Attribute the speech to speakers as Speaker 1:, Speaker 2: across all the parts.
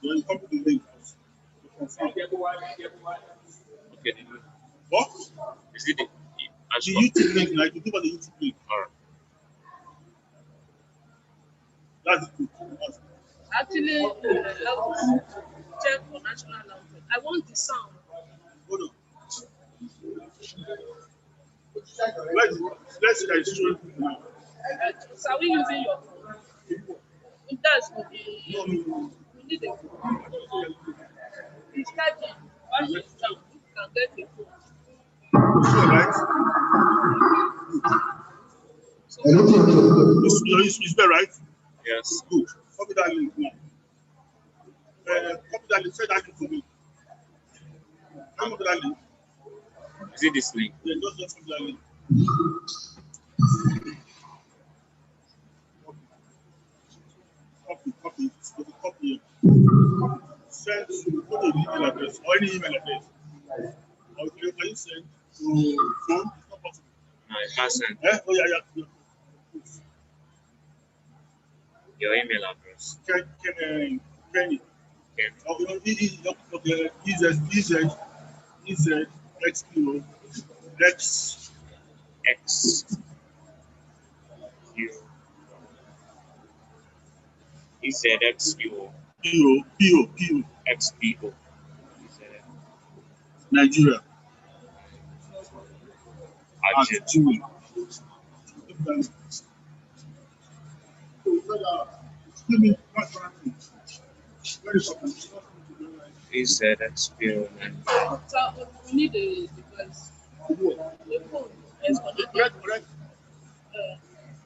Speaker 1: You copy the link.
Speaker 2: Okay.
Speaker 1: What?
Speaker 2: Is it the
Speaker 1: YouTube link? Like you do on the YouTube link.
Speaker 2: Alright.
Speaker 1: That's it.
Speaker 3: Actually, I will check for national anthem. I want the sound.
Speaker 1: Hold on. Let's see that it's showing now.
Speaker 3: So are we using your phone? If that's the
Speaker 1: No.
Speaker 3: we need a phone. It's charging. Once it's down, you can get the phone.
Speaker 1: Sure, right? It's there, right?
Speaker 2: Yes.
Speaker 1: Good. Copy that link now. Copy that link. Send that link to me. Copy that link.
Speaker 2: Is it this link?
Speaker 1: Yeah, just copy that link. Copy. Send to the email address or any email address. Or can you send to phone? It's not possible.
Speaker 2: No, I can't send.
Speaker 1: Oh, yeah.
Speaker 2: Your email address.
Speaker 1: Kenny.
Speaker 2: Okay.
Speaker 1: Oh, EZXPO X
Speaker 2: Q EZXPO
Speaker 1: PO
Speaker 2: XPO
Speaker 1: Nigeria
Speaker 2: Acep. EZXPO
Speaker 3: So we need a device. The phone is connected.
Speaker 1: Correct.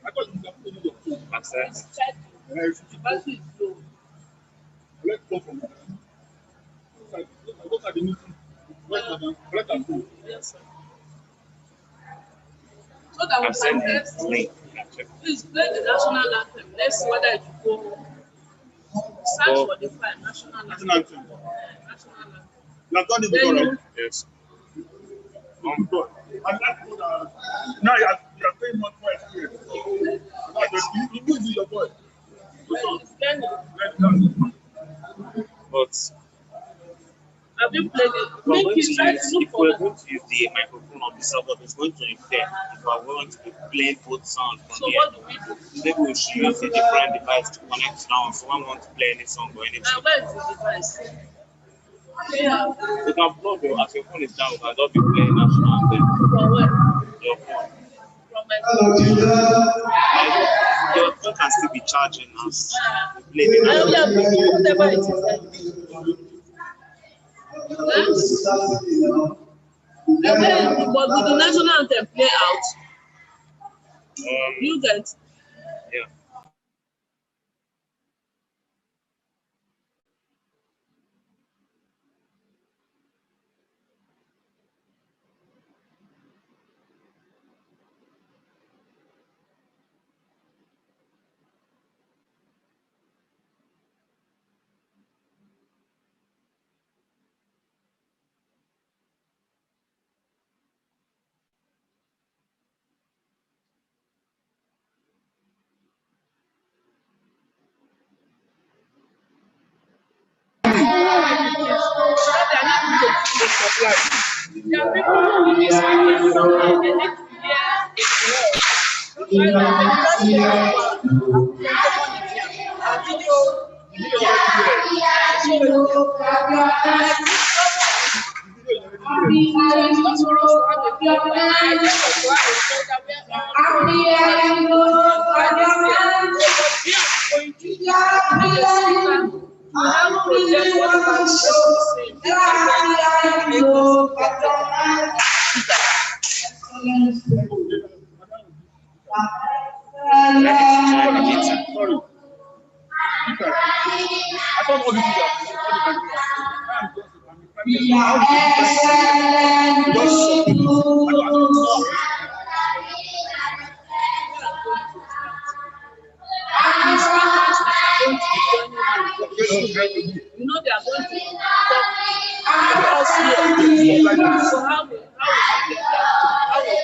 Speaker 1: I thought you can put your phone.
Speaker 2: Acep.
Speaker 3: It's charging. The battery is low.
Speaker 1: Let's go from there. Look at the new thing. Correct and go.
Speaker 3: Yes, sir. So that we
Speaker 2: I've
Speaker 3: can
Speaker 2: sent
Speaker 3: get
Speaker 2: the link.
Speaker 3: please play the national anthem. Let's see whether it will go. Search for the file national anthem.
Speaker 1: National anthem.
Speaker 3: National anthem.
Speaker 1: You have done it
Speaker 3: Then
Speaker 1: before,
Speaker 3: you
Speaker 1: right?
Speaker 2: Yes.
Speaker 1: Good. And that's good. Now you are paying much more experience. You use your voice.
Speaker 3: it's learning.
Speaker 2: But
Speaker 3: Have you played it?
Speaker 2: if we're
Speaker 3: Make
Speaker 2: going to
Speaker 3: it try to
Speaker 2: use,
Speaker 3: look
Speaker 2: if
Speaker 3: for
Speaker 2: we're
Speaker 3: that.
Speaker 2: going to use the microphone on the server, it's going to interfere. If we're going to be playing both sounds from
Speaker 3: So
Speaker 2: here,
Speaker 3: what do we do?
Speaker 2: maybe we should use a different device to connect to now. So one want to play any song or anything.
Speaker 3: Now where is the device? Yeah.
Speaker 2: You can plug your, as your phone is down, you can just be playing national anthem.
Speaker 3: From where?
Speaker 2: Your phone.
Speaker 3: From my phone.
Speaker 2: Your phone can still be charging as you play the national
Speaker 3: Yeah,
Speaker 2: anthem.
Speaker 3: whatever it is. Yes. And then, but will the national anthem play out? You get.
Speaker 2: Yeah.
Speaker 3: There are people who really speak in song and they need to hear it well. While the you know they are going to talk us here. So how will we get that? How will we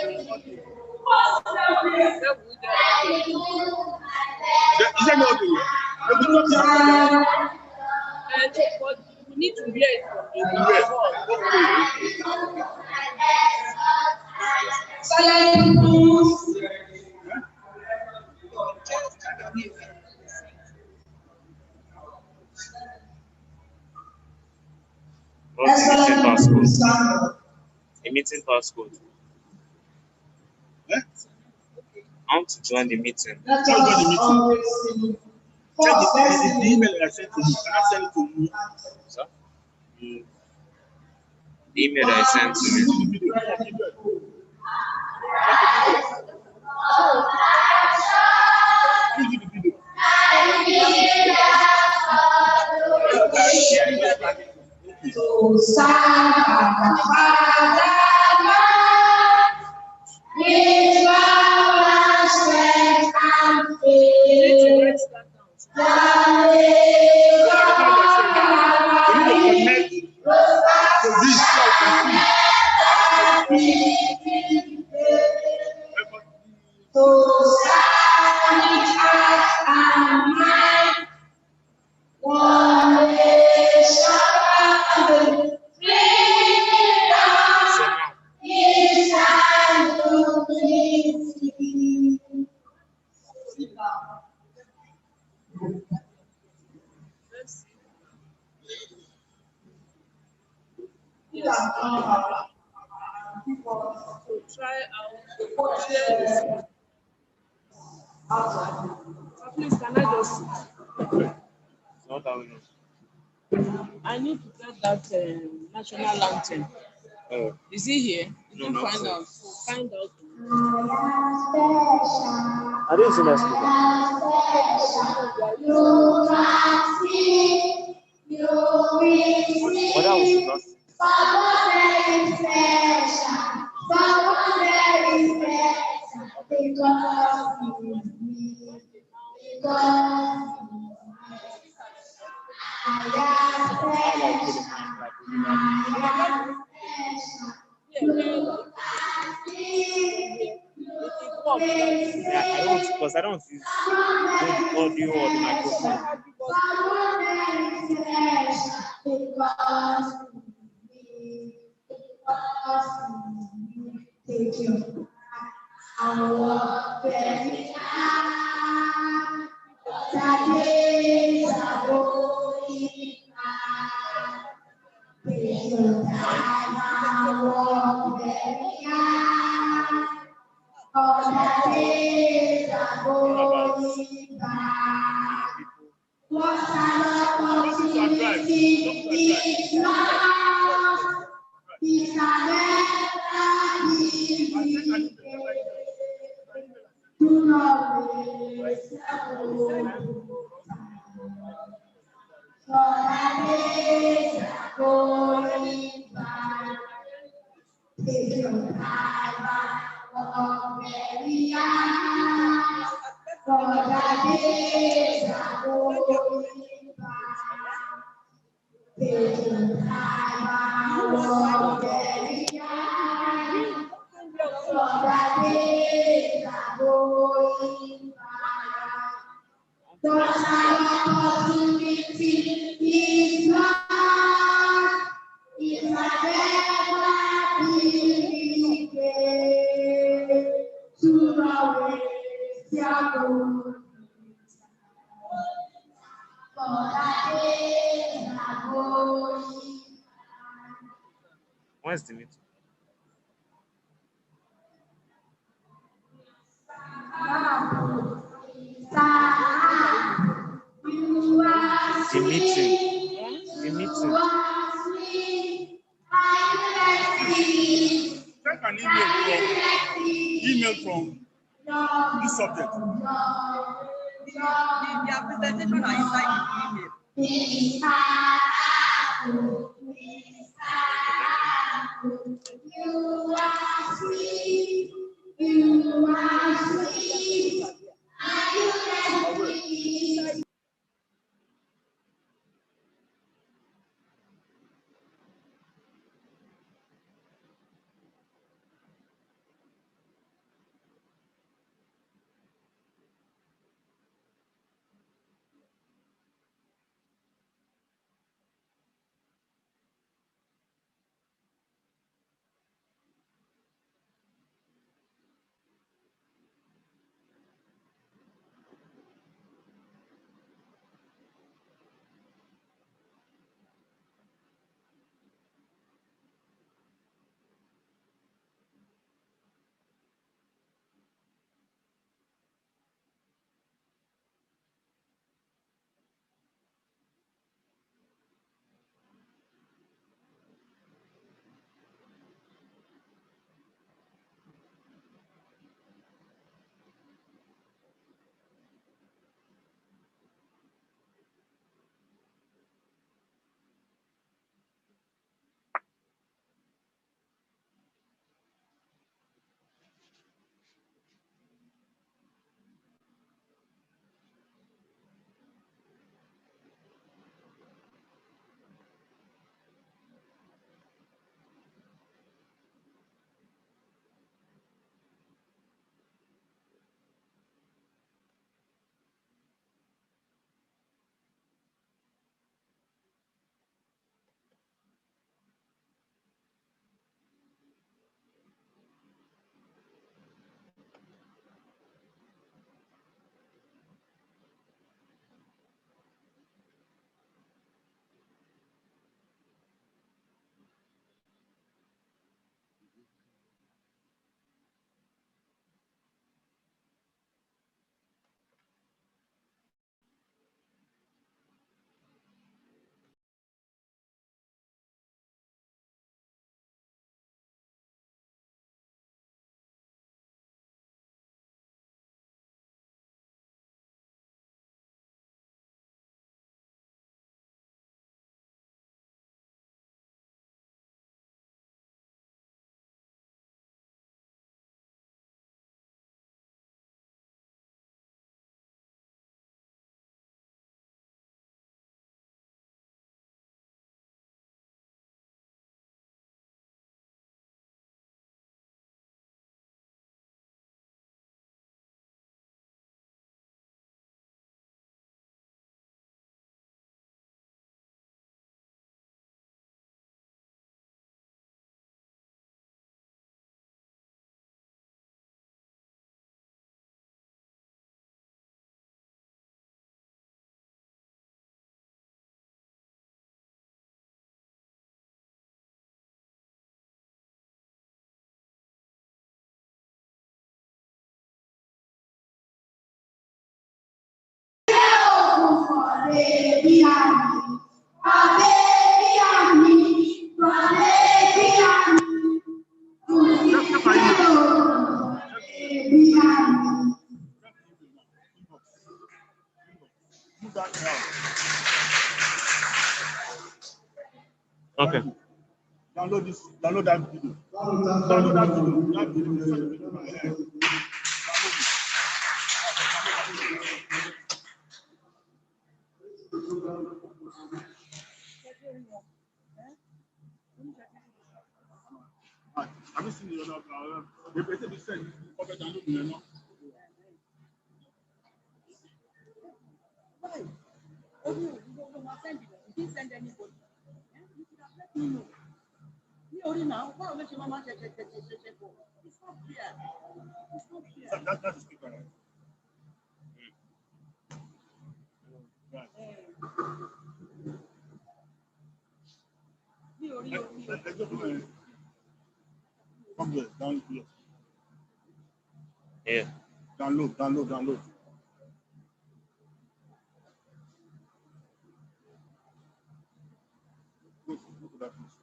Speaker 3: get that? I know, but you need to hear it from the
Speaker 1: Yes.
Speaker 3: hall.
Speaker 2: What's the meeting passcode? The meeting passcode.
Speaker 1: Eh?
Speaker 2: I want to join the meeting.
Speaker 1: How you got the meeting? Check the email I sent to you. Can I send it to you?
Speaker 2: Sir? The email that I sent to
Speaker 1: Send
Speaker 2: me.
Speaker 1: the video. Check the video. Send the video.
Speaker 3: You need to write that down.
Speaker 1: We need to connect to this so I can see.
Speaker 2: So now,
Speaker 3: Let's see. Yes. So try out, share this. Please, can I just sit?
Speaker 2: it's not that we know.
Speaker 3: I need to get that national anthem.
Speaker 2: Oh,
Speaker 3: Is he here? Did
Speaker 2: No,
Speaker 3: you
Speaker 2: not
Speaker 3: find
Speaker 2: yet.
Speaker 3: out? So find out.
Speaker 2: I didn't see my speaker. What that was about.
Speaker 3: Yeah, where like it works.
Speaker 2: Yeah, I don't because I don't use both the audio or the microphone. What about the people?
Speaker 1: Buses are drive. Buses are drive.
Speaker 2: When's the meeting? The meeting. The meeting.
Speaker 1: Check an email from this subject.
Speaker 4: Their presentation are inside the email.
Speaker 2: Okay.
Speaker 1: Download this. Download that video. Download that video. That video. Have you seen the other? They basically said you can download the now.
Speaker 4: Why? Oh, you don't send it. You didn't send anybody. You should have let me know. You already now. Why would you mama check? It's not fair. It's not fair.
Speaker 1: That's the speaker, right? Right. Come here, download here.
Speaker 2: Yeah.
Speaker 1: Download. Go to that place.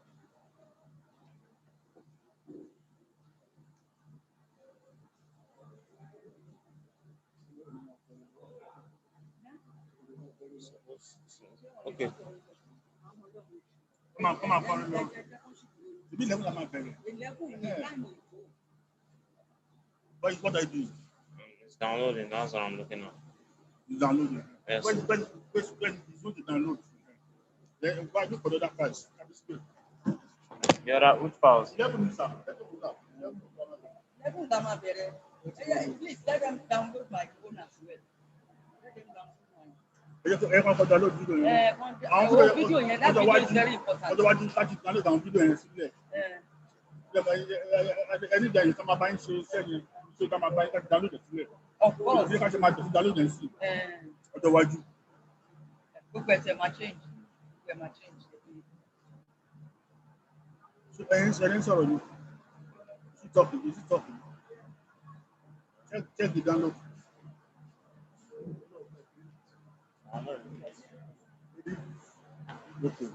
Speaker 2: Okay.
Speaker 1: Come on, follow me. Maybe level am I very. What I do?
Speaker 2: It's downloading. That's what I'm looking at.
Speaker 1: You download it.
Speaker 2: Yes.
Speaker 1: When it's going to download, then why look for the other files?
Speaker 2: The other which files?
Speaker 4: Please let them download my phone as well. Let them download mine.
Speaker 1: Everyone can download video.
Speaker 4: Video, yeah, that video is very important.
Speaker 1: Otherwise, you start to download down video and see there. Any day you come up and say you come up and download it.
Speaker 4: Of course.
Speaker 1: You can't download and see. Otherwise, you.
Speaker 4: Go better, my change.
Speaker 1: So, sorry. Is he talking? Check the download. Okay.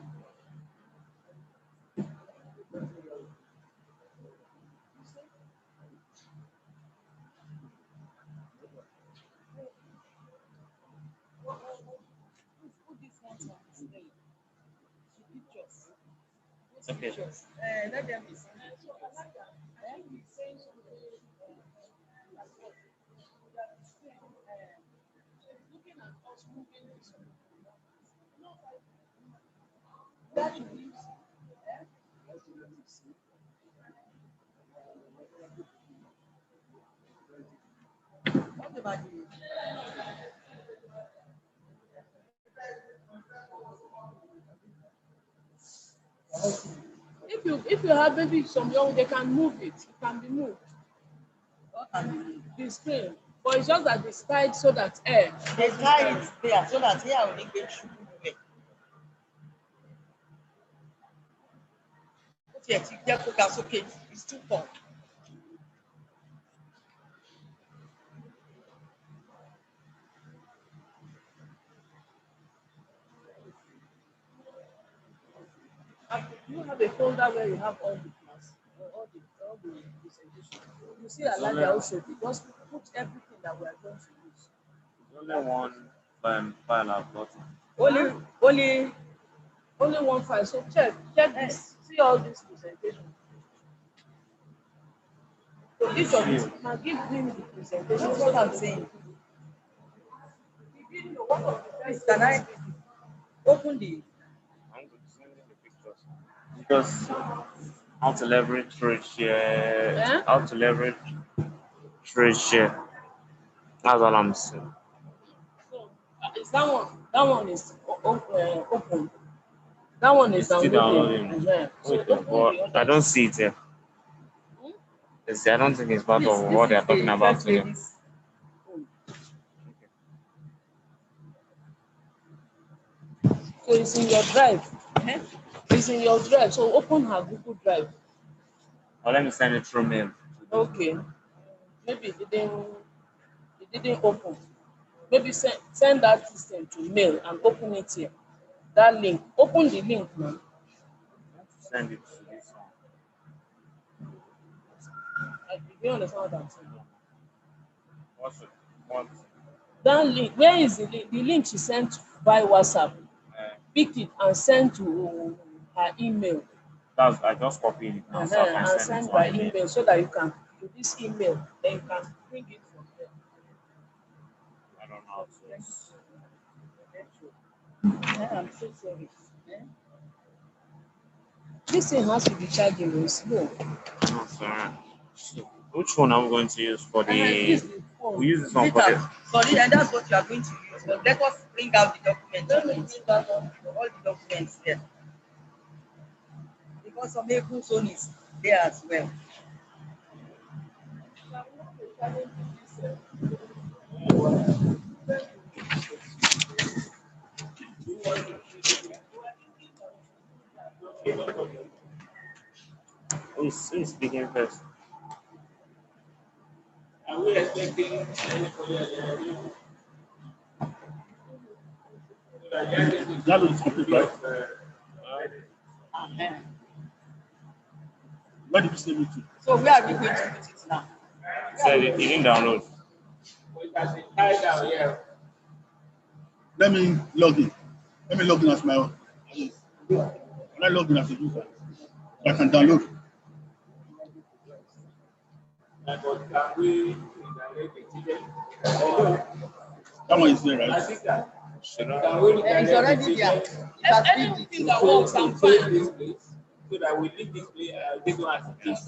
Speaker 2: Okay.
Speaker 4: Let them be. What about you?
Speaker 3: If you have maybe some young, they can move it. It can be moved.
Speaker 4: What can you do?
Speaker 3: The screen, but it's just that it's tied so that air.
Speaker 4: They tie it there so that here will get through. Okay, it's too far.
Speaker 3: You have a folder where you have all the class, all the presentation. You see, I like also just put everything that we are going to use.
Speaker 2: There's only one file I've got.
Speaker 3: Only one file. So check this. See all this presentation. So each of this, now give him the presentation.
Speaker 4: That's what I'm saying. Please, can I open the?
Speaker 2: I'm going to send you the pictures. Because how to leverage trade share.
Speaker 3: Yeah?
Speaker 2: How to leverage trade share. That's all I'm saying.
Speaker 3: So is that one? That one is open. That one is
Speaker 2: It's still downloading.
Speaker 3: Yeah. So
Speaker 2: Wait, but I don't see it here. I don't think it's part of what they are talking about today.
Speaker 3: So it's in your drive. It's in your drive. So open her Google Drive.
Speaker 2: Or let me send it through mail.
Speaker 3: Okay. Maybe it didn't open. maybe send that system to mail and open it here. That link, open the link now.
Speaker 2: Send it to this one.
Speaker 3: You understand what I'm saying?
Speaker 2: What's it? What?
Speaker 3: That link, where is the link? The link she sent by WhatsApp. Pick it and send to her email.
Speaker 2: That's I just copied it now, so I can
Speaker 3: And
Speaker 2: send it
Speaker 3: send
Speaker 2: to
Speaker 3: by
Speaker 2: her email.
Speaker 3: email so that you can do this email, then you can bring it from there.
Speaker 2: I don't know how to.
Speaker 4: I'm so sorry.
Speaker 3: This thing has to be charging with slow.
Speaker 2: No, sorry. So, which phone are we going to use for the?
Speaker 3: This is the phone.
Speaker 2: We use this one for
Speaker 4: Later,
Speaker 2: the.
Speaker 4: sorry, and that's what you are going to use. But let us bring out the documents. All the documents there. Because some April's own is there as well.
Speaker 2: Who's speaking first?
Speaker 1: Are we expecting that is complete, right? Where did you save it to?
Speaker 4: So where are we going to put it now?
Speaker 2: Said it didn't download.
Speaker 1: Let me log in. Let me log in as my own. When I log in as a user, I can download. That one is there, right?
Speaker 2: Should I?
Speaker 4: It's already there. It has been
Speaker 3: Anything that works, I'm fine.
Speaker 5: So that we leave this play, this one as it is.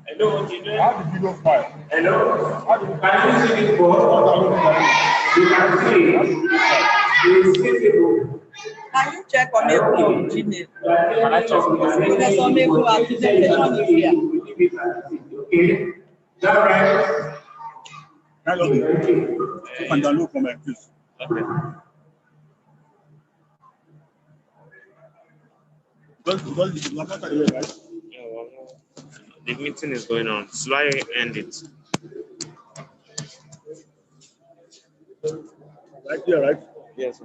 Speaker 5: Hello, children.
Speaker 1: I have the video file.
Speaker 5: Hello. Can you see this board? You can see it is visible.
Speaker 4: Can you check on April Gmail?
Speaker 2: Can I check
Speaker 4: Professor Meku, our presentation is here.
Speaker 5: Okay. Is that right?
Speaker 1: Can I log in? You can download from my place.
Speaker 2: Okay.
Speaker 1: Because you are not here, right?
Speaker 2: Yeah, well, the meeting is going on. Should I end it?
Speaker 1: Right here, right?
Speaker 2: Yes.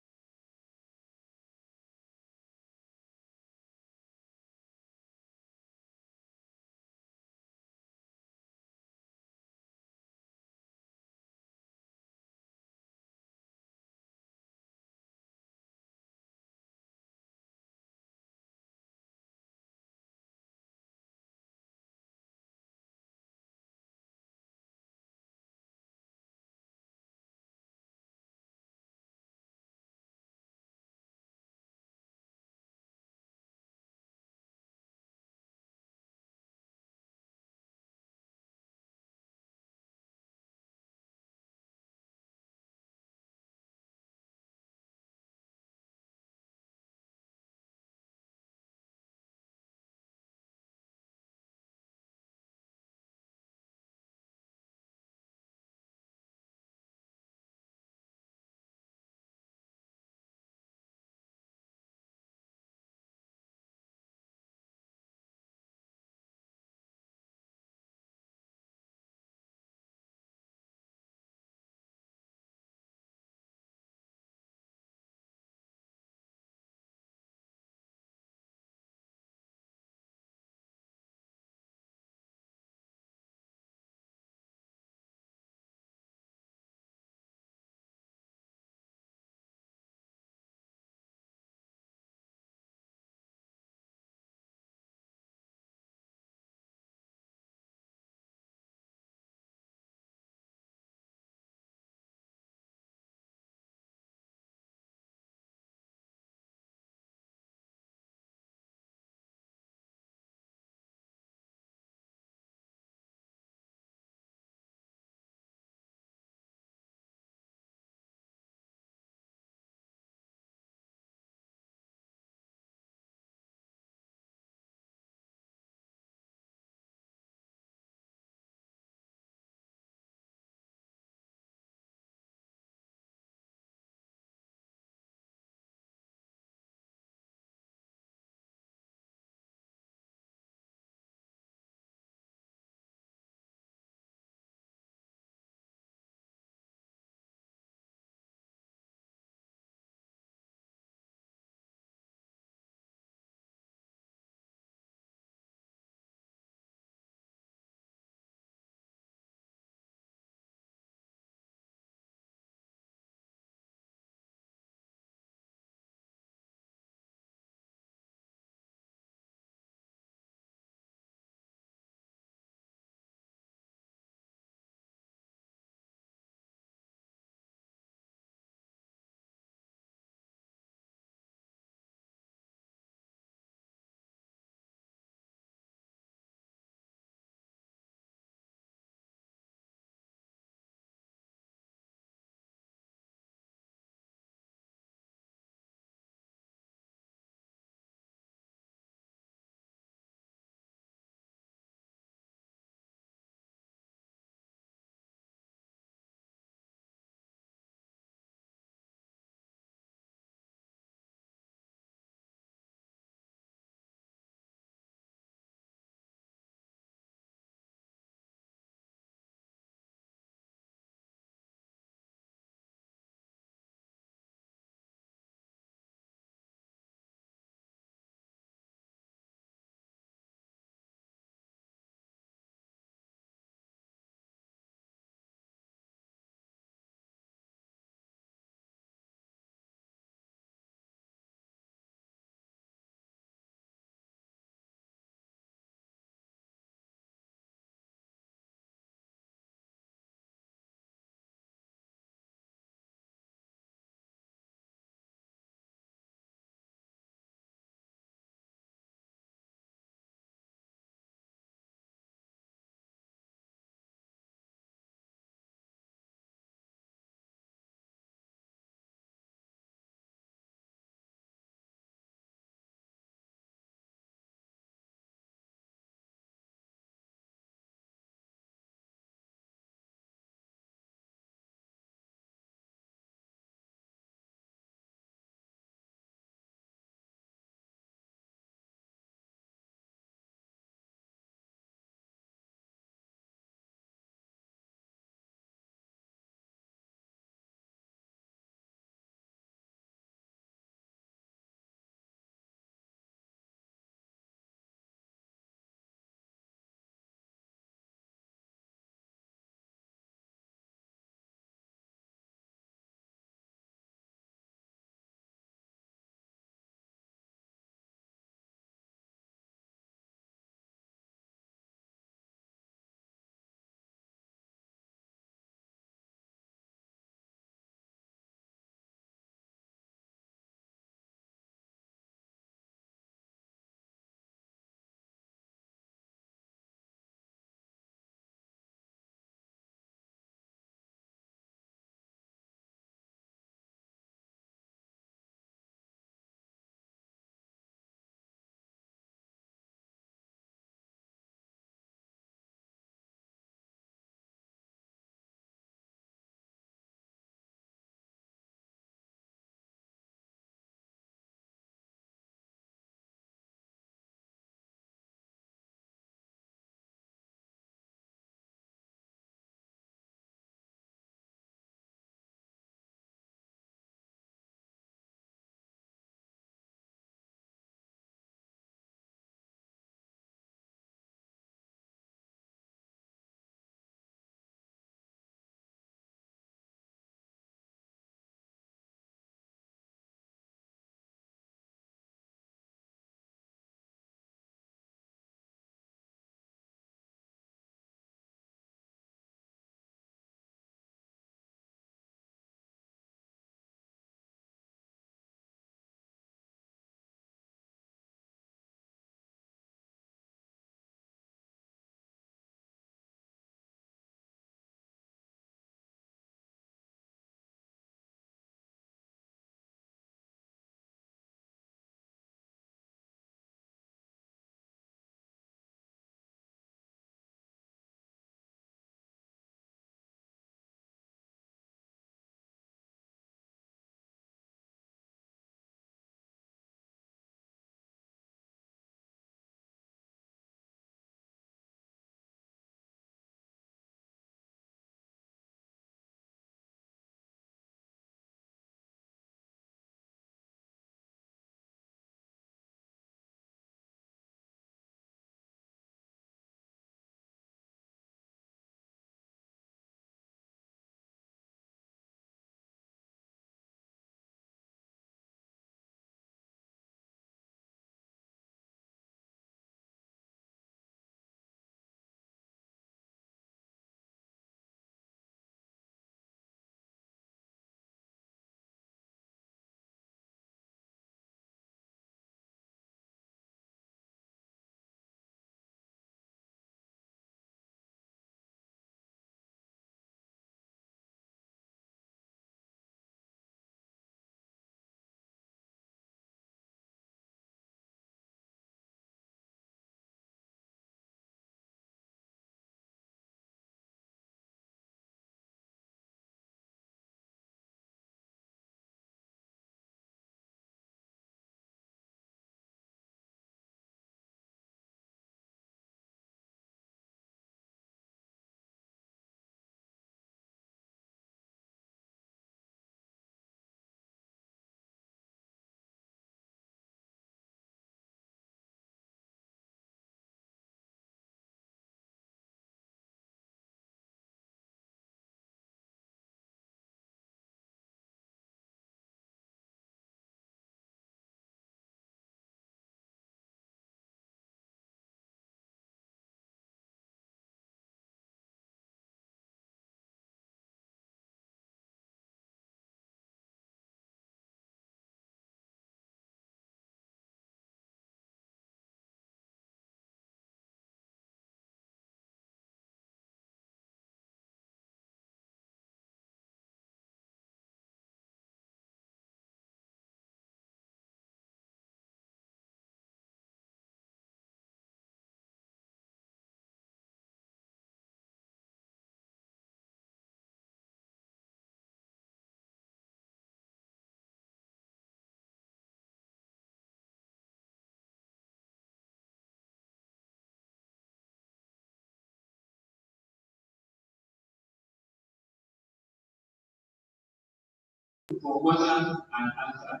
Speaker 5: for question and answer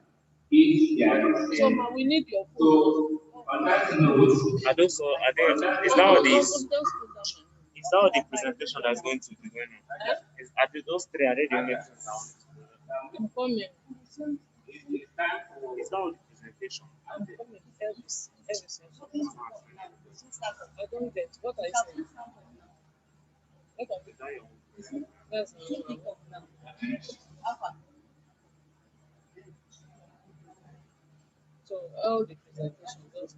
Speaker 5: if there is
Speaker 3: So
Speaker 5: any.
Speaker 3: ma, we need your phone.
Speaker 5: So on that note,
Speaker 2: Are those all, are they, is that all this? Is that all the presentation that's going to be going on? Are those three, are they the only things now?
Speaker 3: I'm coming.
Speaker 2: Is that all the presentation?
Speaker 3: I'm coming. Every session. I don't get what I say. What are we? That's so all the presentation just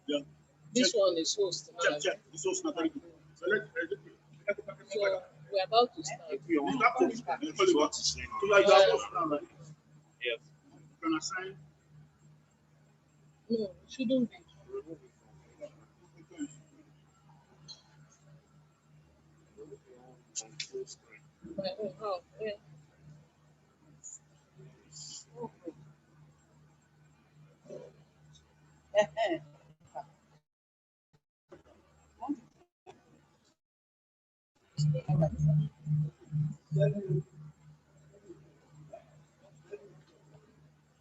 Speaker 1: Yeah.
Speaker 3: this one is host now.
Speaker 1: Check. It's also not very good. So
Speaker 3: So we're about to start.
Speaker 1: you have to so you are host now, right?
Speaker 2: Yes.
Speaker 1: You can assign.
Speaker 3: No, it shouldn't be. My own how? Where?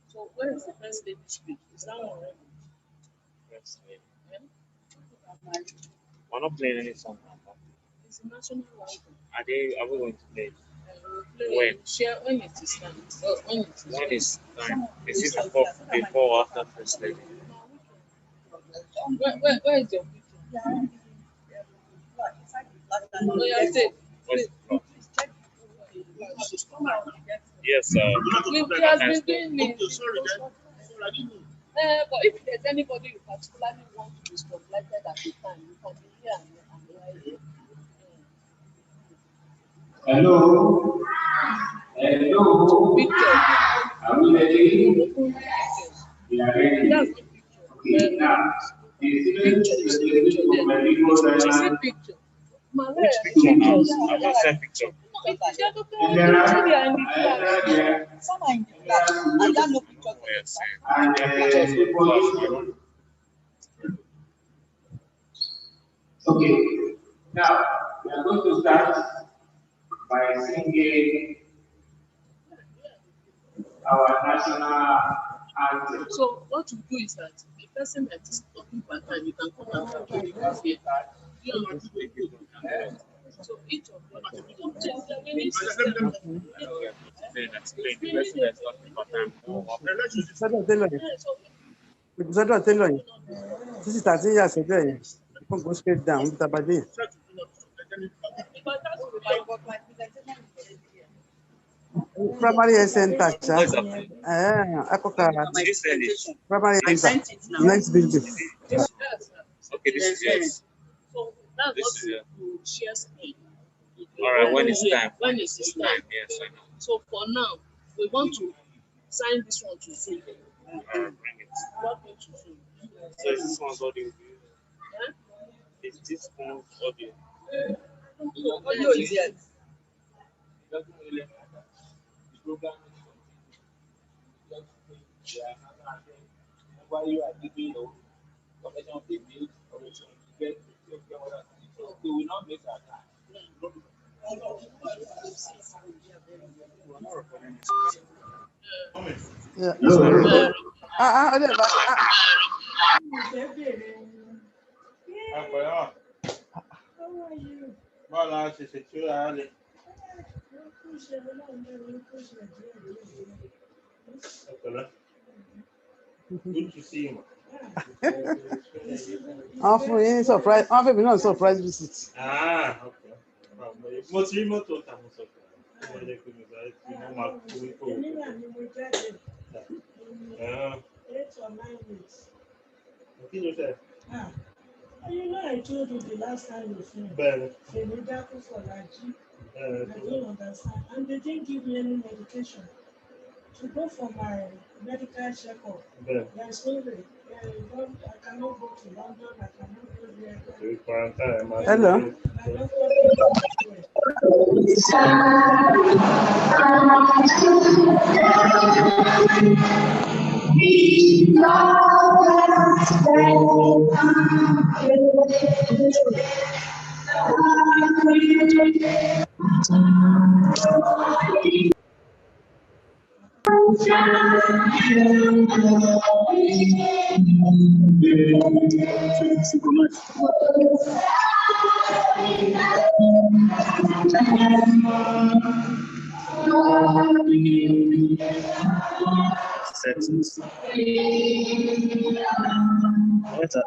Speaker 3: So where is the first lady speak? Is that one ready?
Speaker 2: Yes.
Speaker 3: Yeah?
Speaker 2: We're not playing any song.
Speaker 3: It's a national anthem.
Speaker 2: Are we going to play?
Speaker 3: We'll play
Speaker 2: When?
Speaker 3: share when it is time. When it is
Speaker 2: When is time? Is it before or after first lady?
Speaker 3: Where is your picture? Oh, yeah, take.
Speaker 2: Where's the clock? Yes,
Speaker 3: We have been doing
Speaker 1: Okay,
Speaker 3: it.
Speaker 1: sorry then. Sorry, I didn't know.
Speaker 3: But if there's anybody you particularly want to be spotlighted at the time, you can be here and here.
Speaker 5: hello, hello,
Speaker 3: Picture.
Speaker 5: are we ready?
Speaker 3: Pictures.
Speaker 5: We are ready.
Speaker 3: That's the picture.
Speaker 5: Okay, now, the students
Speaker 3: Picture.
Speaker 5: is the for medical
Speaker 3: She
Speaker 5: diamond.
Speaker 3: said picture.
Speaker 2: which picture now? I just said picture.
Speaker 5: And there are there,
Speaker 4: Some are in the class. And there are no pictures.
Speaker 2: Yes,
Speaker 5: and everybody. Okay, now we are going to start by singing our national anthem.
Speaker 3: So what you do is that the person that is talking per time, you can come and do the cafe. You know, so each of them. We need system.
Speaker 2: Explain. The person that's talking for time.
Speaker 6: sọ́dọ̀ télọ̀ yẹn
Speaker 3: Yeah, so
Speaker 6: òtún sọ́dọ̀ télọ̀ yẹn títí tàbí yà sọ́dọ̀ yẹn fún go straight down níbi tàbádé yẹn.
Speaker 3: because that's the
Speaker 4: But my presentation is already here.
Speaker 6: Primary health center ṣá
Speaker 2: What's up?
Speaker 6: akọ́kà
Speaker 2: Did you send it?
Speaker 6: primary
Speaker 4: I
Speaker 6: health
Speaker 4: sent
Speaker 6: center
Speaker 4: it now.
Speaker 6: next building.
Speaker 2: Okay, this is yours.
Speaker 3: So that's
Speaker 2: This
Speaker 3: what
Speaker 2: is it.
Speaker 3: you share screen.
Speaker 2: All right, when it's time.
Speaker 3: When it's time.
Speaker 2: Yes, I know.
Speaker 3: So for now, we want to sign this one to Zoom.
Speaker 2: Bring it.
Speaker 3: What we to Zoom?
Speaker 2: So is this one's audio?
Speaker 3: Huh?
Speaker 2: Is this one's audio?
Speaker 3: So audio is here.
Speaker 6: Yeah.
Speaker 5: Hello.
Speaker 6: ọdẹ bá
Speaker 1: Báwo la ṣe ṣètò ara rẹ̀? Good to see you.
Speaker 6: wọ́n fún yín surprise wọ́n fún mi náà surprise visit.
Speaker 1: Okay. Mo ti rí mọ́tò ta mo sọ fún ọ. Mo lè pe mi sáré tí wọ́n máa kú wípé òun.
Speaker 7: 8 or 9 weeks.
Speaker 1: Kí ló ṣe?
Speaker 7: You know, I told you the last time we filmed.
Speaker 1: Bẹ́ẹ̀ni.
Speaker 7: They need that for allergy. I don't understand. And they didn't give me any medication. To go for my medical checkup,
Speaker 1: Bẹ́ẹ̀ni.
Speaker 7: there's no way. I cannot go to London. I cannot go there.
Speaker 1: Torí quarantine ẹ̀ máa ṣe.
Speaker 6: Hello.
Speaker 7: My doctor told me to go.
Speaker 2: Settings. What's up?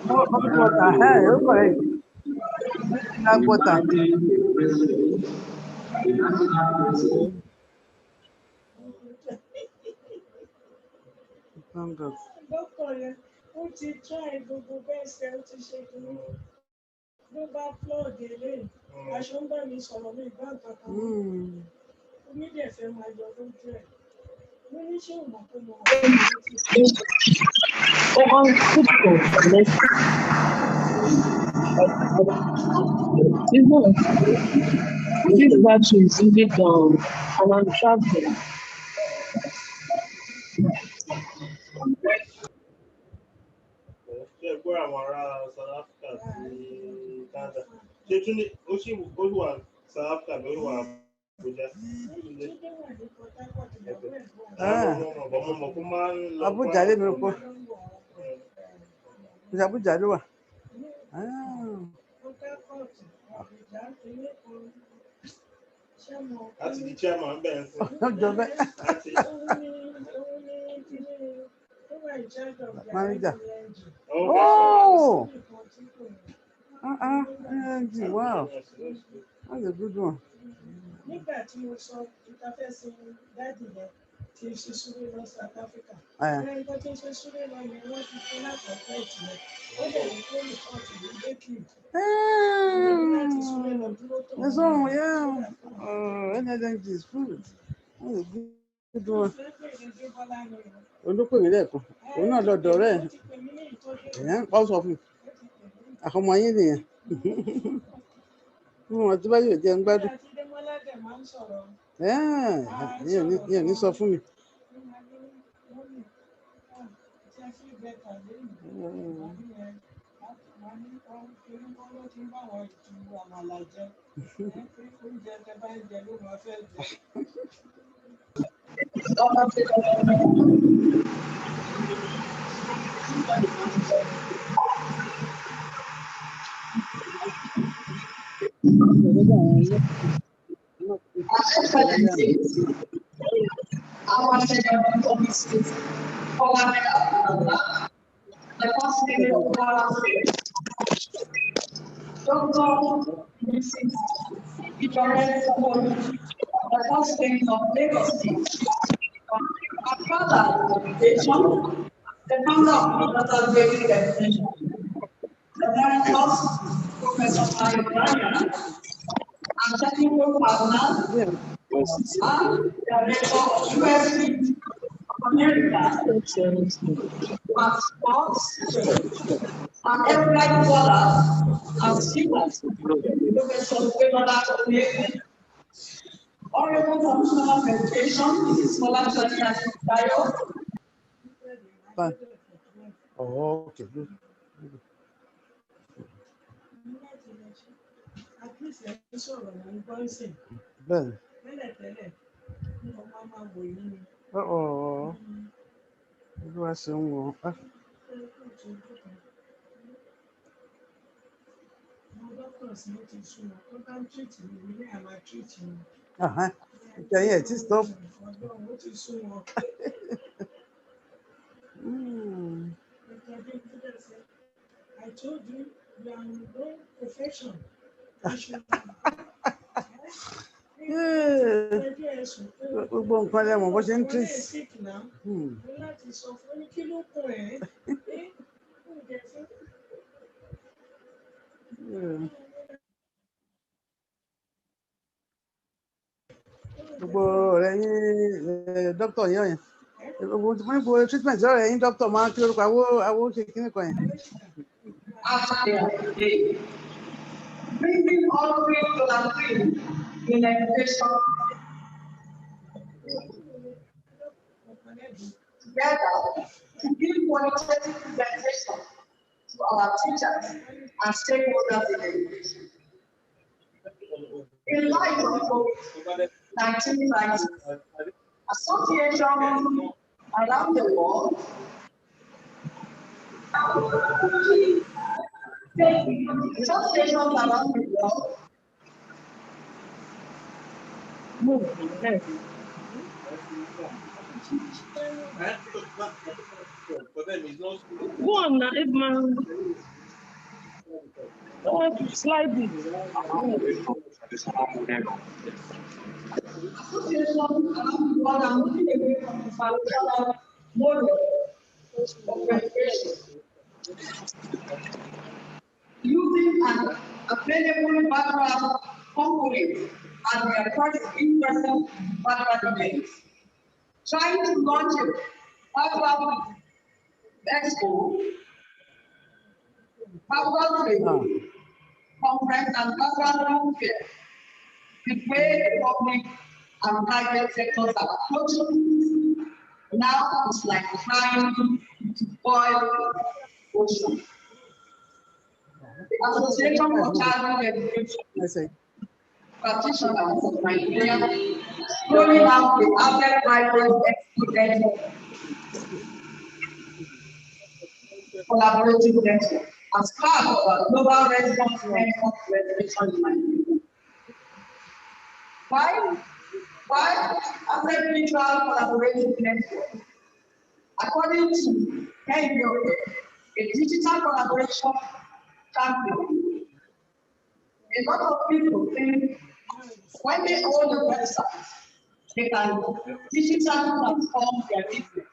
Speaker 6: Hot water, you're correct. Hot water. Thank God.
Speaker 7: Dókítà yẹn, ó ti try gbogbo bẹ́ẹ̀ ṣe ó ti ṣe kìíní. Ló bá plug eléyìí, aṣọ ń bá mi sọ̀rọ̀ ní ìgbà kankan. Onídẹ̀ẹ́fẹ́ máa yọ lójú ẹ̀. Mo ní ṣé òun kò mọ̀ ọ́
Speaker 3: This battery is really down and I'm traveling.
Speaker 1: Ṣé gbọ́ àwọn ará South Africa sí Canada? Ṣé tún ní ó sì olúwa South Africa ló wà Abuja?
Speaker 6: Abuja lè mi kó. Abuja ló wà.
Speaker 1: Láti di chairman bẹ́ẹ̀ sí.
Speaker 6: Ọjọ́ bẹ́ẹ̀. Manager. Oh! Wow. That's a good one.
Speaker 7: Nígbà tí mo sọ ìtafẹ́ sí dáàdì rẹ̀ tí ó ṣe súré lọ South Africa. Ẹni tó ti ṣe súré lọ yẹn wọ́n ti fún lákọ̀ọ́kọ́ ìtìlẹ̀. Ó lè ní kó lè kọ́ ti lè dé kí. Láti súré lọ dúró tó.
Speaker 6: That's all, yeah. Energy is food. That's a good one. Olùkọ́ mi lẹ́ẹ̀kan. Òun náà lọ́dọ̀ rẹ̀. Ẹ̀yàn pa sọ fún mi. Àkọ́mọ ayé nìyẹn. Wọ́n ti bá yóò jẹun gbádùn. Yẹn ní sọ fún mi. Oh, okay, good. Bẹ́ẹ̀ni. Olúwa ṣe ń wọ. Ìtẹ̀yìn ẹ̀ tí stop.
Speaker 7: I told you, you are in great profession. ẹjọ́ ẹ̀sùn pé
Speaker 6: gbogbo nǹkan lẹ́wọ̀n bó ṣe ń tírì.
Speaker 7: sick now. Mo láti sọ fún ní kí ló kún ẹ̀
Speaker 6: gbogbo ọ̀rẹ́ yín dókítà yẹn gbogbo treatment ọ̀rẹ́ yín dókítà máa ń kí lórúkọ awó ṣe kíní kan yẹn.
Speaker 8: Bringing all three to the tree in education together to give qualitative presentation to our teachers and stakeholders in education. In light of COVID-19 crisis, associations around the world
Speaker 3: Go on now, Edman. Slide it.
Speaker 8: Using an available background component and their first in-person background events. Trying to launch a background expo, background training, conference and background room fair. The way the public and private sectors are approaching now it's like trying to boil ocean. The Association for Child Education Practitioners of Nigeria rolling out the Acep private expo collaborative network as part of a global response network reservation in Nigeria. Why Acep mutual collaborative network? According to KBO, a digital collaboration champion, a lot of people think when they own a website, they can digitally transform their business.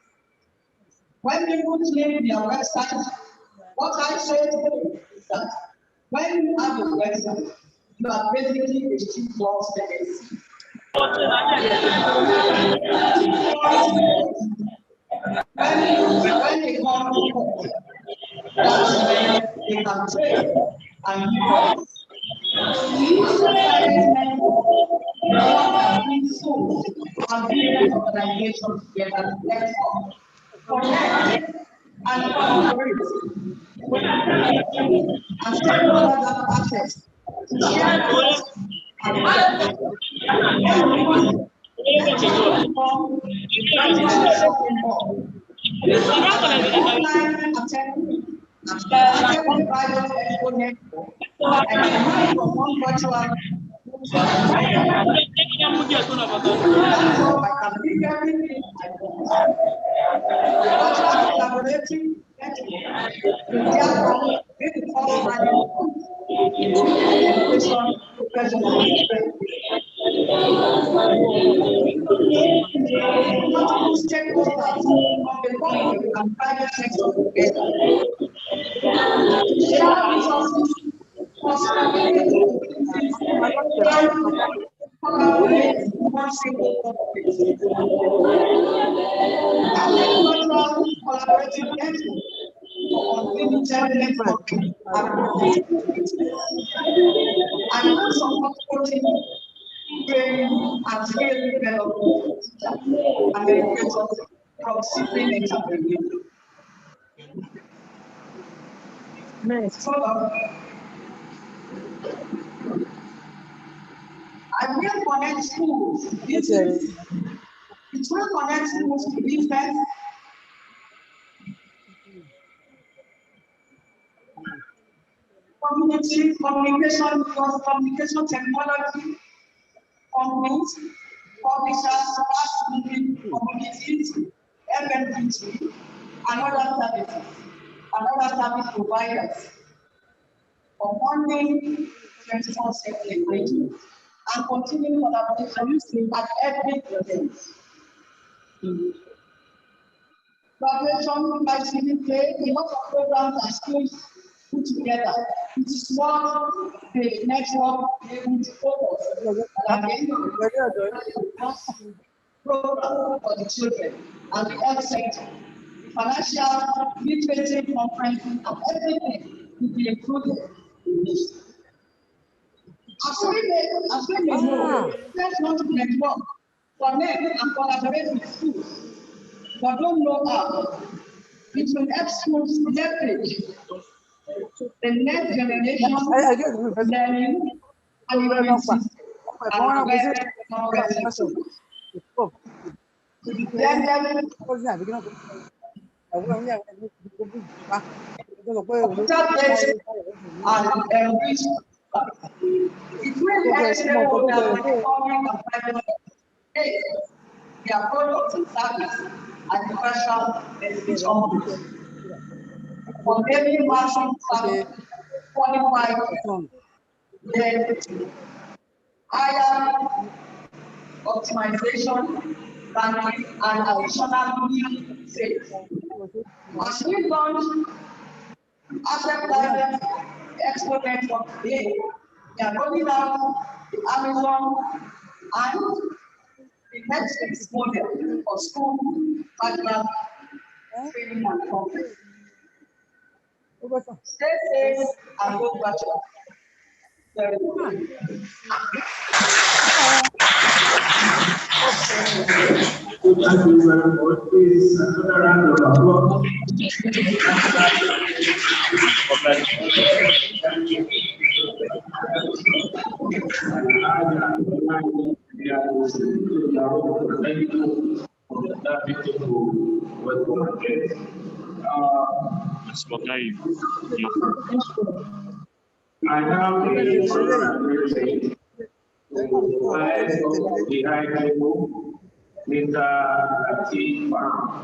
Speaker 8: When people claim their website, what I say to them is that when you have a website, you are basically a cheap box legacy. When they come to court, that's when they can trade and use. And business organizations together to platform, connect, and collaborate and stakeholders have access to share knowledge and multiple stakeholders of the public and private sector together to share resources, collaborate in one single purpose. Agricultural collaborative network for unlimited networking and support coaching, training, and skill development and educators from civil entrepreneurship. I will connect schools. It will connect schools to business. Communication technology, companies, publishers, fast-moving communities, FMPG, and other service providers for funding 24/7 engagement. and continuing collaboration at every event. Collaboration by CBK, a lot of programs and skills put together. It is what the network able to focus. And at the end of the day, program for the children and the health sector, the financial literacy conference, and everything will be included in this. As we may know, first want to network, connect, and collaborate with schools, but don't know how. It will help schools leverage the next generation learning and abilities and awareness to be blended computer-based and enriched. It will help stakeholders in forming a private space, their products and services, and commercial benefits for every market qualified, then higher optimization, ranking, and additional new sales. As we launch Acep Direct Expo Network today, we are rolling out the Amazon and the Netflix model for school partner training and conference. Stay safe and go virtual. Very good.
Speaker 5: Thank you very much. Please, another round of applause. I now the behind you, Mr. Acep,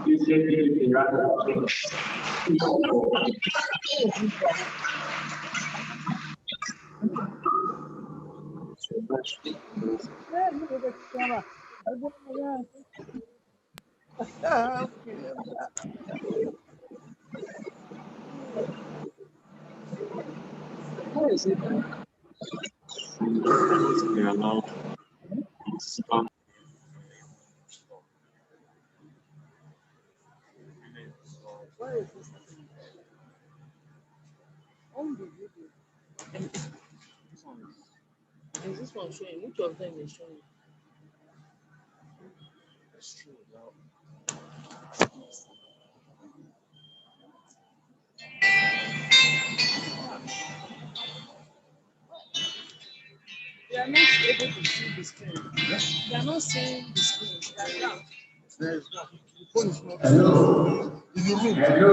Speaker 5: you said it is a rather
Speaker 2: What is it? They allowed spam.
Speaker 3: Is this one showing? Which of them is showing?
Speaker 2: It's true now.
Speaker 3: They are not able to see the screen. They are not seeing the screen.
Speaker 5: Hello. Hello.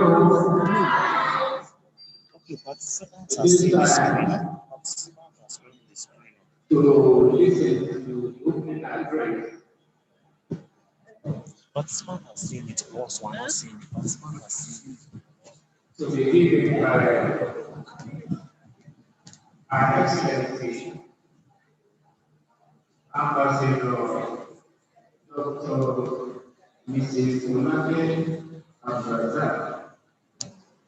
Speaker 2: Okay, participants are seeing the screen. Participants are seeing the screen.
Speaker 5: To listen to the opening address.
Speaker 2: Participants are seeing it. Also, I'm not seeing it. Participants are seeing it.
Speaker 5: So they give it by Our Excellency, Ambassador Dr. Mrs. Umake Abrazak,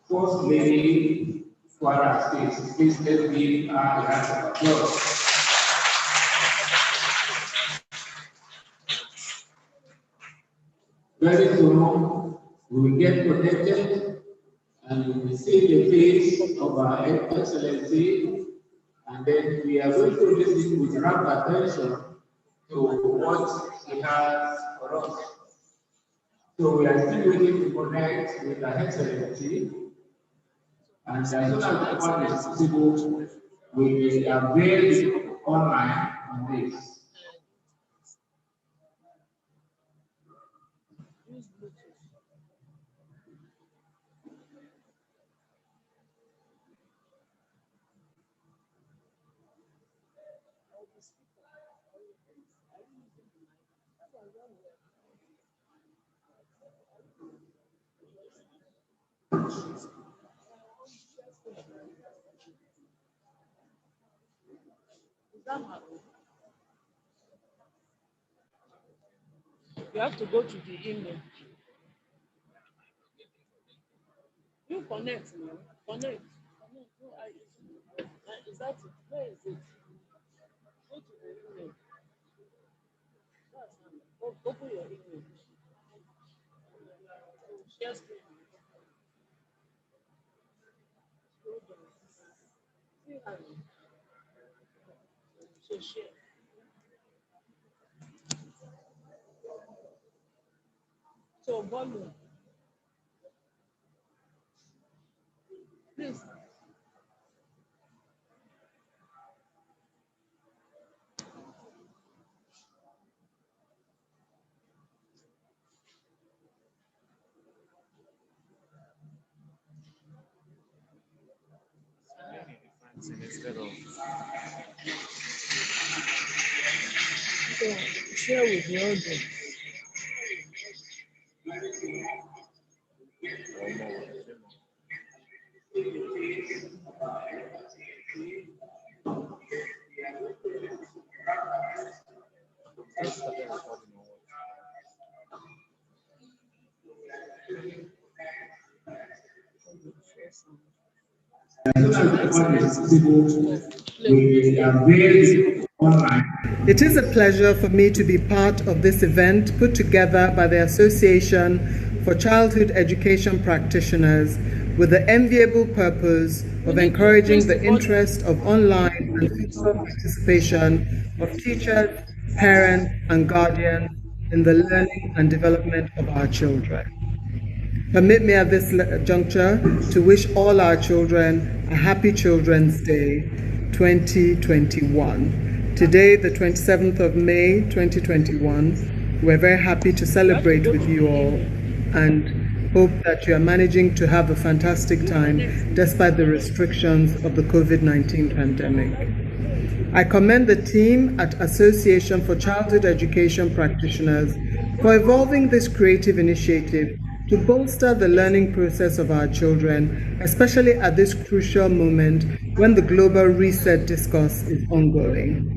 Speaker 5: First Lady, Kwara State. Please let me give a round of applause. Very soon, we will get connected and we will see the face of our Excellency, and then we are going to listen with rapt attention to what he has for us. So we are still waiting to connect with our Excellency, and as soon as the one is possible, we will avail online on this.
Speaker 3: Is that my own? You have to go to the email. You connect now. Connect. No, is that it? Where is it? Go to the email. That's fine. Open your email. Share screen. Scroll down. See how so share. So volume. Please.
Speaker 2: Instead of
Speaker 3: So share with the audience.
Speaker 9: It is a pleasure for me to be part of this event put together by the Association for Childhood Education Practitioners with the enviable purpose of encouraging the interest of online and physical participation of teachers, parents, and guardians in the learning and development of our children. Permit me at this juncture to wish all our children a happy Children's Day 2021. Today, the 27th of May 2021, we're very happy to celebrate with you all and hope that you are managing to have a fantastic time despite the restrictions of the COVID-19 pandemic. I commend the team at Association for Childhood Education Practitioners for evolving this creative initiative to bolster the learning process of our children, especially at this crucial moment when the global reset discourse is ongoing.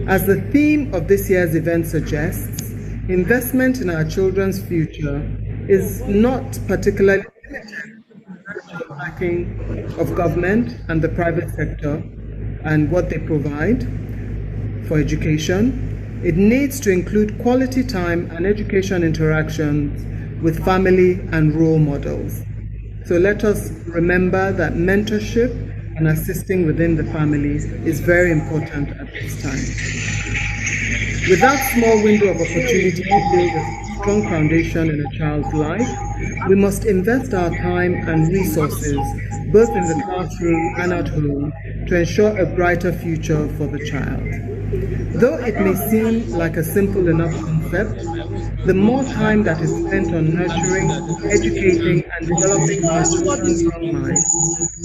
Speaker 9: As the theme of this year's event suggests, investment in our children's future is not particularly limited to the backing of government and the private sector and what they provide for education. It needs to include quality time and education interactions with family and role models. So let us remember that mentorship and assisting within the family is very important at this time. With that small window of opportunity to build a strong foundation in a child's life, we must invest our time and resources, both in the classroom and at home, to ensure a brighter future for the child. Though it may seem like a simple enough concept, the more time that is spent on nurturing, educating, and developing our children's young minds,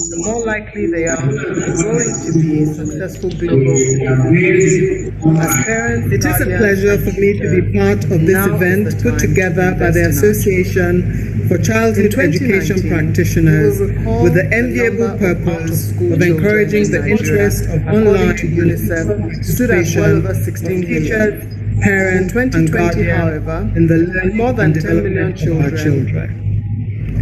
Speaker 9: the more likely they are growing to be successful global citizens. As parents, it is a pleasure for me to be part of this event put together by the Association for Childhood Education Practitioners with the enviable purpose of encouraging the interest of online UNICEF participation of teachers, parents, and guardians, however, in the learning more than 10 million children.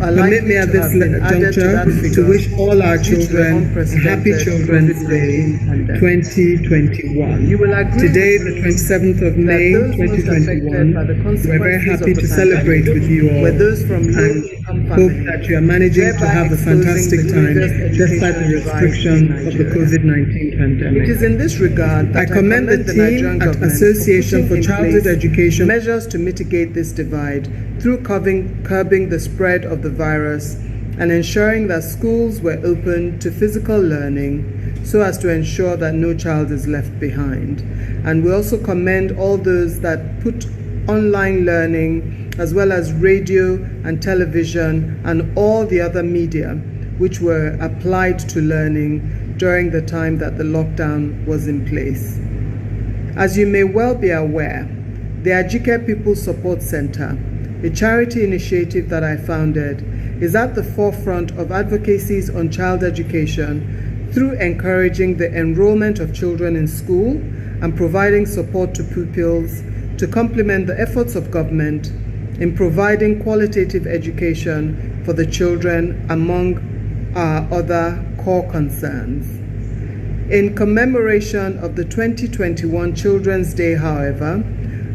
Speaker 9: Permit me at this juncture to wish all our children a happy Children's Day 2021. Today, the 27th of May 2021, we're very happy to celebrate with you all and hope that you are managing to have a fantastic time despite the restrictions of the COVID-19 pandemic. It is in this regard that I commend the team at Association for Childhood Education measures to mitigate this divide through curbing the spread of the virus and ensuring that schools were open to physical learning so as to ensure that no child is left behind. And we also commend all those that put online learning as well as radio and television and all the other media which were applied to learning during the time that the lockdown was in place. As you may well be aware, the Acep People's Support Center, a charity initiative that I founded, is at the forefront of advocacies on child education through encouraging the enrollment of children in school and providing support to pupils to complement the efforts of government in providing qualitative education for the children among our other core concerns. In commemoration of the 2021 Children's Day, however,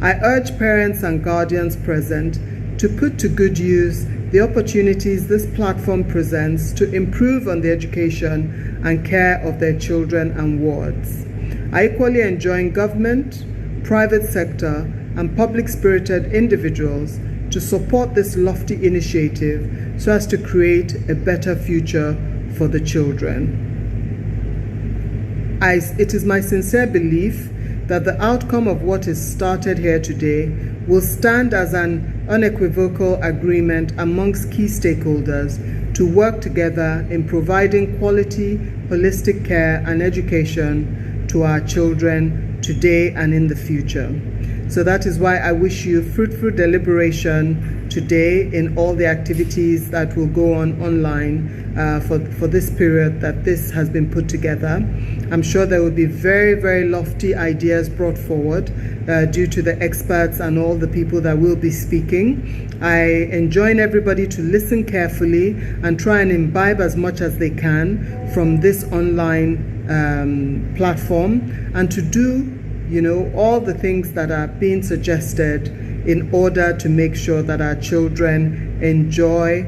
Speaker 9: I urge parents and guardians present to put to good use the opportunities this platform presents to improve on the education and care of their children and wards. I equally enjoin government, private sector, and public-spirited individuals to support this lofty initiative so as to create a better future for the children. It is my sincere belief that the outcome of what is started here today will stand as an unequivocal agreement amongst key stakeholders to work together in providing quality, holistic care and education to our children today and in the future. So that is why I wish you fruitful deliberation today in all the activities that will go on online for this period that this has been put together. I'm sure there will be very, very lofty ideas brought forward due to the experts and all the people that will be speaking. I enjoin everybody to listen carefully and try and imbibe as much as they can from this online platform, and to do all the things that are being suggested in order to make sure that our children enjoy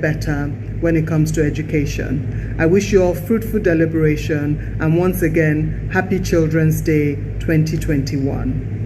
Speaker 9: better when it comes to education. I wish you all fruitful deliberation, and once again, Happy Children's Day 2021.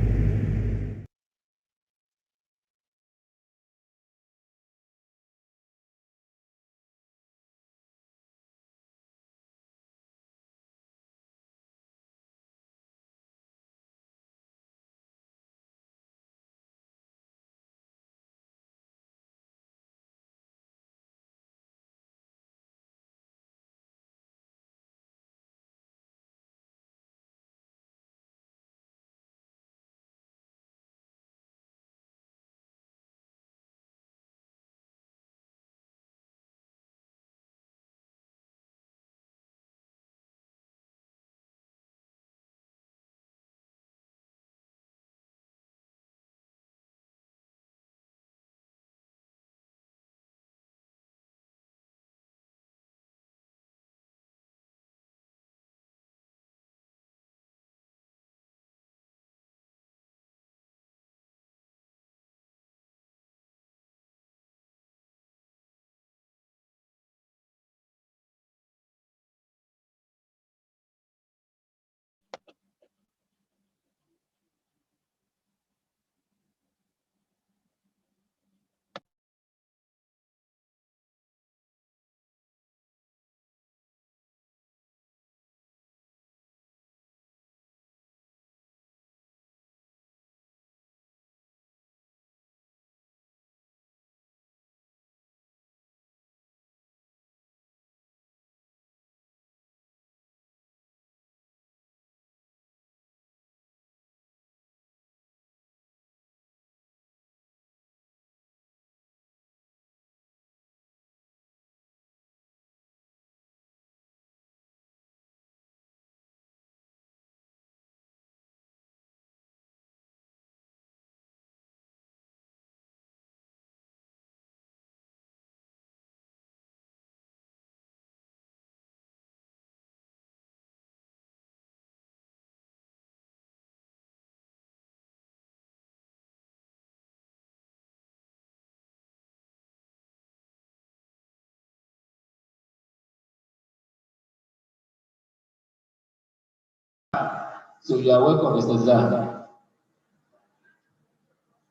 Speaker 5: So you are welcome, Mr. Zahn.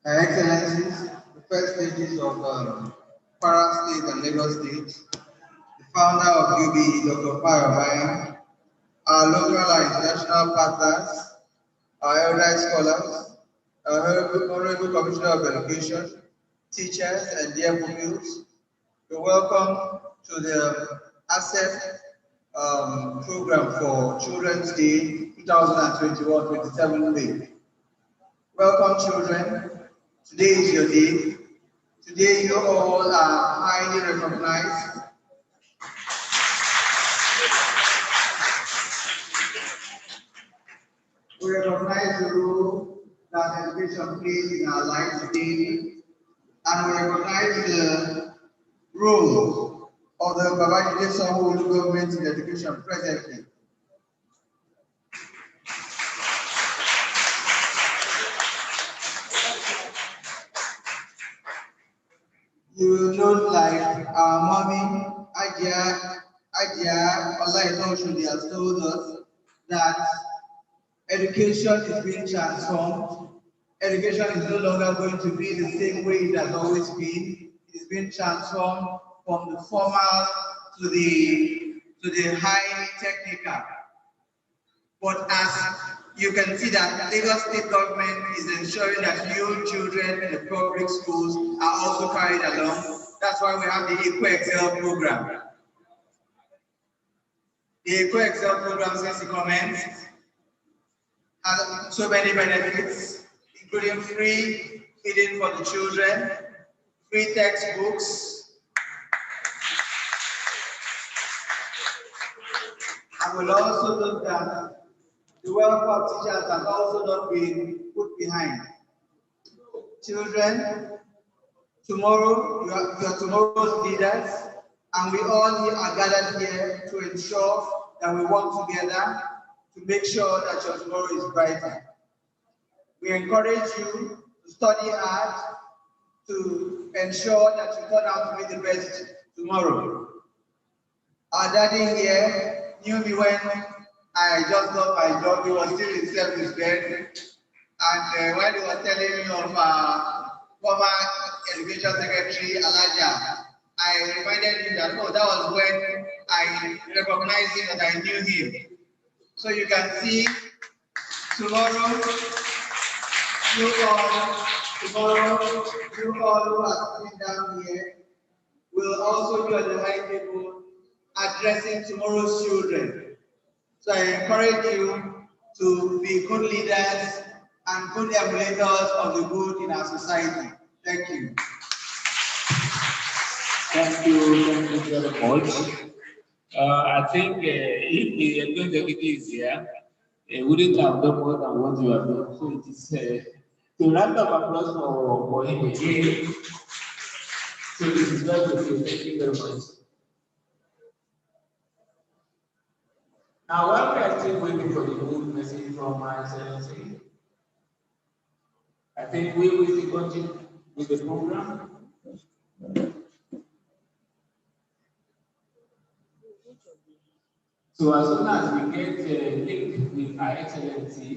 Speaker 10: Excellencies, the first ladies of Kwara State and Lagos State, the founder of UBE, Dr. Parabaya, our local and international partners, our elder scholars, our Honorable Commissioner of Education, teachers, and dear pupils, you're welcome to the Acep program for Children's Day 2021-27 May. Welcome, children. Today is your day. Today you all are highly recognized. We recognize the role that education plays in our lives daily, and we recognize the role of the Babajide Sanwo-Olu government in education presently. You know, like our mommy, Ajia, Allah Should has told us that education is being transformed. Education is no longer going to be the same way it has always been. It is being transformed from the formal to the highly technical. But as you can see that Lagos State government is ensuring that new children in the public schools are also carried along. That's why we have the Eco Excel program. The Eco Excel program, since it commenced, has so many benefits, including free feeding for the children, free textbooks, and we'll also note that the welfare of teachers has also not been put behind. Children, tomorrow, you are tomorrow's leaders, and we all are gathered here to ensure that we work together to make sure that your tomorrow is brighter. We encourage you to study hard, to ensure that you turn out to be the best tomorrow. Our daddy here knew me when I just got my job. He was still in service then. And when he was telling me of former Education Secretary Elijah, I reminded him that, oh, that was when I recognized him and I knew him. So you can see tomorrow, you all who are sitting down here will also be on the high table addressing tomorrow's children. So I encourage you to be good leaders and good emulators of the good in our society. Thank you.
Speaker 5: Thank you very much. I think if the executive is here, wouldn't have done more than what you have done. So it is to round of applause for him again. So this is very good. Thank you very much. Now, while we are still waiting for the good message from my excellency, I think we will still continue with the program. So as soon as we get linked with our excellency,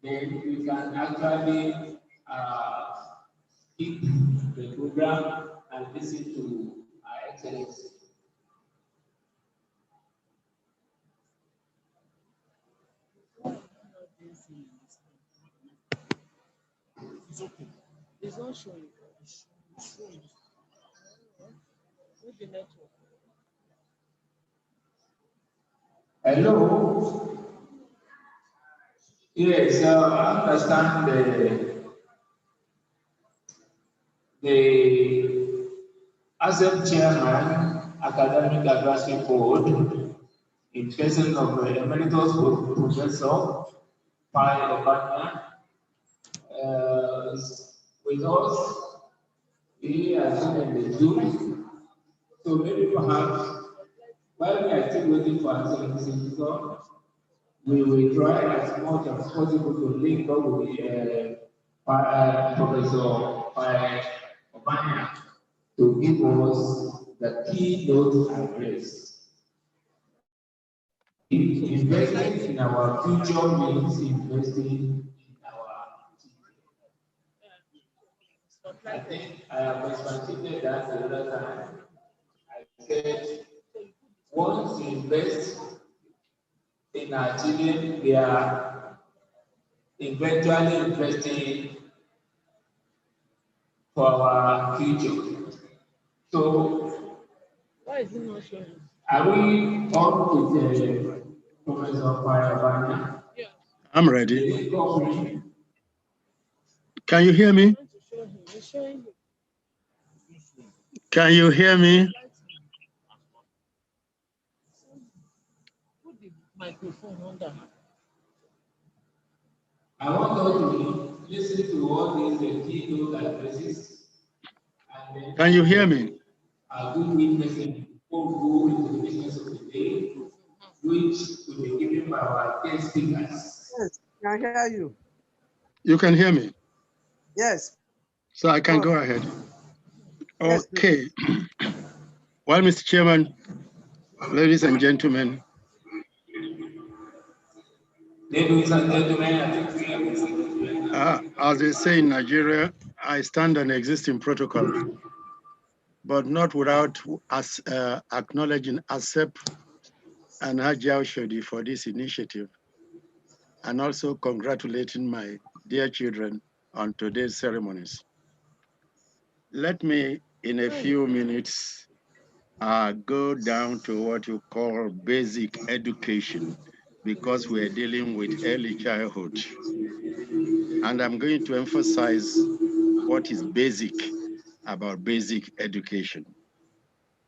Speaker 5: then we can actually skip the program and listen to our excellency.
Speaker 3: It's okay. It's not showing. It's showing. With the network.
Speaker 5: Hello. Yes, I understand the Acep chairman, academic advisory board, in person of emeritus professor Pai Obanya, with us. He has been in the Zoom, so maybe perhaps while we are still waiting for answering this, we will try as much as possible to link up with Professor Pai Obanya to give us the keynote address. Investing in our future means investing in our future. I think I have explained that the other time. I said, once you invest in our children, we are eventually investing for our future. So,
Speaker 3: why is it not showing?
Speaker 5: Are we on with Professor Fire?
Speaker 3: Yeah.
Speaker 1: I'm ready. Can you hear me?
Speaker 3: It's showing.
Speaker 1: Can you hear me?
Speaker 3: Put the microphone under.
Speaker 5: I want us to listen to all these keynote addresses, and then
Speaker 1: Can you hear me?
Speaker 5: I'll do the message before we go into the business of the day, which will be given by our guest speakers.
Speaker 6: Yes, I can hear you.
Speaker 1: You can hear me?
Speaker 6: Yes.
Speaker 1: So I can go ahead.
Speaker 6: Yes,
Speaker 1: Okay. Well, Mr. Chairman, ladies and gentlemen,
Speaker 5: Ladies and gentlemen, I think we have
Speaker 1: as they say in Nigeria, I stand on existing protocol, but not without us acknowledging Acep and Haji Shodi for this initiative, and also congratulating my dear children on today's ceremonies. Let me, in a few minutes, go down to what you call basic education, because we're dealing with early childhood. And I'm going to emphasize what is basic about basic education.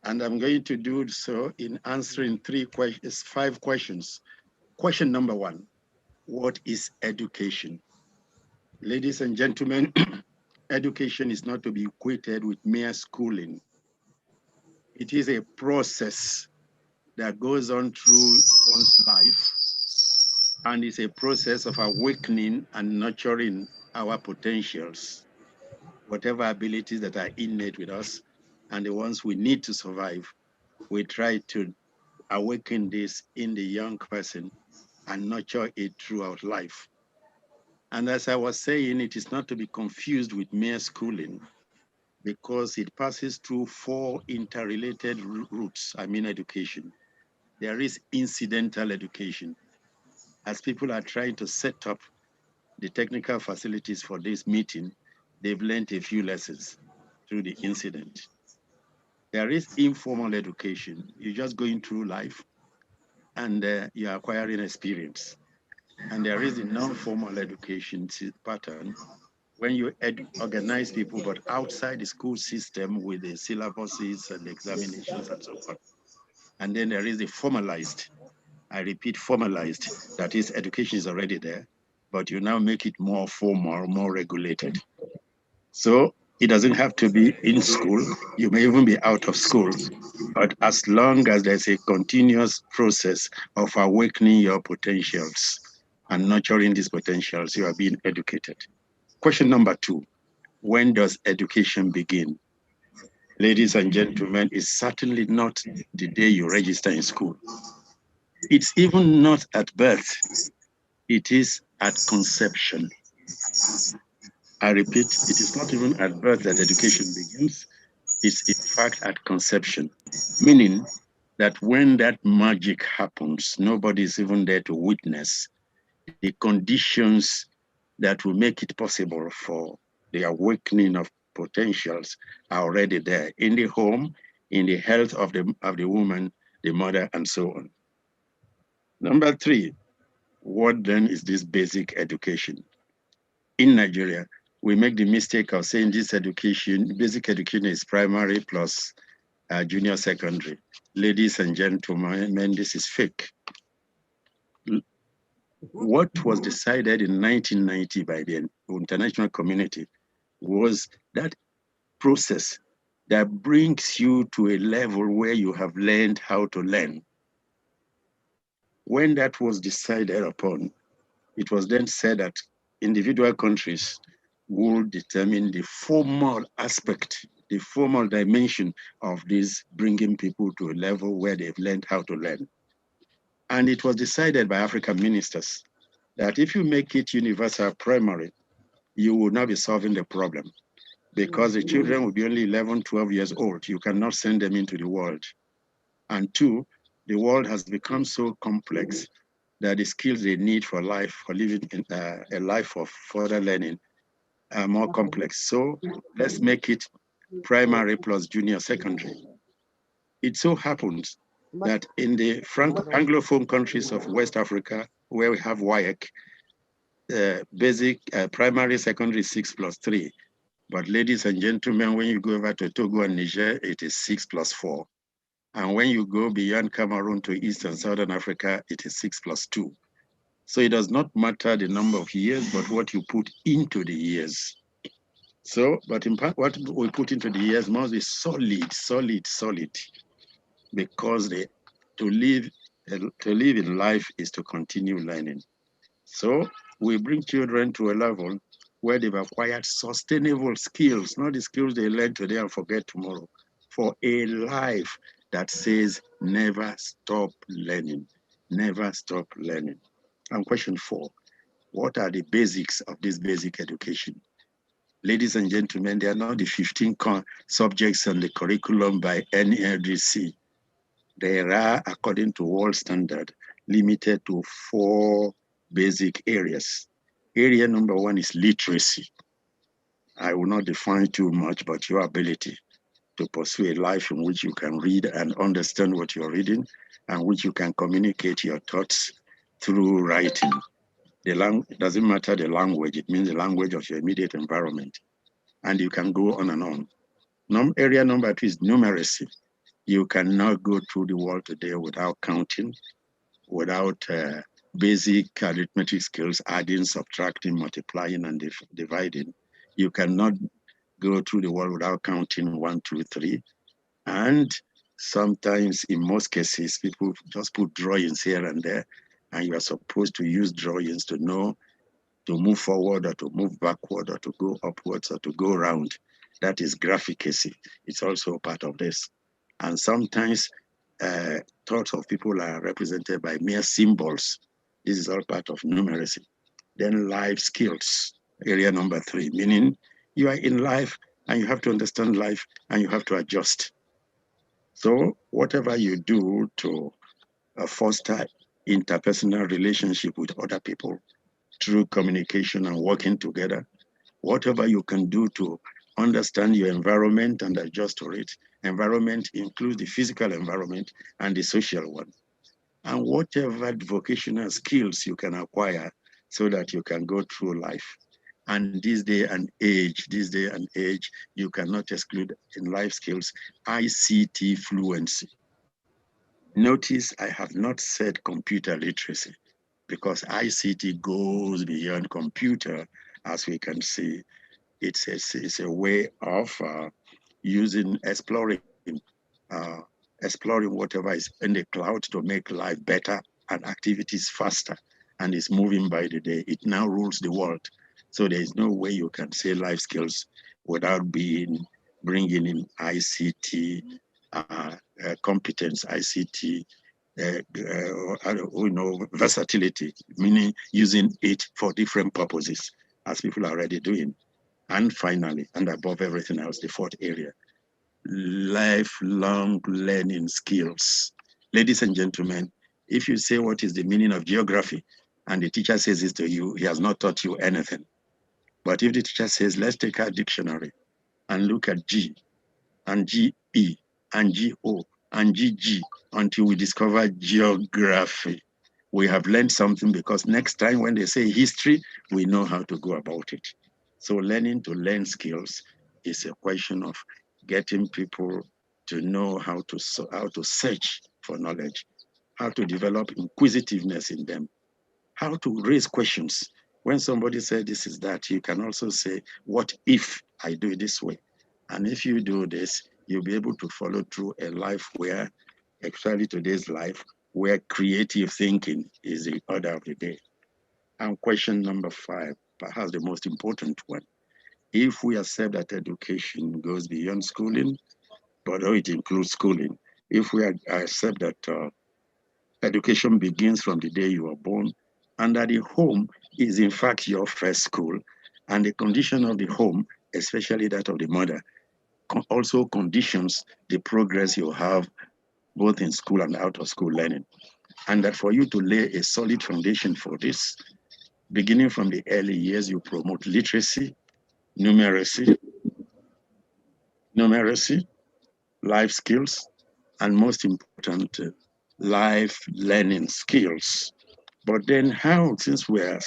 Speaker 1: And I'm going to do so in answering 5 questions. Question number 1, what is education? Ladies and gentlemen, education is not to be equated with mere schooling. It is a process that goes on through one's life, and is a process of awakening and nurturing our potentials, whatever abilities that are innate with us and the ones we need to survive. We try to awaken this in the young person and nurture it throughout life. And as I was saying, it is not to be confused with mere schooling, because it passes through 4 interrelated routes, education. There is incidental education. As people are trying to set up the technical facilities for this meeting, they've learned a few lessons through the incident. There is informal education. You're just going through life and you're acquiring experience. And there is the non-formal education pattern, when you organize people, but outside the school system with the syllabuses and the examinations and so forth. And then there is the formalized, I repeat, formalized, that is, education is already there, but you now make it more formal, more regulated. So it doesn't have to be in school. You may even be out of school, but as long as there's a continuous process of awakening your potentials and nurturing these potentials, you are being educated. Question number 2, when does education begin? Ladies and gentlemen, it's certainly not the day you register in school. It's even not at birth. It is at conception. I repeat, it is not even at birth that education begins. It's in fact at conception, meaning that when that magic happens, nobody is even there to witness. The conditions that will make it possible for the awakening of potentials are already there in the home, in the health of the woman, the mother, and so on. Number 3, what then is this basic education? In Nigeria, we make the mistake of saying this education, basic education, is primary plus junior secondary. Ladies and gentlemen, this is fake. What was decided in 1990 by the international community was that process that brings you to a level where you have learned how to learn. When that was decided upon, it was then said that individual countries will determine the formal aspect, the formal dimension of this, bringing people to a level where they've learned how to learn. And it was decided by African ministers that if you make it universal primary, you will not be solving the problem, because the children will be only 11, 12 years old. You cannot send them into the world. And 2, the world has become so complex that the skills they need for life, for living in a life of further learning, are more complex. So let's make it primary plus junior secondary. It so happens that in the Anglophone countries of West Africa, where we have WAEC, basic primary secondary 6+3. But ladies and gentlemen, when you go over to Togo and Niger, it is 6+4. And when you go beyond Cameroon to East and Southern Africa, it is 6+2. So it does not matter the number of years, but what you put into the years. So, but in part, what we put into the years must be solid, because to live in life is to continue learning. So we bring children to a level where they've acquired sustainable skills, not the skills they learn today and forget tomorrow, for a life that says never stop learning, never stop learning. And question 4, what are the basics of this basic education? Ladies and gentlemen, they are not the 15 subjects on the curriculum by NLDC. There are, according to world standard, limited to 4 basic areas. Area number 1 is literacy. I will not define too much, but your ability to pursue a life in which you can read and understand what you're reading, and which you can communicate your thoughts through writing. It doesn't matter the language, it means the language of your immediate environment. And you can go on and on. Area number 2 is numeracy. You cannot go through the world today without counting, without basic arithmetic skills, adding, subtracting, multiplying, and dividing. You cannot go through the world without counting 1, 2, 3. And sometimes, in most cases, people just put drawings here and there, and you are supposed to use drawings to know to move forward or to move backward or to go upwards or to go round. That is graphicacy. It's also part of this. And sometimes thoughts of people are represented by mere symbols. This is all part of numeracy. Then life skills, area number 3, meaning you are in life and you have to understand life and you have to adjust. So whatever you do to foster interpersonal relationship with other people through communication and working together, whatever you can do to understand your environment and adjust to it. Environment includes the physical environment and the social one. And whatever vocational skills you can acquire so that you can go through life. And this day and age, you cannot exclude in life skills ICT fluency. Notice I have not said computer literacy, because ICT goes beyond computer, as we can see. It's a way of exploring whatever is in the cloud to make life better and activities faster, and it's moving by the day. It now rules the world. So there is no way you can say life skills without bringing in ICT competence, ICT versatility, meaning using it for different purposes, as people are already doing. And finally, and above everything else, the 4th area, lifelong learning skills. Ladies and gentlemen, if you say what is the meaning of geography and the teacher says this to you, he has not taught you anything. But if the teacher says, let's take our dictionary and look at G and GE and GO and GG until we discover geography, we have learned something, because next time when they say history, we know how to go about it. So learning to learn skills is a question of getting people to know how to search for knowledge, how to develop inquisitiveness in them, how to raise questions. When somebody says this is that, you can also say, what if I do it this way? And if you do this, you'll be able to follow through a life where, especially today's life, where creative thinking is the order of the day. And question number 5, perhaps the most important one. If we accept that education goes beyond schooling, but it includes schooling, if we accept that education begins from the day you are born, and that the home is in fact your first school, and the condition of the home, especially that of the mother, also conditions the progress you have both in school and out of school learning. And that for you to lay a solid foundation for this, beginning from the early years, you promote literacy, numeracy, life skills, and most important, life learning skills. But then how, since we are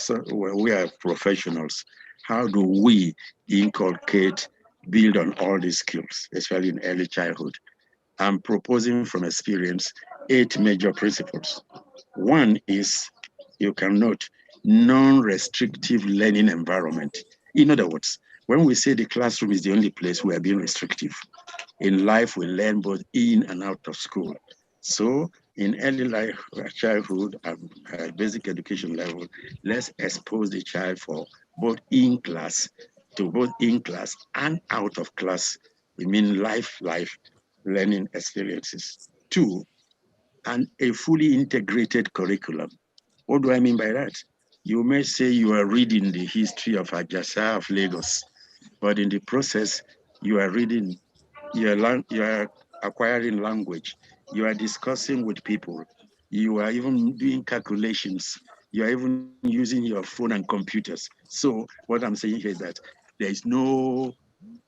Speaker 1: professionals, how do we inculcate, build on all these skills, especially in early childhood? I'm proposing from experience 8 major principles. One is you can note non-restrictive learning environment. In other words, when we say the classroom is the only place we are being restrictive, in life we learn both in and out of school. So in early life, childhood and basic education level, let's expose the child for both in class, to both in class and out of class. I mean life learning experiences. Two, and a fully integrated curriculum. What do I mean by that? You may say you are reading the history of Ajasa of Lagos, but in the process, you are reading, you are acquiring language, you are discussing with people, you are even doing calculations, you are even using your phone and computers. So what I'm saying here is that there is no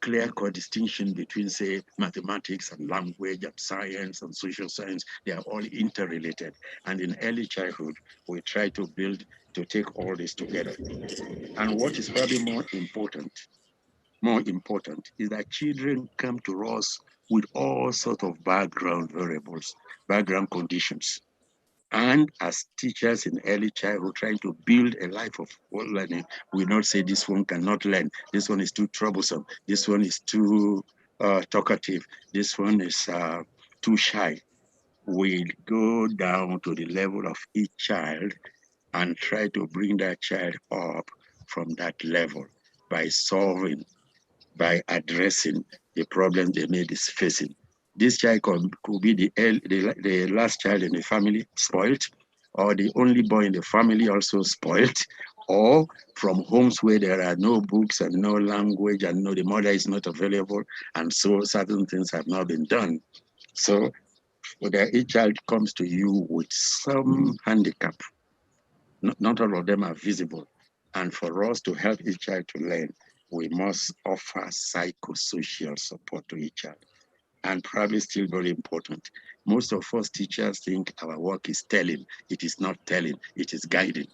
Speaker 1: clear-cut distinction between, say, mathematics and language and science and social science. They are all interrelated. And in early childhood, we try to build to take all this together. And what is probably more important is that children come to us with all sorts of background variables, background conditions. And as teachers in early childhood trying to build a life of learning, we not say this one cannot learn, this one is too troublesome, this one is too talkative, this one is too shy. We go down to the level of each child and try to bring that child up from that level by solving, by addressing the problems they may be facing. This child could be the last child in the family, spoiled, or the only boy in the family, also spoiled, or from homes where there are no books and no language and no, the mother is not available, and so certain things have not been done. So each child comes to you with some handicap. Not all of them are visible. And for us to help each child to learn, we must offer psychosocial support to each child. And probably still very important, most of us teachers think our work is telling. It is not telling, it is guiding.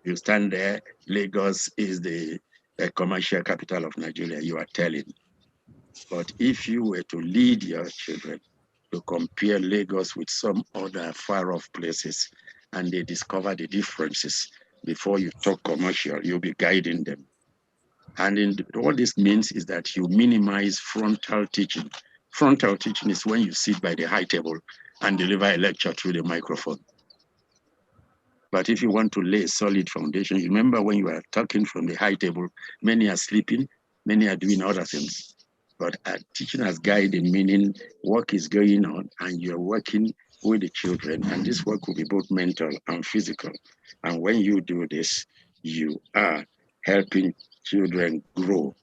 Speaker 1: You stand there, Lagos is the commercial capital of Nigeria, you are telling. But if you were to lead your children to compare Lagos with some other far off places and they discover the differences before you talk commercial, you'll be guiding them. And what this means is that you minimize frontal teaching. Frontal teaching is when you sit by the high table and deliver a lecture through the microphone. But if you want to lay a solid foundation, you remember when you are talking from the high table, many are sleeping, many are doing other things. But teaching as guiding, meaning work is going on and you're working with the children, and this work will be both mental and physical. And when you do this, you are helping children grow.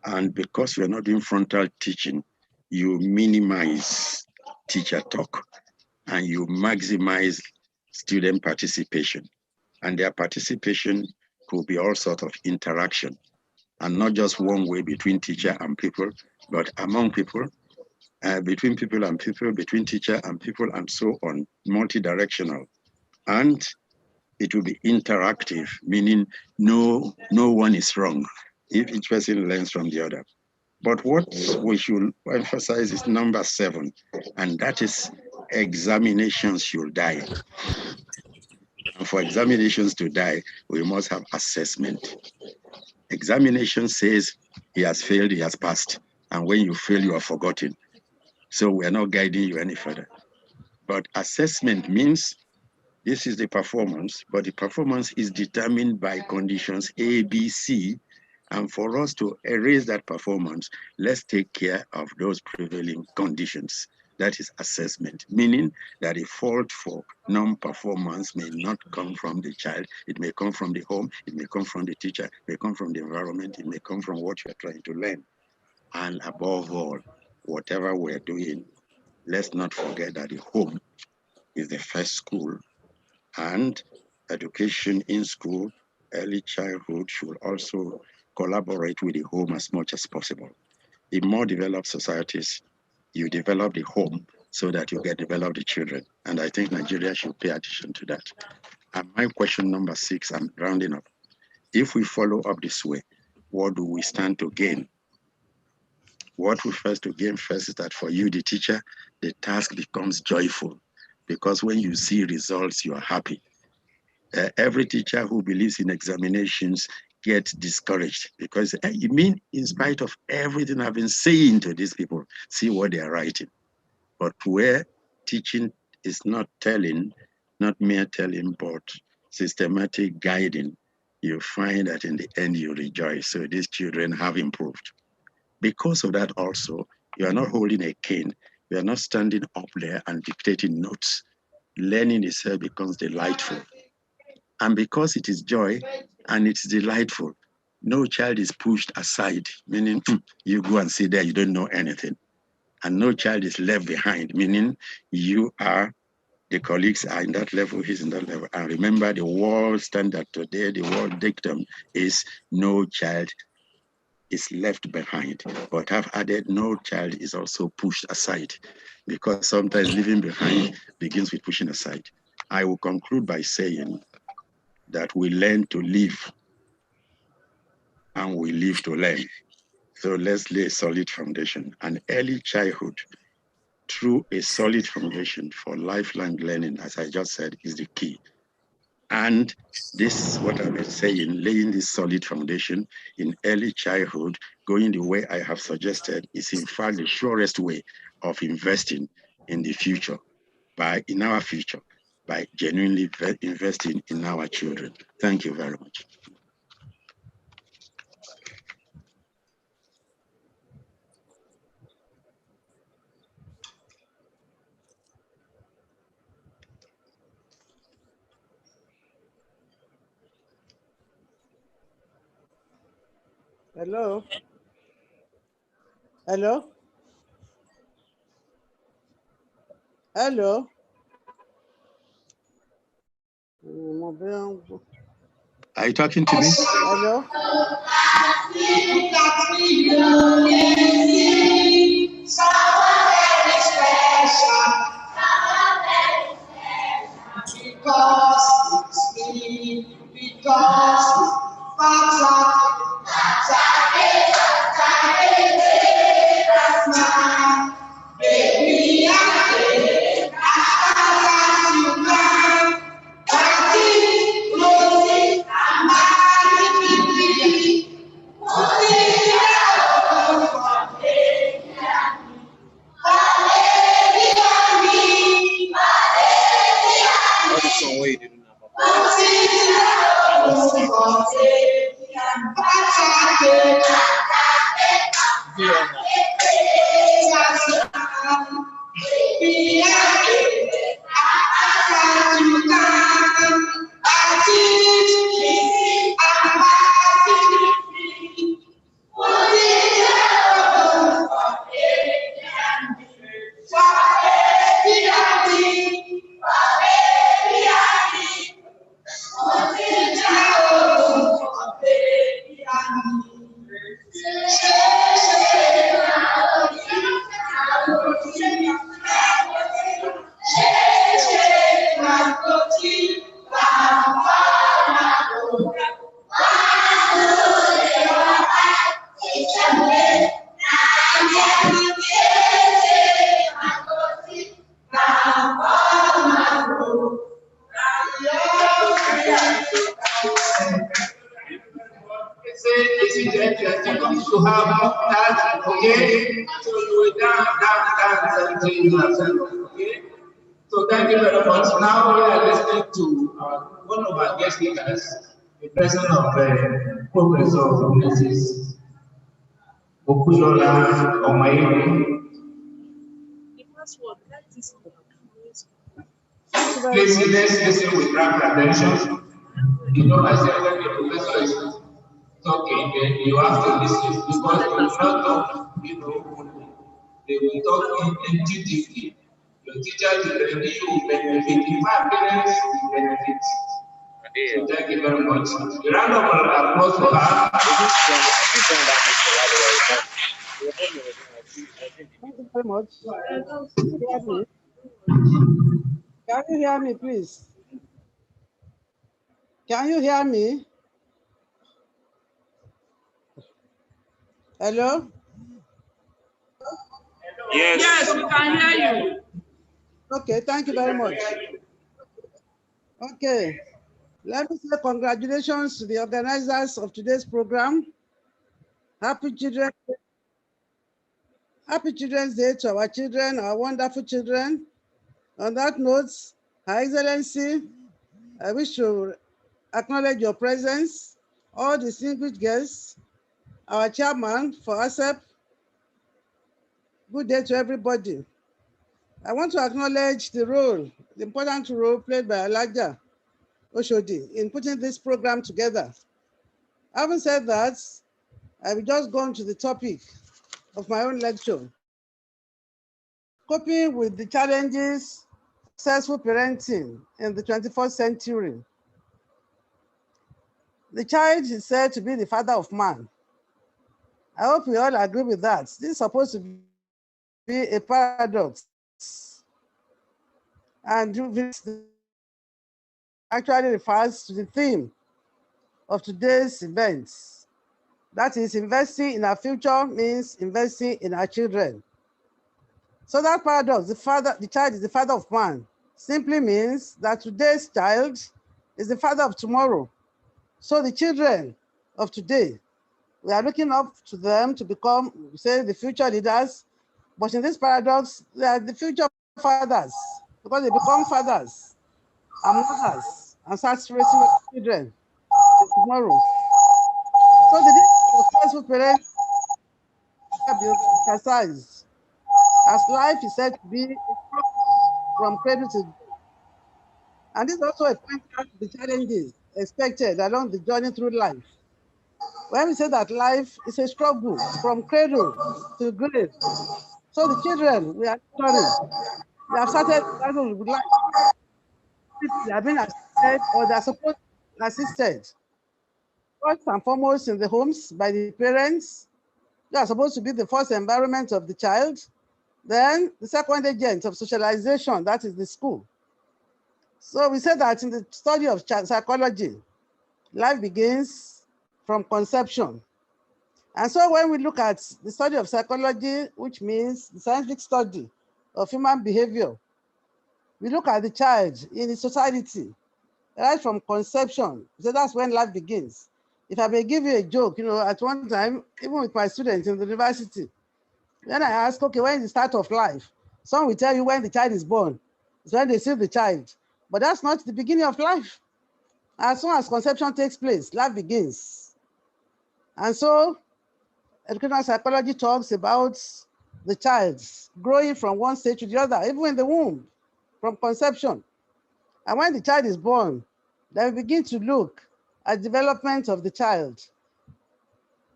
Speaker 1: And because you're not doing frontal teaching, you minimize teacher talk and you maximize student participation. And their participation could be all sorts of interaction, and not just one way between teacher and people, but among people, between people and people, between teacher and people, and so on, multi-directional. And it will be interactive, meaning no one is wrong if each person learns from the other. But what we should emphasize is number 7, and that is examinations should die. And for examinations to die, we must have assessment. Examination says he has failed, he has passed. And when you fail, you are forgotten. So we are not guiding you any further. But assessment means this is the performance, but the performance is determined by conditions A, B, C. And for us to erase that performance, let's take care of those prevailing conditions. That is assessment, meaning that a fault for non-performance may not come from the child. It may come from the home, it may come from the teacher, it may come from the environment, it may come from what you're trying to learn. And above all, whatever we're doing, let's not forget that the home is the first school, and education in school, early childhood should also collaborate with the home as much as possible. In more developed societies, you develop the home so that you get develop the children. And I think Nigeria should pay attention to that. And my question number 6, I'm rounding up. If we follow up this way, what do we stand to gain? What we first to gain first is that for you, the teacher, the task becomes joyful. because when you see results, you are happy. Every teacher who believes in examinations gets discouraged because you mean in spite of everything I've been saying to these people, see what they are writing. But where teaching is not telling, not mere telling, but systematic guiding, you find that in the end you rejoice. So these children have improved. Because of that also, you are not holding a cane. You are not standing up there and dictating notes. Learning itself becomes delightful. And because it is joy and it's delightful, no child is pushed aside, meaning you go and sit there, you don't know anything. And no child is left behind, meaning you are, the colleagues are in that level, he's in that level. And remember, the world standard today, the world dictum is no child is left behind. But I've added no child is also pushed aside, because sometimes leaving behind begins with pushing aside. I will conclude by saying that we learn to live and we live to learn. So let's lay a solid foundation. An early childhood through a solid foundation for lifelong learning, as I just said, is the key. And this, what I've been saying, laying this solid foundation in early childhood, going the way I have suggested, is in fact the surest way of investing in the future, in our future, by genuinely investing in our children. Thank you very much.
Speaker 6: Hello? Hello? Hello?
Speaker 1: Are you talking to me?
Speaker 6: Hello?
Speaker 8: Because it's me, because
Speaker 5: to have that, okay? So you will down until you have okay? So thank you very much. Now we are listening to one of our guest speakers, the president of Professor Mrs. Okuyola Omayewu. Please let's listen with rapt attention. You know, I said when the professor is talking, then you have to listen because they will not talk, they will talk intuitively. Your teacher will benefit, you benefit, in fact, parents will benefit. So thank you very much. A round of applause for her.
Speaker 6: Thank you very much. Can you hear me, please? Can you hear me? Hello?
Speaker 2: Yes.
Speaker 3: Yes, we can hear you.
Speaker 6: Okay, thank you very much. Okay, let me say congratulations to the organizers of today's program. Happy Children's Day to our children, our wonderful children. On that note, Her Excellency, I wish to acknowledge your presence, all distinguished guests, our chairman for Acep. Good day to everybody. I want to acknowledge the important role played by Elijah Oshodi in putting this program together. Having said that, I will just go on to the topic of my own lecture. Coping with the challenges of successful parenting in the 21st century. The child is said to be the father of man. I hope we all agree with that. This is supposed to be a paradox. And actually refers to the theme of today's events. That is, investing in our future means investing in our children. So that paradox, the child is the father of man, simply means that today's child is the father of tomorrow. So the children of today, we are looking up to them to become, say, the future leaders. But in this paradox, they are the future fathers because they become fathers and mothers and start raising children tomorrow. So the difference of successful parents be emphasized as life is said to be a struggle from cradle to grave. And this is also a point out to the challenges expected along the journey through life. When we say that life is a struggle from cradle to grave, so the children we are nurturing, they have started struggle with life. They have been assisted or they are supposed to be assisted. First and foremost in the homes by the parents. They are supposed to be the first environment of the child. Then the second agent of socialization, that is the school. So we said that in the study of psychology, life begins from conception. And so when we look at the study of psychology, which means the scientific study of human behavior, we look at the child in the society, right from conception. So that's when life begins. If I may give you a joke, at one time, even with my students in the university, when I ask, okay, when is the start of life? Some will tell you when the child is born. It's when they see the child. But that's not the beginning of life. As soon as conception takes place, life begins. And so educational psychology talks about the child growing from one stage to the other, even in the womb, from conception. And when the child is born, then we begin to look at development of the child.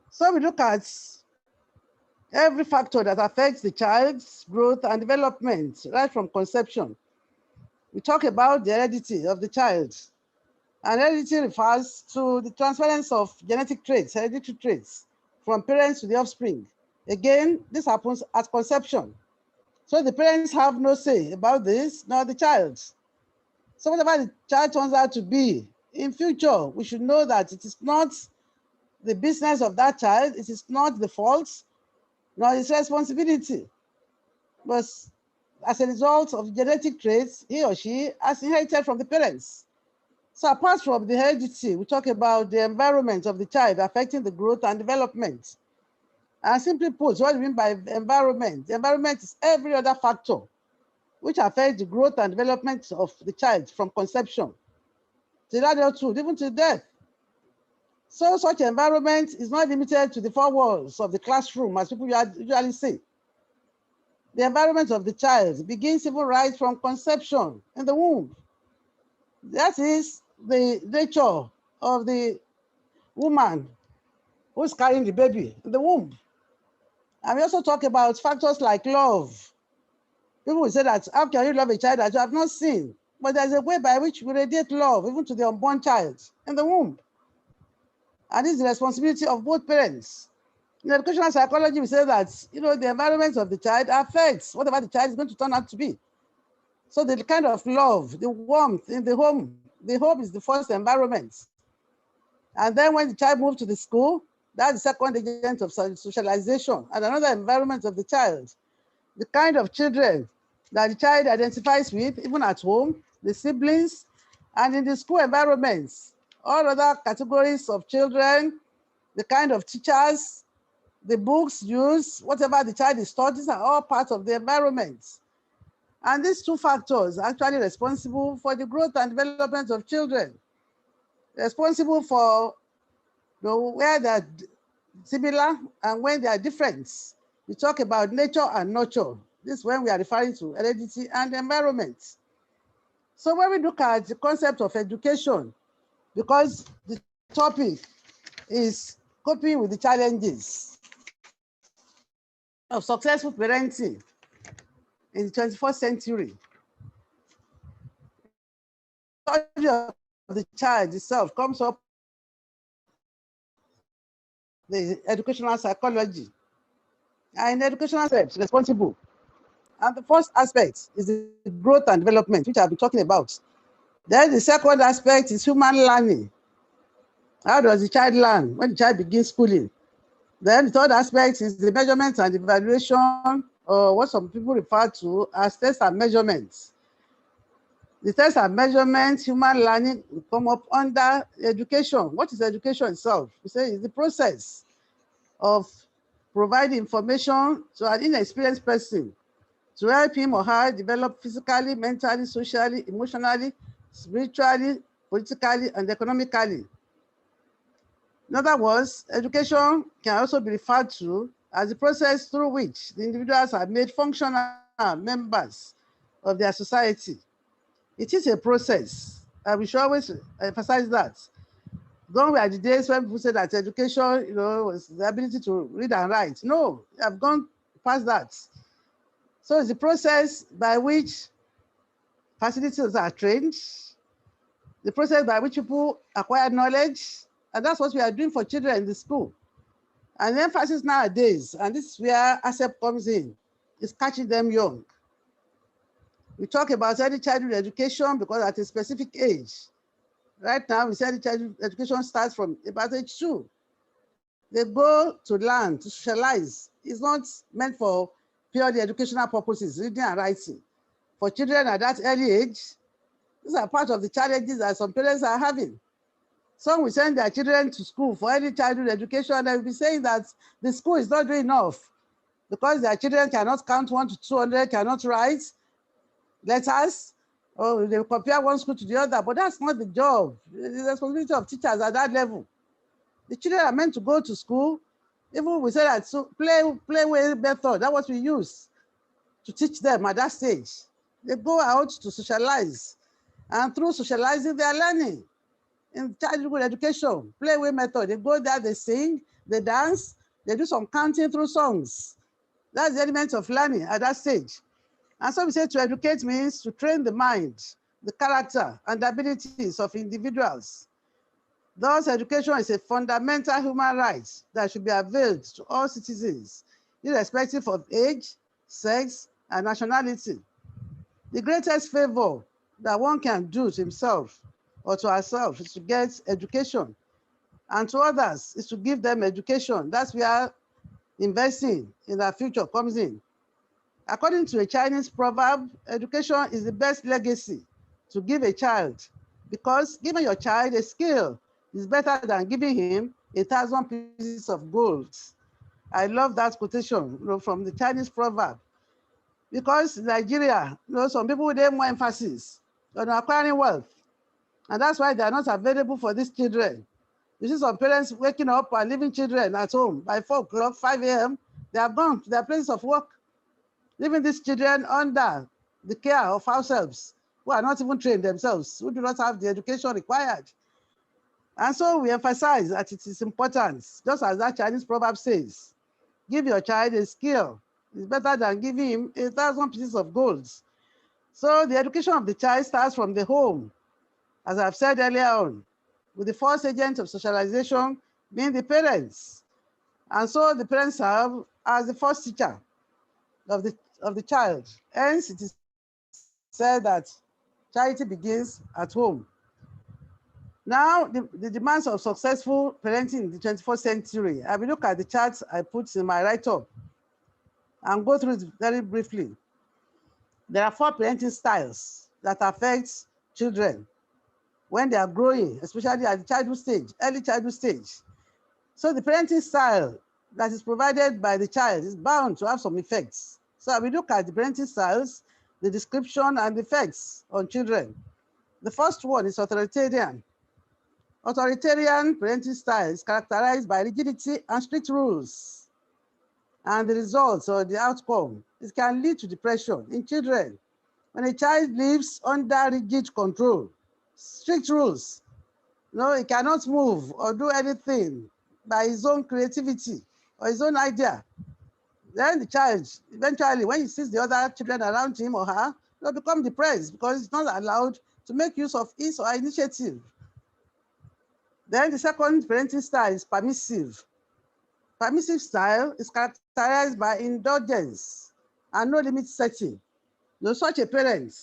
Speaker 6: So we look at every factor that affects the child's growth and development, right from conception. We talk about the heredity of the child. And heredity refers to the transference of genetic traits, hereditary traits, from parents to the offspring. Again, this happens at conception. So the parents have no say about this, nor the child. So whatever the child turns out to be in future, we should know that it is not the business of that child, it is not the fault, nor his responsibility. But as a result of genetic traits, he or she has inherited from the parents. So apart from the heredity, we talk about the environment of the child affecting the growth and development. And simply put, what we mean by environment? The environment is every other factor which affects the growth and development of the child from conception to adulthood, even to death. So such environment is not limited to the four walls of the classroom, as people usually say. The environment of the child begins even right from conception in the womb. That is the nature of the woman who's carrying the baby in the womb. And we also talk about factors like love. People will say that, how can you love a child that you have not seen? But there's a way by which we radiate love, even to the unborn child in the womb. And this is the responsibility of both parents. In educational psychology, we say that, the environment of the child affects whatever the child is going to turn out to be. So the kind of love, the warmth in the home is the first environment. And then when the child moves to the school, that's the second agent of socialization and another environment of the child. The kind of children that the child identifies with, even at home, the siblings, and in the school environments. All other categories of children, the kind of teachers, the books used, whatever the child is taught, these are all part of the environment. And these two factors are actually responsible for the growth and development of children, responsible for where they're similar and when they are different. We talk about nature and nurture. This is when we are referring to heredity and environment. So when we look at the concept of education, because the topic is coping with the challenges of successful parenting in the 21st century, the study of the child itself comes up the educational psychology. And educational steps responsible. And the first aspect is the growth and development, which I've been talking about. Then the second aspect is human learning. How does the child learn when the child begins schooling? Then the third aspect is the measurement and evaluation, or what some people refer to as tests and measurements. The tests and measurements, human learning will come up under education. What is education itself? We say it's the process of providing information to an inexperienced person to help him or her develop physically, mentally, socially, emotionally, spiritually, politically, and economically. In other words, education can also be referred to as the process through which the individuals are made functional members of their society. It is a process, and we should always emphasize that. Gone were the days when people say that education, was the ability to read and write. No, we have gone past that. So it's the process by which facilities are trained, the process by which people acquire knowledge, and that's what we are doing for children in the school. And the emphasis nowadays, and this is where Acep comes in, is catching them young. We talk about early childhood education because at a specific age. Right now, we say early childhood education starts from about age 2. They go to learn, to socialize. It's not meant for purely educational purposes, reading and writing. For children at that early age, these are part of the challenges that some parents are having. Some will send their children to school for early childhood education, and they will be saying that the school is not doing enough because their children cannot count 1 to 200, cannot write letters, or they compare one school to the other, but that's not the job. It's the responsibility of teachers at that level. The children are meant to go to school. Even we say that play way method, that's what we use to teach them at that stage. They go out to socialize, and through socializing, they are learning. In childhood education, play way method, they go there, they sing, they dance, they do some counting through songs. That's the element of learning at that stage. And so we say to educate means to train the mind, the character, and the abilities of individuals. Thus, education is a fundamental human right that should be availed to all citizens, irrespective of age, sex, and nationality. The greatest favor that one can do to himself or to herself is to get education, and to others is to give them education. That's where investing in their future comes in. According to a Chinese proverb, education is the best legacy to give a child, because giving your child a skill is better than giving him 1,000 pieces of gold. I love that quotation, from the Chinese proverb, because in Nigeria, some people would have more emphasis on acquiring wealth, and that's why they are not available for these children. You see some parents waking up and leaving children at home by 4 o'clock, 5 a.m. They have gone to their place of work, leaving these children under the care of house helps who are not even trained themselves, who do not have the education required. And so we emphasize that it is important, just as that Chinese proverb says, give your child a skill. It's better than giving him 1,000 pieces of gold. So the education of the child starts from the home, as I've said earlier on, with the first agent of socialization being the parents. And so the parents serve as the first teacher of the child. Hence, it is said that charity begins at home. Now, the demands of successful parenting in the 21st century. I will look at the charts I put in my write-up and go through it very briefly. There are 4 parenting styles that affect children when they are growing, especially at the childhood stage, early childhood stage. So the parenting style that is provided by the child is bound to have some effects. So we look at the parenting styles, the description and the effects on children. The first one is authoritarian. Authoritarian parenting style is characterized by rigidity and strict rules. And the results or the outcome, it can lead to depression in children. When a child lives under rigid control, strict rules, he cannot move or do anything by his own creativity or his own idea. Then the child, eventually, when he sees the other children around him or her, they'll become depressed because he's not allowed to make use of his or her initiative. Then the second parenting style is permissive. Permissive style is characterized by indulgence and no limit setting. Such a parent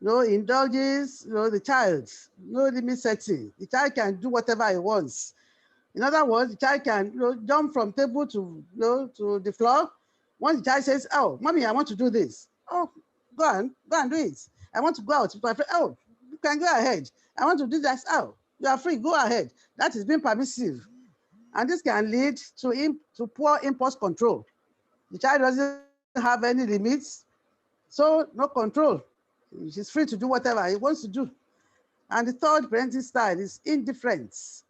Speaker 6: indulges the child, no limit setting. The child can do whatever he wants. In other words, the child can jump from table to to the floor. Once the child says, "Oh, mommy, I want to do this." "Oh, go and do it." "I want to go out with my friend." "Oh, you can go ahead." "I want to do that." "Oh, you are free, go ahead." That is being permissive. And this can lead to poor impulse control. The child doesn't have any limits, so no control. He's free to do whatever he wants to do. And the third parenting style is indifference.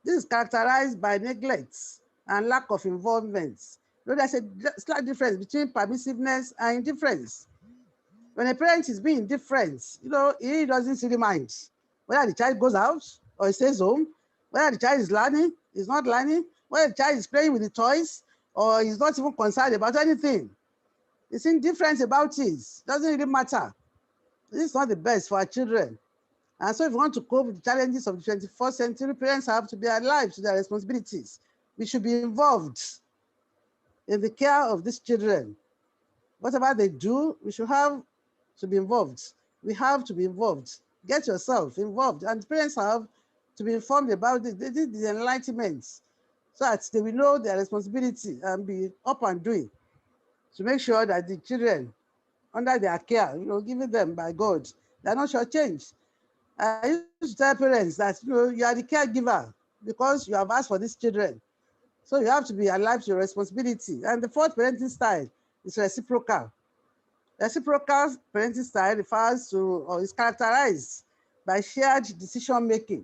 Speaker 6: This is characterized by neglect and lack of involvement. There's a slight difference between permissiveness and indifference. When a parent is being indifferent, he doesn't really mind whether the child goes out or he stays home, whether the child is learning, is not learning, whether the child is playing with the toys or he's not even concerned about anything. He's indifferent about it. Doesn't really matter. This is not the best for our children. And so if we want to cope with the challenges of the 21st century, parents have to be alive to their responsibilities. We should be involved in the care of these children. Whatever they do, we should have to be involved. We have to be involved. Get yourself involved. And parents have to be informed about it. They did the enlightenment so that they will know their responsibility and be up and doing to make sure that the children under their care, given them by God, they're not shortchanged. I used to tell parents that you are the caregiver because you have asked for these children. So you have to be alive to your responsibility. And the fourth parenting style is reciprocal. Reciprocal parenting style refers to or is characterized by shared decision making.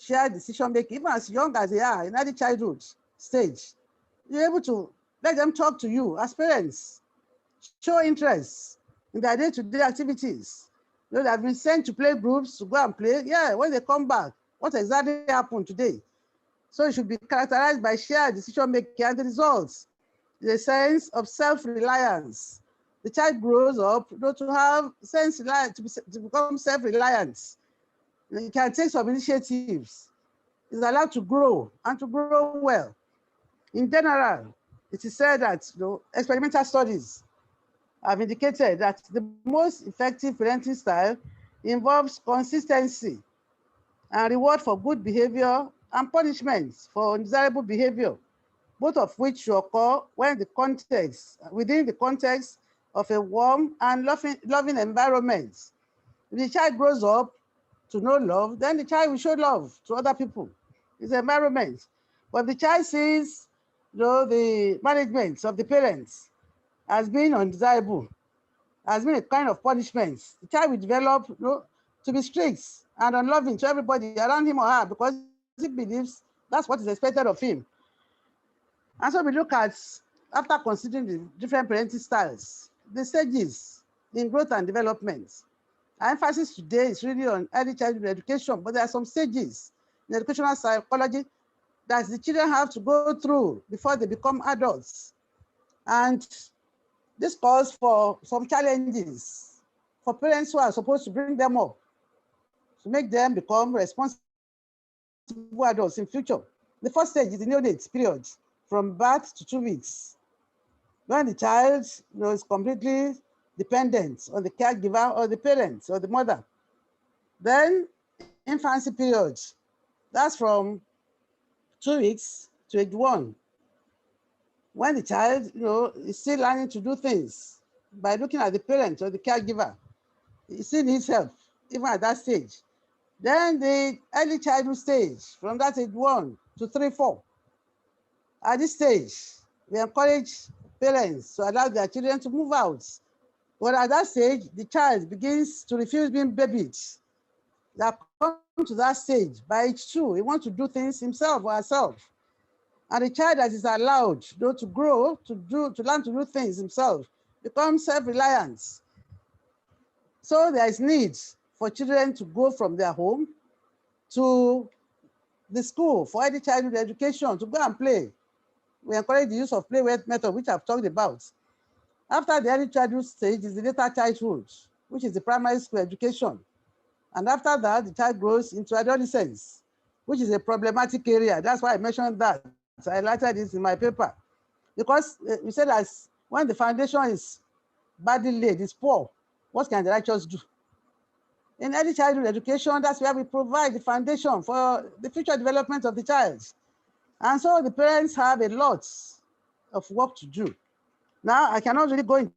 Speaker 6: Shared decision making, even as young as they are in early childhood stage, you're able to let them talk to you as parents, show interest in their day-to-day activities. They have been sent to play groups to go and play. Yeah, when they come back, what exactly happened today? So it should be characterized by shared decision making, and the results, the sense of self-reliance. The child grows up to have sense to become self-reliant. He can take some initiatives. He's allowed to grow and to grow well. In general, it is said that experimental studies have indicated that the most effective parenting style involves consistency and reward for good behavior and punishments for undesirable behavior, both of which should occur within the context of a warm and loving environment. If the child grows up to know love, then the child will show love to other people. It's the environment. But if the child sees the management of the parents as being undesirable, as being a kind of punishment, the child will develop to be strict and unloving to everybody around him or her because he believes that's what is expected of him. And so we look at, after considering the different parenting styles, the stages in growth and development. Our emphasis today is really on early childhood education, but there are some stages in educational psychology that the children have to go through before they become adults. And this calls for some challenges for parents who are supposed to bring them up, to make them become responsible adults in future. The first stage is the neonate period, from birth to 2 weeks, when the child is completely dependent on the caregiver or the parents or the mother. Then infancy period, that's from 2 weeks to age 1, when the child is still learning to do things, by looking at the parent or the caregiver, he still needs help, even at that stage. Then the early childhood stage, from that age 1 to 3, 4. At this stage, we encourage parents to allow their children to move out. But at that stage, the child begins to refuse being babied. That come to that stage, by age 2, he wants to do things himself or herself. And the child that is allowed to grow, to learn to do things himself, becomes self-reliant. So there is need for children to go from their home to the school for early childhood education, to go and play. We encourage the use of play method, which I've talked about. After the early childhood stage is the later childhood, which is the primary school education. And after that, the child grows into adolescence, which is a problematic area. That's why I mentioned that. I highlighted this in my paper. Because we said that when the foundation is badly laid, it's poor, what can the righteous do? In early childhood education, that's where we provide the foundation for the future development of the child. And so the parents have a lot of work to do. Now, I cannot really go into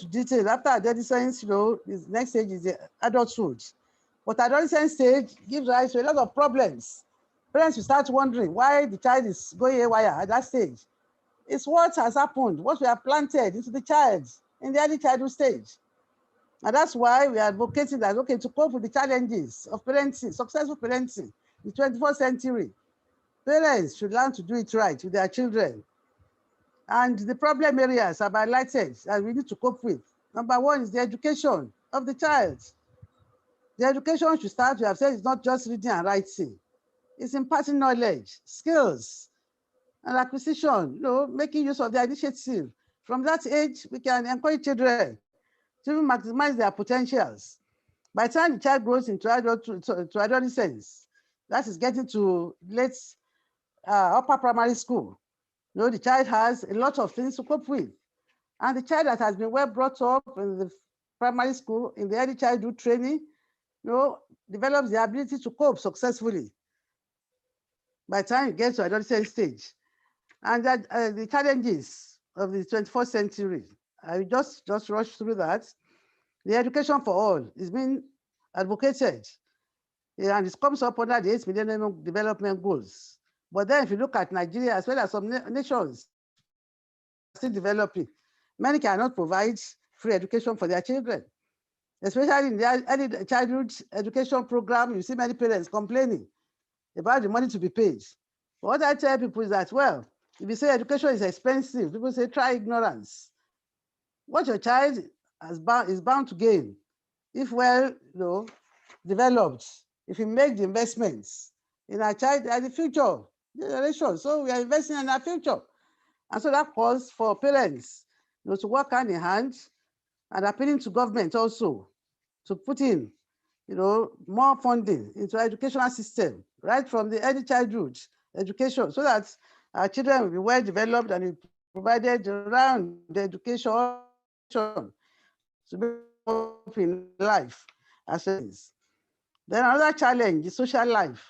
Speaker 6: detail. After adolescence, the next stage is the adulthood. But adolescent stage gives rise to a lot of problems. Parents will start wondering why the child is going haywire at that stage. It's what has happened, what we have planted into the child in the early childhood stage. And that's why we are advocating that, okay, to cope with the challenges of parenting, successful parenting in the 21st century, parents should learn to do it right with their children. And the problem areas are highlighted that we need to cope with. Number 1 is the education of the child. The education should start, we have said, it's not just reading and writing. It's imparting knowledge, skills, and acquisition, making use of their initiative. From that age, we can encourage children to maximize their potentials. By the time the child grows into to adolescence, that is getting to late upper primary school, the child has a lot of things to cope with. And the child that has been well brought up in the primary school, in the early childhood training, develops the ability to cope successfully by the time you get to adolescent stage. And that the challenges of the 21st century, I will just rush through that. The education for all is being advocated, and it comes up under the 8 Millennium Development Goals. But then if you look at Nigeria, as well as some nations that are still developing, many cannot provide free education for their children. Especially in the early childhood education program, you see many parents complaining about the money to be paid. But what I tell people is that, well, if you say education is expensive, people say try ignorance. What your child is bound to gain, if well developed, if you make the investments in our child and the future generation. So we are investing in our future. And so that calls for parents to work hand in hand, and appealing to government also to put in more funding into our educational system, right from the early childhood education, so that our children will be well developed and be provided around the education to be up in life as well. Then another challenge is social life.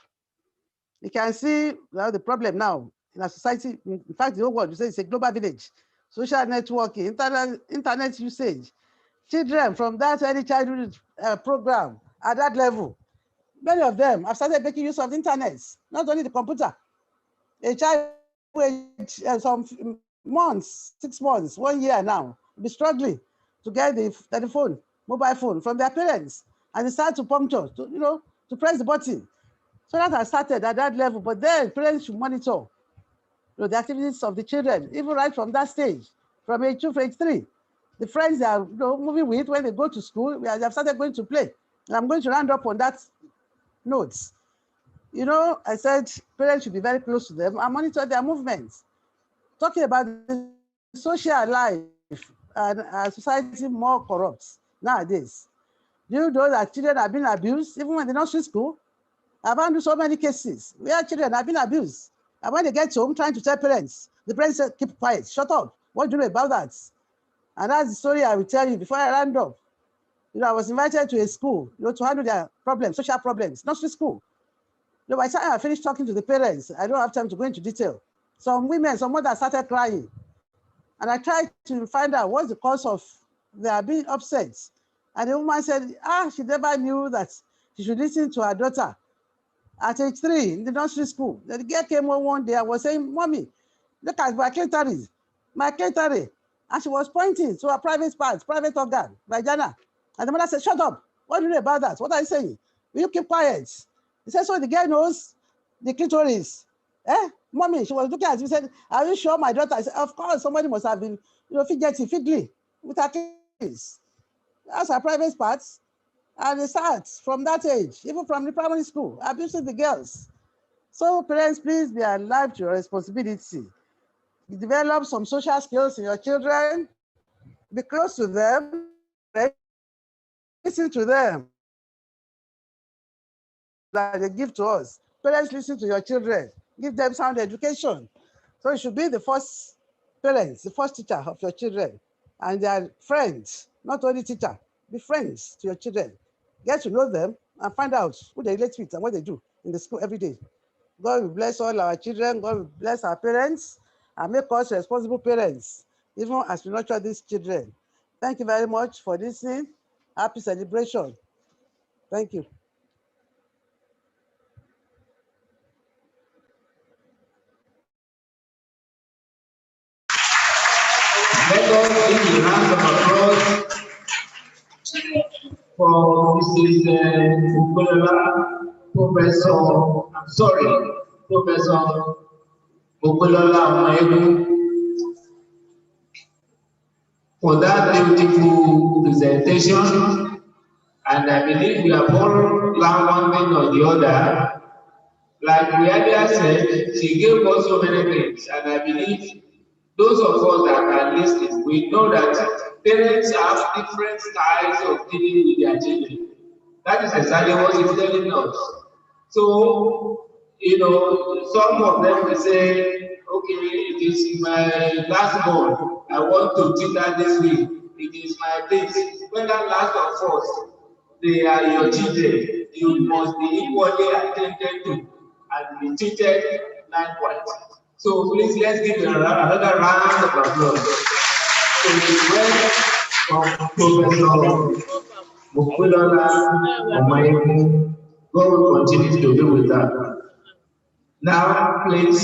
Speaker 6: You can see the problem now in our society. In fact, the whole world, you say it's a global village. Social networking, internet usage. Children from that early childhood program at that level, many of them have started making use of the internet, not only the computer. A child some months, 6 months, 1 year now, will be struggling to get the telephone, mobile phone from their parents, and they start to puncture, to press the button. So that has started at that level, but then parents should monitor the activities of the children, even right from that stage, from age 2 to age 3. The friends they are moving with when they go to school, they have started going to play. And I'm going to round up on that notes. I said parents should be very close to them and monitor their movements. Talking about the social life and our society more corrupt nowadays. Do you know that children are being abused even when they're not in school? I've handled so many cases where children have been abused. And when they get home trying to tell parents, the parents say, keep quiet, shut up. What do you know about that? And that's the story I will tell you before I round up. I was invited to a school, to handle their problems, social problems, nursery school. By the time I finished talking to the parents, I don't have time to go into detail. Some mothers started crying. And I tried to find out what's the cause of they are being upset. And the woman said, she never knew that she should listen to her daughter at age 3 in the nursery school. The girl came home one day and was saying, Mommy, look at my catering. And she was pointing to her private parts, private organ, vagina. And the mother said, shut up. What do you know about that? What are you saying? Will you keep quiet? He said, so the girl knows the clitoris. Mommy, she was looking at me, said, are you sure my daughter? I said, of course, somebody must have been, fiddly with her kids. That's her private parts. And they start from that age, even from the primary school, abusing the girls. So parents, please be alive to your responsibility. Develop some social skills in your children. Be close to them. Listen to them. That they give to us. Parents, listen to your children. Give them sound education. So you should be the first parents, the first teacher of your children. And their friends, not only teacher, be friends to your children. Get to know them and find out who they relate with and what they do in the school every day. God will bless all our children. God will bless our parents and make us responsible parents, even as we nurture these children. Thank you very much for listening. Happy celebration. Thank you.
Speaker 5: Let us give a round of applause for Mrs. Bukola, Professor Bukola Omaegu, for that beautiful presentation. And I believe we have all learned one thing or the other. Like we earlier said, she gave us so many things, and I believe those of us that are listening, we know that parents have different styles of dealing with their children. That is exactly what she's telling us. So, some of them will say, okay, it is my last born. I want to teach her this week. It is my this. Whether last or first, they are your children. You must be equally attended to and be treated likewise. So please let's give another round of applause. So we went from Professor Bukola Omaegu. God will continue to do with that. Now, please,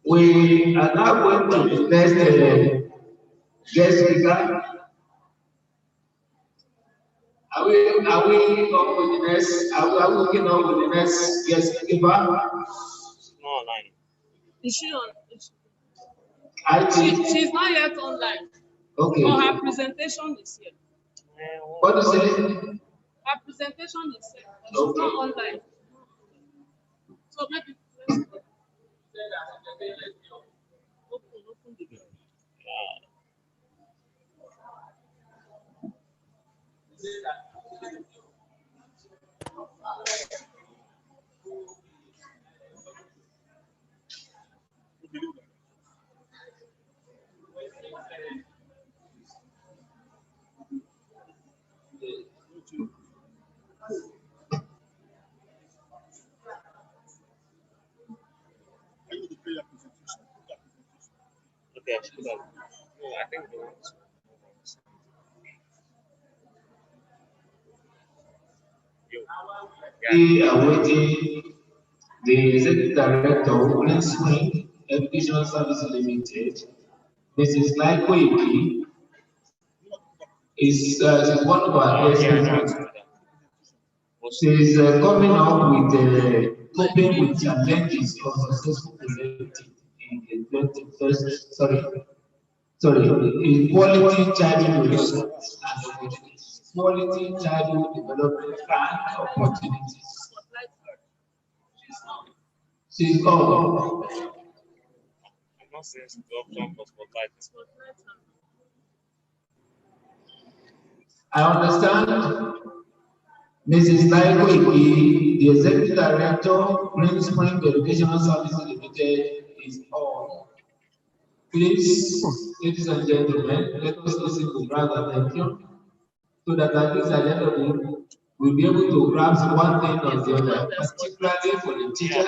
Speaker 5: we are now going to the next guest speaker. Are we up with the next? Are we looking up with the next guest speaker?
Speaker 2: No online.
Speaker 3: Is she on?
Speaker 5: IT.
Speaker 3: She's not yet online.
Speaker 5: Okay.
Speaker 3: But her presentation is here.
Speaker 5: What is it?
Speaker 3: Her presentation is here. She's not online. So maybe open the door.
Speaker 2: Okay, I should have. No, I think the ones.
Speaker 5: We are waiting the Executive Director of Green Spring Education Services Limited. Mrs. Naikoiki is she's one of our experts. She's coming up with coping with challenges of successful parenting in the 21st, in quality childhood development and opportunities. Quality childhood development and opportunities. She's on.
Speaker 2: I'm not saying to option for spotlight.
Speaker 5: I understand Mrs. Naikoiki, the Executive Director, Green Spring Educational Services Limited, is on. Please, ladies and gentlemen, let us listen with great attention so that at least at the end of the day, we'll be able to grasp one thing or the other, particularly for the teachers,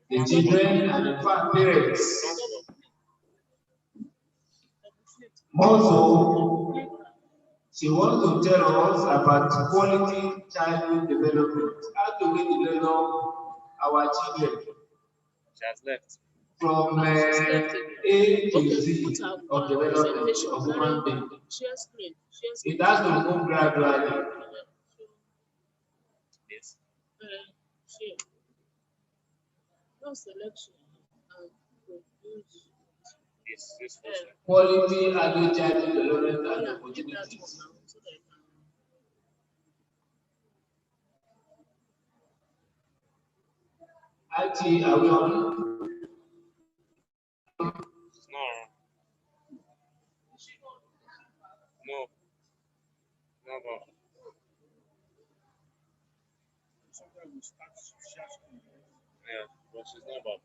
Speaker 5: the children, and in fact, parents. Also, she wants to tell us about quality childhood development. How do we develop our children?
Speaker 2: She has left.
Speaker 5: From A to Z of development of human being. It has to move gradually.
Speaker 2: Yes.
Speaker 3: No selection and produce.
Speaker 2: This
Speaker 5: Quality adult childhood development and opportunities. IT, are we on?
Speaker 2: No. No. No, no. Yeah, but she's not about.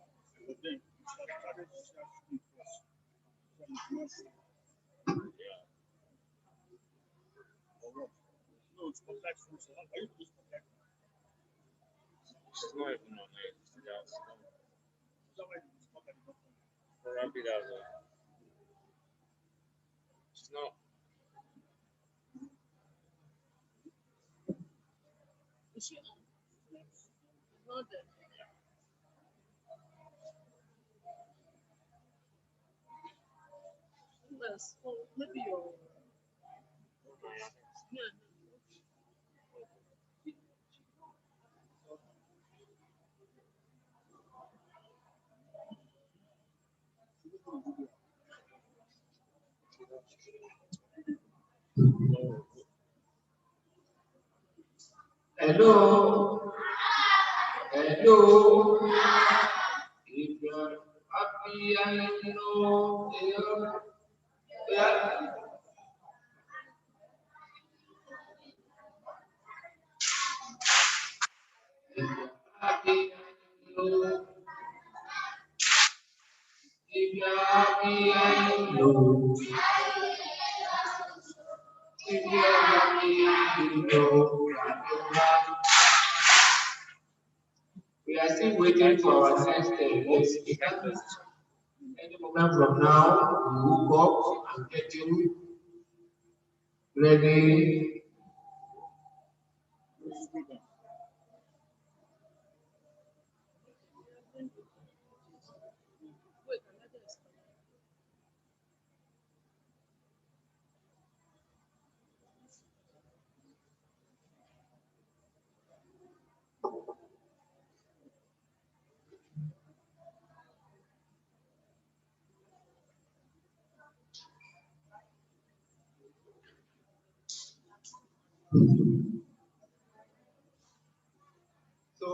Speaker 2: She's not even on it. Probably that's all. She's not.
Speaker 3: Is she on? Not there. Yes. Oh, maybe your. Yeah.
Speaker 5: Hello. Hello. If you're happy and you know yeah. Happy and you know. If you're happy and you know. If you're happy and you know. We are still waiting for our next speaker. Any moment from now, we will go up and get you ready. So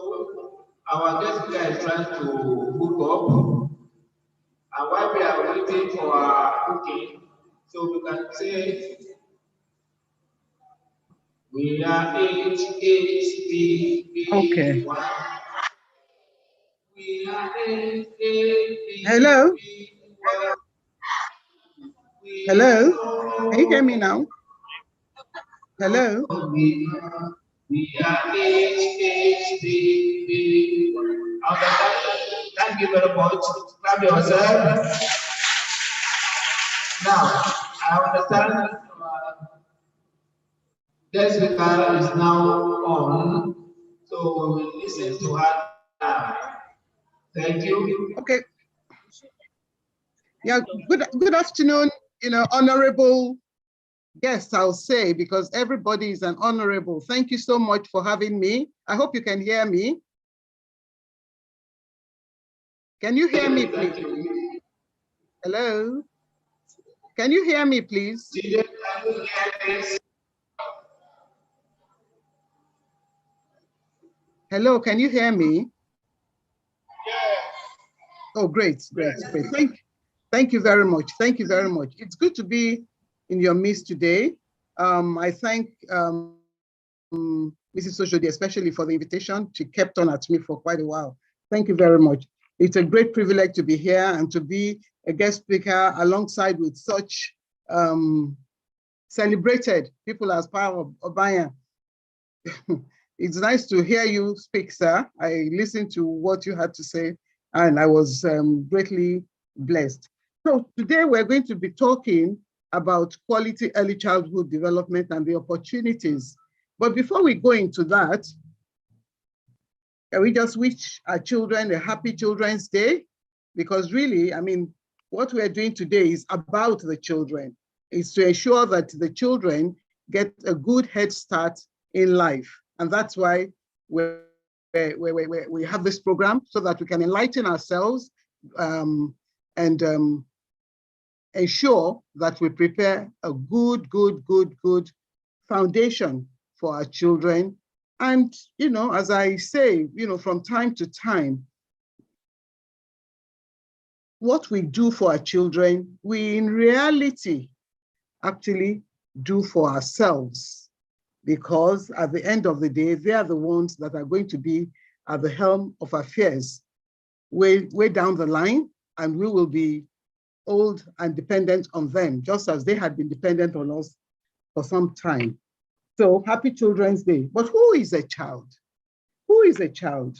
Speaker 5: our guest speaker is trying to hook up, and while we are waiting for our hooking, so we can say we are HHPP1.
Speaker 6: Okay.
Speaker 5: We are HHPP1.
Speaker 6: Hello? Hello? Can you hear me now? Hello?
Speaker 5: We are HHPP. Thank you very much. Clap yourself. Now, I understand this speaker is now on, so we will listen to her now. Thank you.
Speaker 6: Okay. Yeah, good afternoon, honorable guests, I'll say, because everybody is an honorable. Thank you so much for having me. I hope you can hear me. Can you hear me, please? Hello? Can you hear me, please? Hello, can you hear me? Oh, great. Thank you very much. Thank you very much. It's good to be in your midst today. I thank Mrs. Soshodi, especially for the invitation. She kept on at me for quite a while. Thank you very much. It's a great privilege to be here and to be a guest speaker alongside with such celebrated people as part of Obaya. It's nice to hear you speak, sir. I listened to what you had to say, and I was greatly blessed. So today we're going to be talking about quality early childhood development and the opportunities. But before we go into that, can we just wish our children a happy Children's Day? Because really, I mean, what we're doing today is about the children. It's to ensure that the children get a good head start in life. And that's why we have this program, so that we can enlighten ourselves and ensure that we prepare a good foundation for our children. And, you know, as I say, you know, from time to time, what we do for our children, we in reality actually do for ourselves, because at the end of the day, they are the ones that are going to be at the helm of affairs way down the line, and we will be old and dependent on them, just as they had been dependent on us for some time. So happy Children's Day. But who is a child? Who is a child?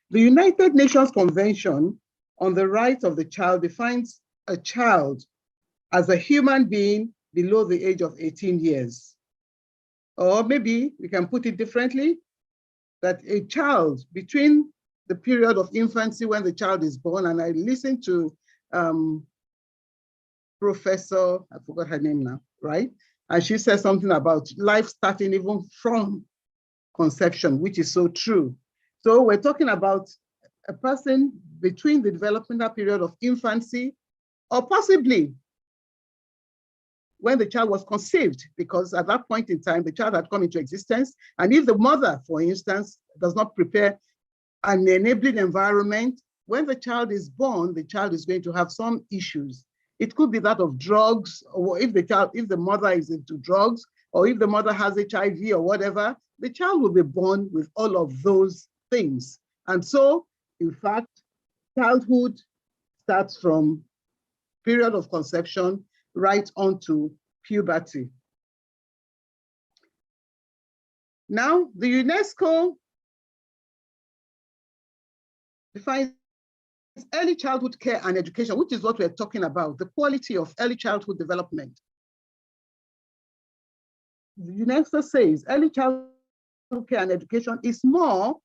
Speaker 6: The United Nations Convention on the Rights of the Child defines a child as a human being below the age of 18 years. Or maybe we can put it differently, that a child between the period of infancy when the child is born, and I listened to Professor, I forgot her name now, right? And she said something about life starting even from conception, which is so true. So we're talking about a person between the developmental period of infancy, or possibly when the child was conceived, because at that point in time, the child had come into existence. And if the mother, for instance, does not prepare an enabling environment, when the child is born, the child is going to have some issues. It could be that of drugs, or if the mother is into drugs, or if the mother has HIV or whatever, the child will be born with all of those things. And so, in fact, childhood starts from period of conception right on to puberty. Now, the UNESCO defines early childhood care and education, which is what we're talking about, the quality of early childhood development. The UNESCO says early childhood care and education is more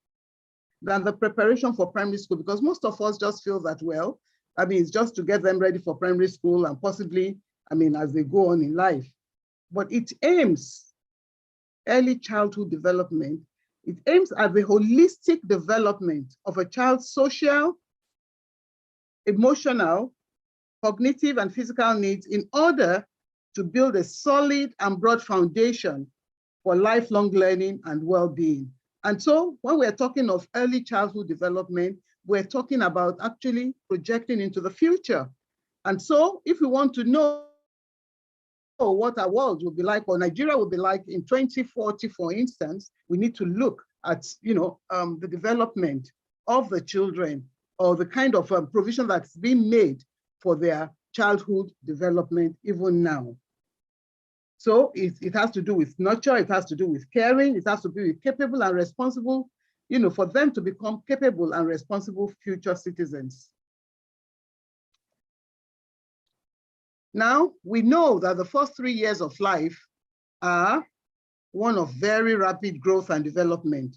Speaker 6: than the preparation for primary school, because most of us just feel that, well, I mean, it's just to get them ready for primary school and possibly, I mean, as they go on in life. But it aims, early childhood development, it aims at the holistic development of a child's social, emotional, cognitive, and physical needs in order to build a solid and broad foundation for lifelong learning and well-being. And so when we're talking of early childhood development, we're talking about actually projecting into the future. And so if we want to know what our world will be like, or Nigeria will be like in 2040, for instance, we need to look at, you know, the development of the children, or the kind of provision that's being made for their childhood development even now. So it has to do with nurture, it has to do with caring, it has to be with capable and responsible, you know, for them to become capable and responsible future citizens. Now, we know that the first 3 years of life are one of very rapid growth and development,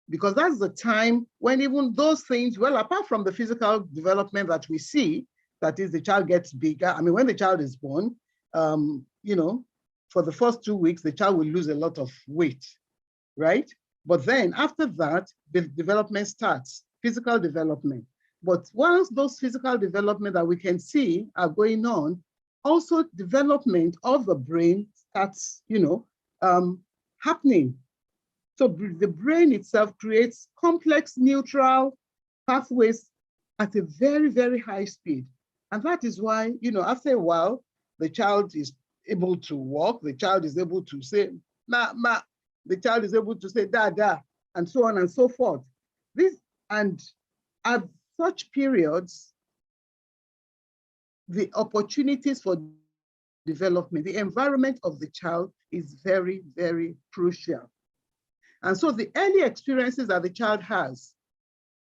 Speaker 6: because that's the time when even those things, well, apart from the physical development that we see, that is, the child gets bigger. I mean, when the child is born, you know, for the first 2 weeks, the child will lose a lot of weight, right? But then after that, the development starts, physical development. But once those physical development that we can see are going on, also development of the brain starts, you know, happening. So the brain itself creates complex neutral pathways at a very, very high speed. And that is why, you know, after a while, the child is able to walk, the child is able to say, ma, ma, the child is able to say, da, da, and so on and so forth. And at such periods, the opportunities for development, the environment of the child is very, very crucial. And so the early experiences that the child has,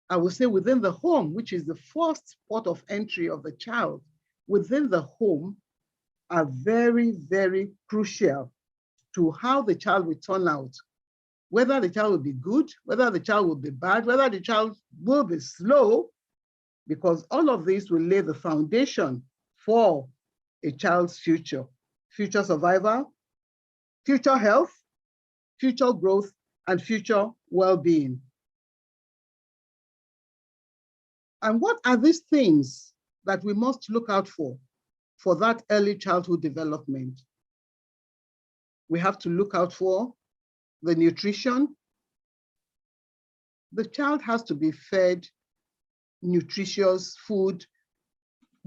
Speaker 6: I would say within the home, which is the first port of entry of the child, within the home, are very, very crucial to how the child will turn out. Whether the child will be good, whether the child will be bad, whether the child will be slow, because all of this will lay the foundation for a child's future survival, future health, future growth, and future well-being. And what are these things that we must look out for that early childhood development? We have to look out for the nutrition. The child has to be fed nutritious food,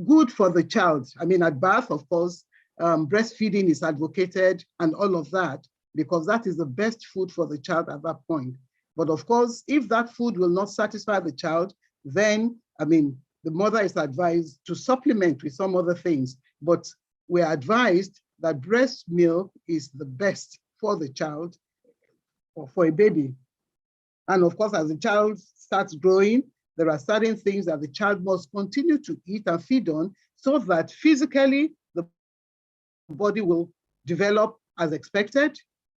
Speaker 6: good for the child. I mean, at birth, of course, breastfeeding is advocated and all of that, because that is the best food for the child at that point. But of course, if that food will not satisfy the child, then, I mean, the mother is advised to supplement with some other things. But we're advised that breast milk is the best for the child or for a baby. And of course, as the child starts growing, there are certain things that the child must continue to eat and feed on so that physically the body will develop as expected.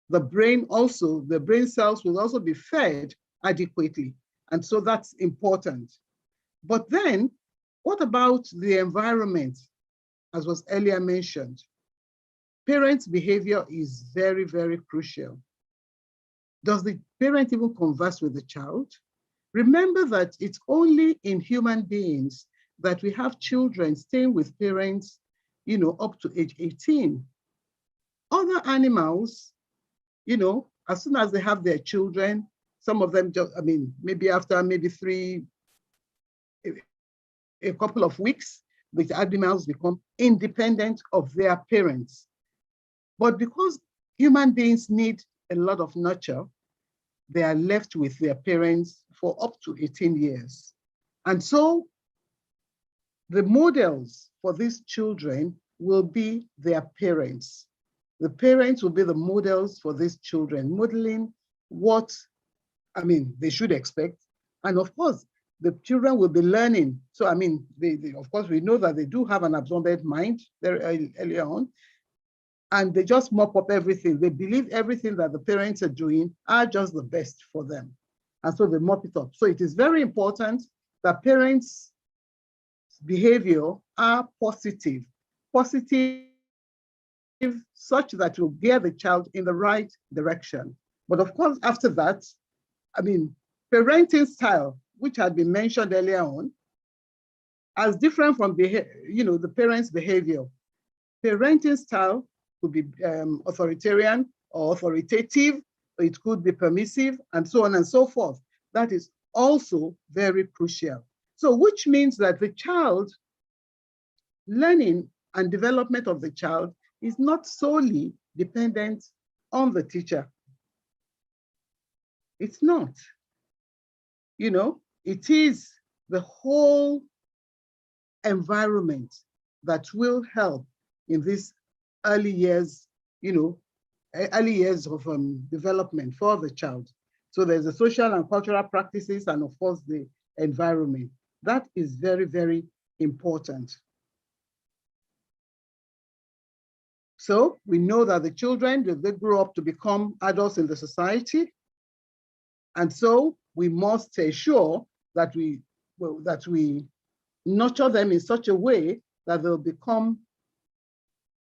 Speaker 6: The brain also, the brain cells will also be fed adequately. And so that's important. But then, what about the environment, as was earlier mentioned? Parents' behavior is very, very crucial. Does the parent even converse with the child? Remember that it's only in human beings that we have children staying with parents, you know, up to age 18. Other animals, you know, as soon as they have their children, some of them just, I mean, maybe after a couple of weeks, the animals become independent of their parents. But because human beings need a lot of nurture, they are left with their parents for up to 18 years. And so the models for these children will be their parents. The parents will be the models for these children, modeling what, I mean, they should expect. And of course, the children will be learning. So, I mean, of course, we know that they do have an absorbent mind very early on, and they just mop up everything. They believe everything that the parents are doing are just the best for them. And so they mop it up. So it is very important that parents' behavior are positive such that will gear the child in the right direction. But of course, after that, I mean, parenting style, which had been mentioned earlier on, as different from the parents' behavior. Parenting style could be authoritarian or authoritative, or it could be permissive, and so on and so forth. That is also very crucial. So, which means that the child learning and development of the child is not solely dependent on the teacher. It's not. You know, it is the whole environment that will help in these early years, you know, early years of development for the child. So there's the social and cultural practices, and of course the environment. That is very, very important. So we know that the children, they grow up to become adults in the society. And so we must ensure that we nurture them in such a way that they'll become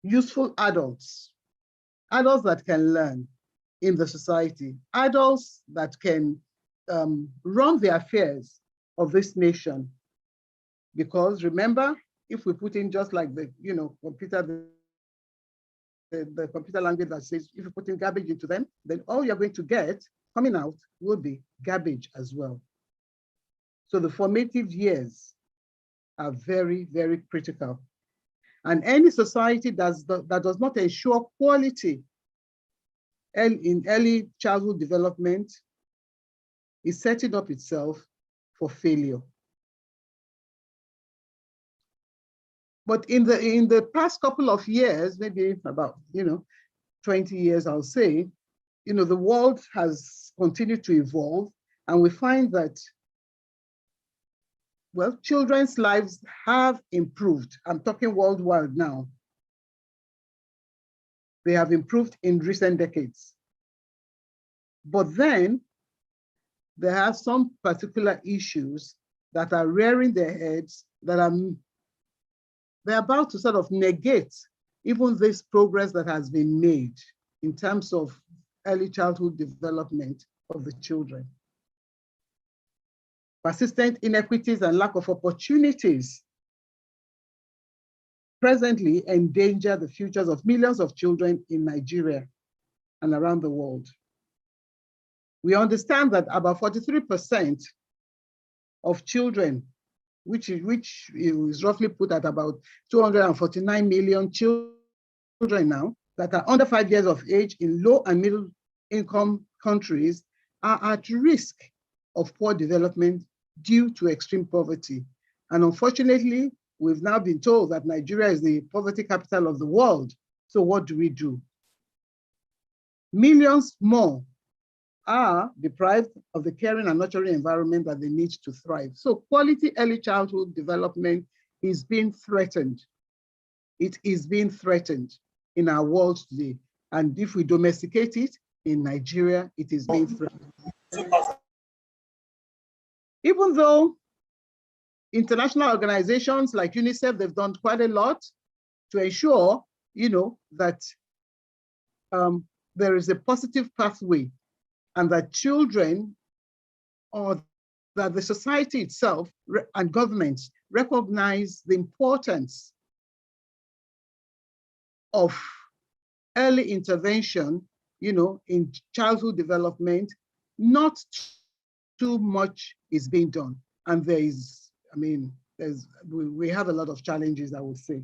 Speaker 6: useful adults that can learn in the society, adults that can run the affairs of this nation. Because remember, if we put in just like the computer language that says, if you put in garbage into them, then all you're going to get coming out will be garbage as well. So the formative years are very, very critical. And any society that does not ensure quality in early childhood development is setting up itself for failure. But in the past couple of years, maybe about 20 years, I'll say, the world has continued to evolve, and we find that, well, children's lives have improved. I'm talking worldwide now.
Speaker 11: they have improved in recent decades. But then there are some particular issues that are rearing their heads that they're about to sort of negate even this progress that has been made in terms of early childhood development of the children. Persistent inequities and lack of opportunities presently endanger the futures of millions of children in Nigeria and around the world. We understand that about 43% of children, which is roughly put at about 249 million children now, that are under 5 years of age in low and middle income countries, are at risk of poor development due to extreme poverty. And unfortunately, we've now been told that Nigeria is the poverty capital of the world. So what do we do? Millions more are deprived of the caring and nurturing environment that they need to thrive. So quality early childhood development is being threatened. It is being threatened in our world today. And if we domesticate it, in Nigeria, it is being threatened. Even though international organizations like UNICEF, they've done quite a lot to ensure, that there is a positive pathway and that children, or that the society itself and governments recognize the importance of early intervention, in childhood development. Not too much is being done. And we have a lot of challenges, I would say.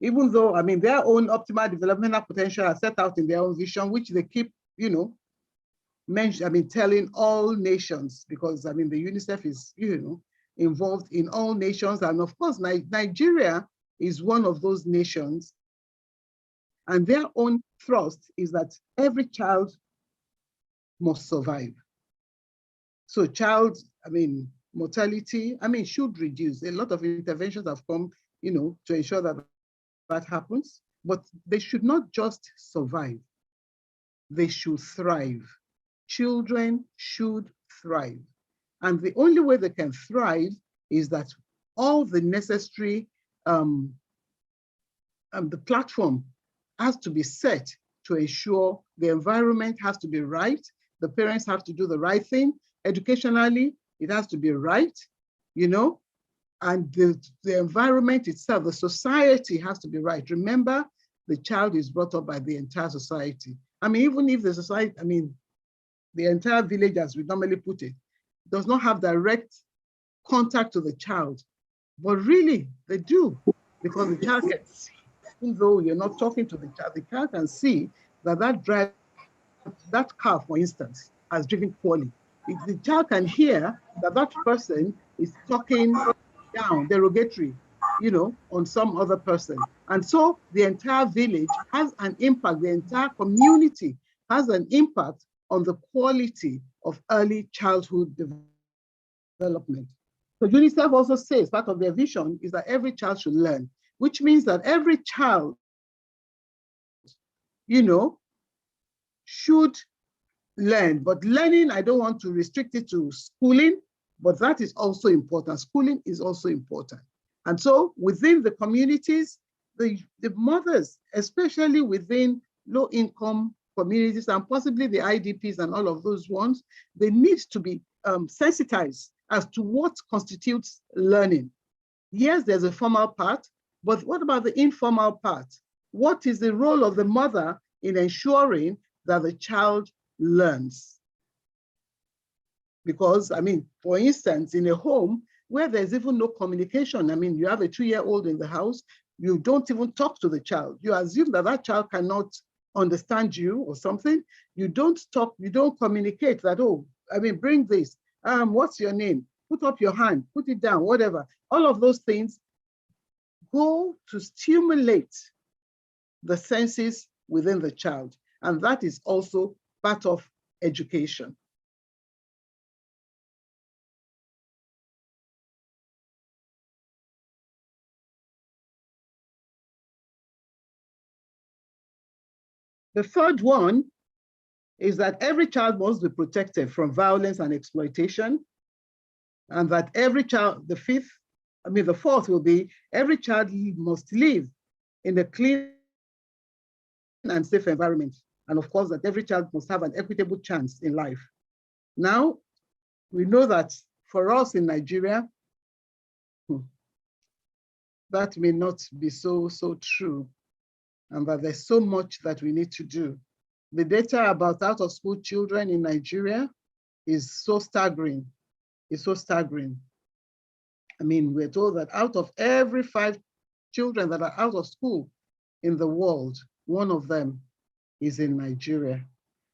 Speaker 11: Even though, their own optimal developmental potential are set out in their own vision, which they keep, telling all nations, because the UNICEF is, involved in all nations. And of course, Nigeria is one of those nations. And their own thrust is that every child must survive. So mortality, should reduce. A lot of interventions have come, to ensure that that happens, but they should not just survive. They should thrive. Children should thrive. And the only way they can thrive is that all the necessary, the platform has to be set to ensure the environment has to be right. The parents have to do the right thing. Educationally, it has to be right, and the environment itself, the society has to be right. Remember, the child is brought up by the entire society. Even if the society, the entire village, as we normally put it, does not have direct contact to the child, but really they do, because the child can see, even though you're not talking to the child can see that that car, for instance, has driven poorly. If the child can hear that person is talking down, derogatory, on some other person. And so the entire village has an impact, the entire community has an impact on the quality of early childhood development. So UNICEF also says part of their vision is that every child should learn, which means that every child, should learn. But learning, I don't want to restrict it to schooling, but that is also important. Schooling is also important. And so within the communities, the mothers, especially within low-income communities and possibly the IDPs and all of those ones, they need to be sensitized as to what constitutes learning. Yes, there's a formal part, but what about the informal part? What is the role of the mother in ensuring that the child learns? Because, for instance, in a home where there's even no communication, you have a 2-year-old in the house, you don't even talk to the child. You assume that that child cannot understand you or something. You don't talk, you don't communicate that, bring this, what's your name? Put up your hand, put it down, whatever. All of those things go to stimulate the senses within the child. And that is also part of education. The third one is that every child must be protected from violence and exploitation, and that every child, the fourth will be every child must live in a clean and safe environment. And of course, that every child must have an equitable chance in life. Now, we know that for us in Nigeria, that may not be so true, and that there's so much that we need to do. The data about out-of-school children in Nigeria is so staggering. It's so staggering. I mean, we're told that out of every 5 children that are out of school in the world, 1 of them is in Nigeria.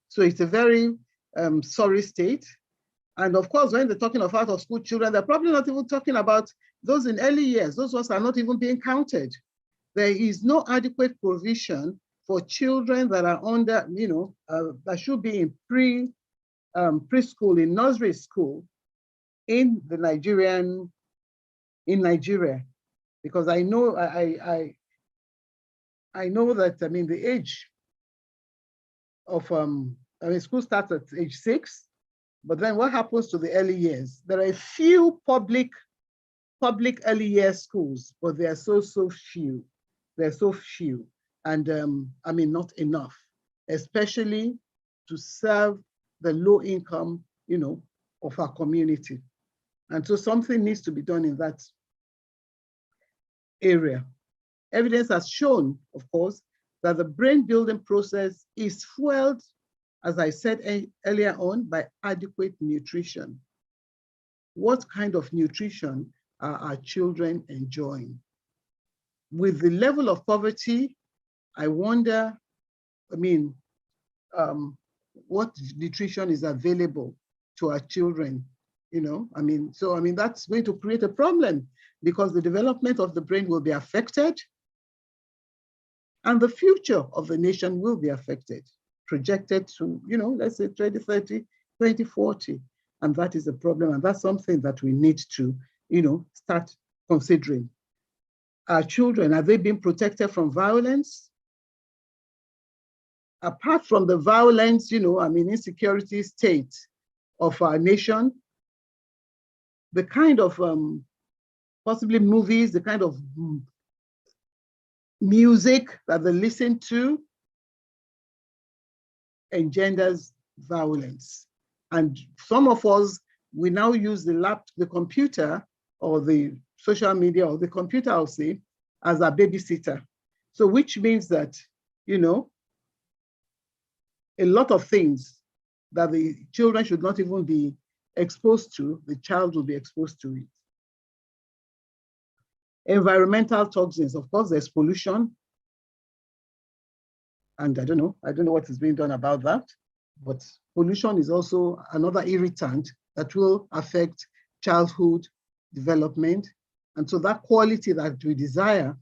Speaker 11: So it's a very sorry state. And of course, when they're talking of out of school children, they're probably not even talking about those in early years. Those ones are not even being counted. There is no adequate provision for children that are under, that should be in preschool, in nursery school in Nigeria. Because I know, I know that, the age of, school starts at age 6, but then what happens to the early years? There are a few public early years schools, but they are so few. They're so few, and not enough, especially to serve the low income, of our community. And so something needs to be done in that area. Evidence has shown, of course, that the brain building process is fueled, as I said earlier on, by adequate nutrition. What kind of nutrition are our children enjoying? With the level of poverty, I wonder, what nutrition is available to our children, that's going to create a problem, because the development of the brain will be affected, and the future of the nation will be affected, projected to, let's say 2030, 2040. And that is a problem, and that's something that we need to, start considering. Our children, are they being protected from violence? Apart from the violence, insecurity state of our nation, the kind of possibly movies, the kind of music that they listen to engenders violence. And some of us, we now use the computer or the social media or the computer, I'll say, as a babysitter. So which means that, a lot of things that the children should not even be exposed to, the child will be exposed to it. Environmental toxins, of course, there's pollution. And I don't know what is being done about that, but pollution is also another irritant that will affect childhood development. And so that quality that we desire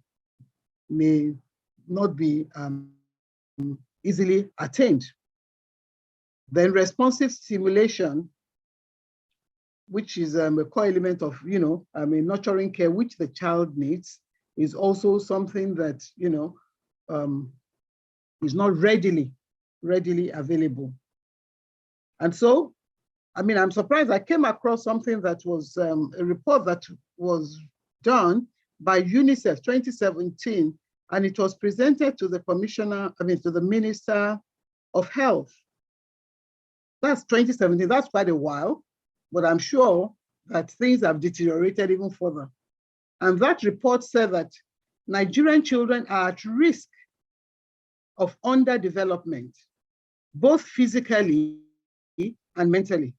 Speaker 11: may not be easily attained. Then responsive stimulation, which is a core element of, nurturing care, which the child needs, is also something that, is not readily available. And so, I'm surprised. I came across something that was a report that was done by UNICEF 2017, and it was presented to the commissioner, to the Minister of Health. That's 2017, that's quite a while, but I'm sure that things have deteriorated even further. And that report said that Nigerian children are at risk of underdevelopment, both physically and mentally,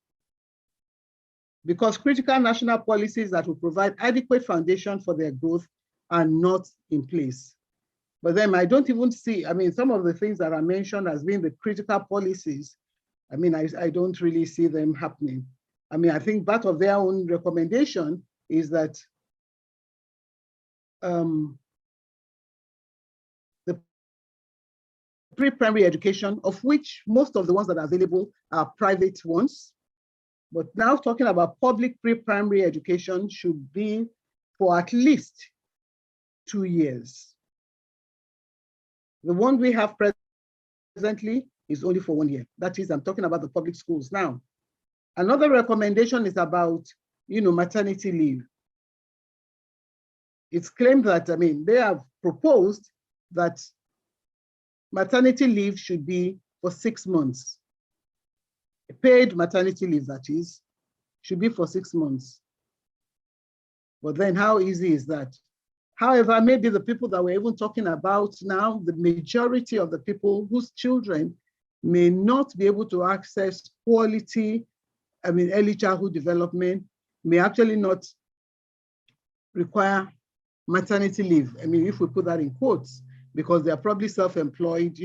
Speaker 11: because critical national policies that will provide adequate foundation for their growth are not in place. But then I don't even see, some of the things that are mentioned as being the critical policies, I don't really see them happening. I think part of their own recommendation is that the pre-primary education, of which most of the ones that are available are private ones, but now talking about public pre-primary education should be for at least 2 years. The one we have presently is only for 1 year. That is, I'm talking about the public schools now. Another recommendation is about, maternity leave. It's claimed that, they have proposed that maternity leave should be for 6 months. Paid maternity leave, that is, should be for 6 months. But then how easy is that? However, maybe the people that we're even talking about now, the majority of the people whose children may not be able to access quality, early childhood development, may actually not require maternity leave. If we put that in quotes, because they're probably self-employed,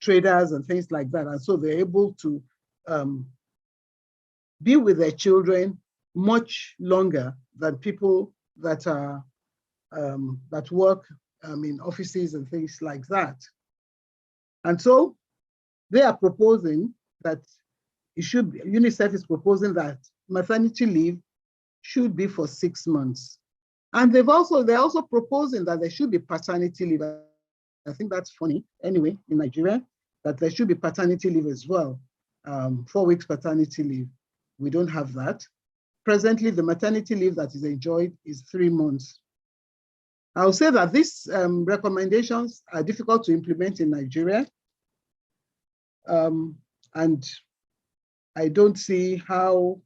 Speaker 11: traders and things like that. And so they're able to be with their children much longer than people that are that work in offices and things like that. And so they are proposing that UNICEF is proposing that maternity leave should be for 6 months. And they're also proposing that there should be paternity leave. I think that's funny anyway in Nigeria, that there should be paternity leave as well. 4 weeks paternity leave. We don't have that. Presently, the maternity leave that is enjoyed is 3 months. I'll say that these recommendations are difficult to implement in Nigeria. And I don't see how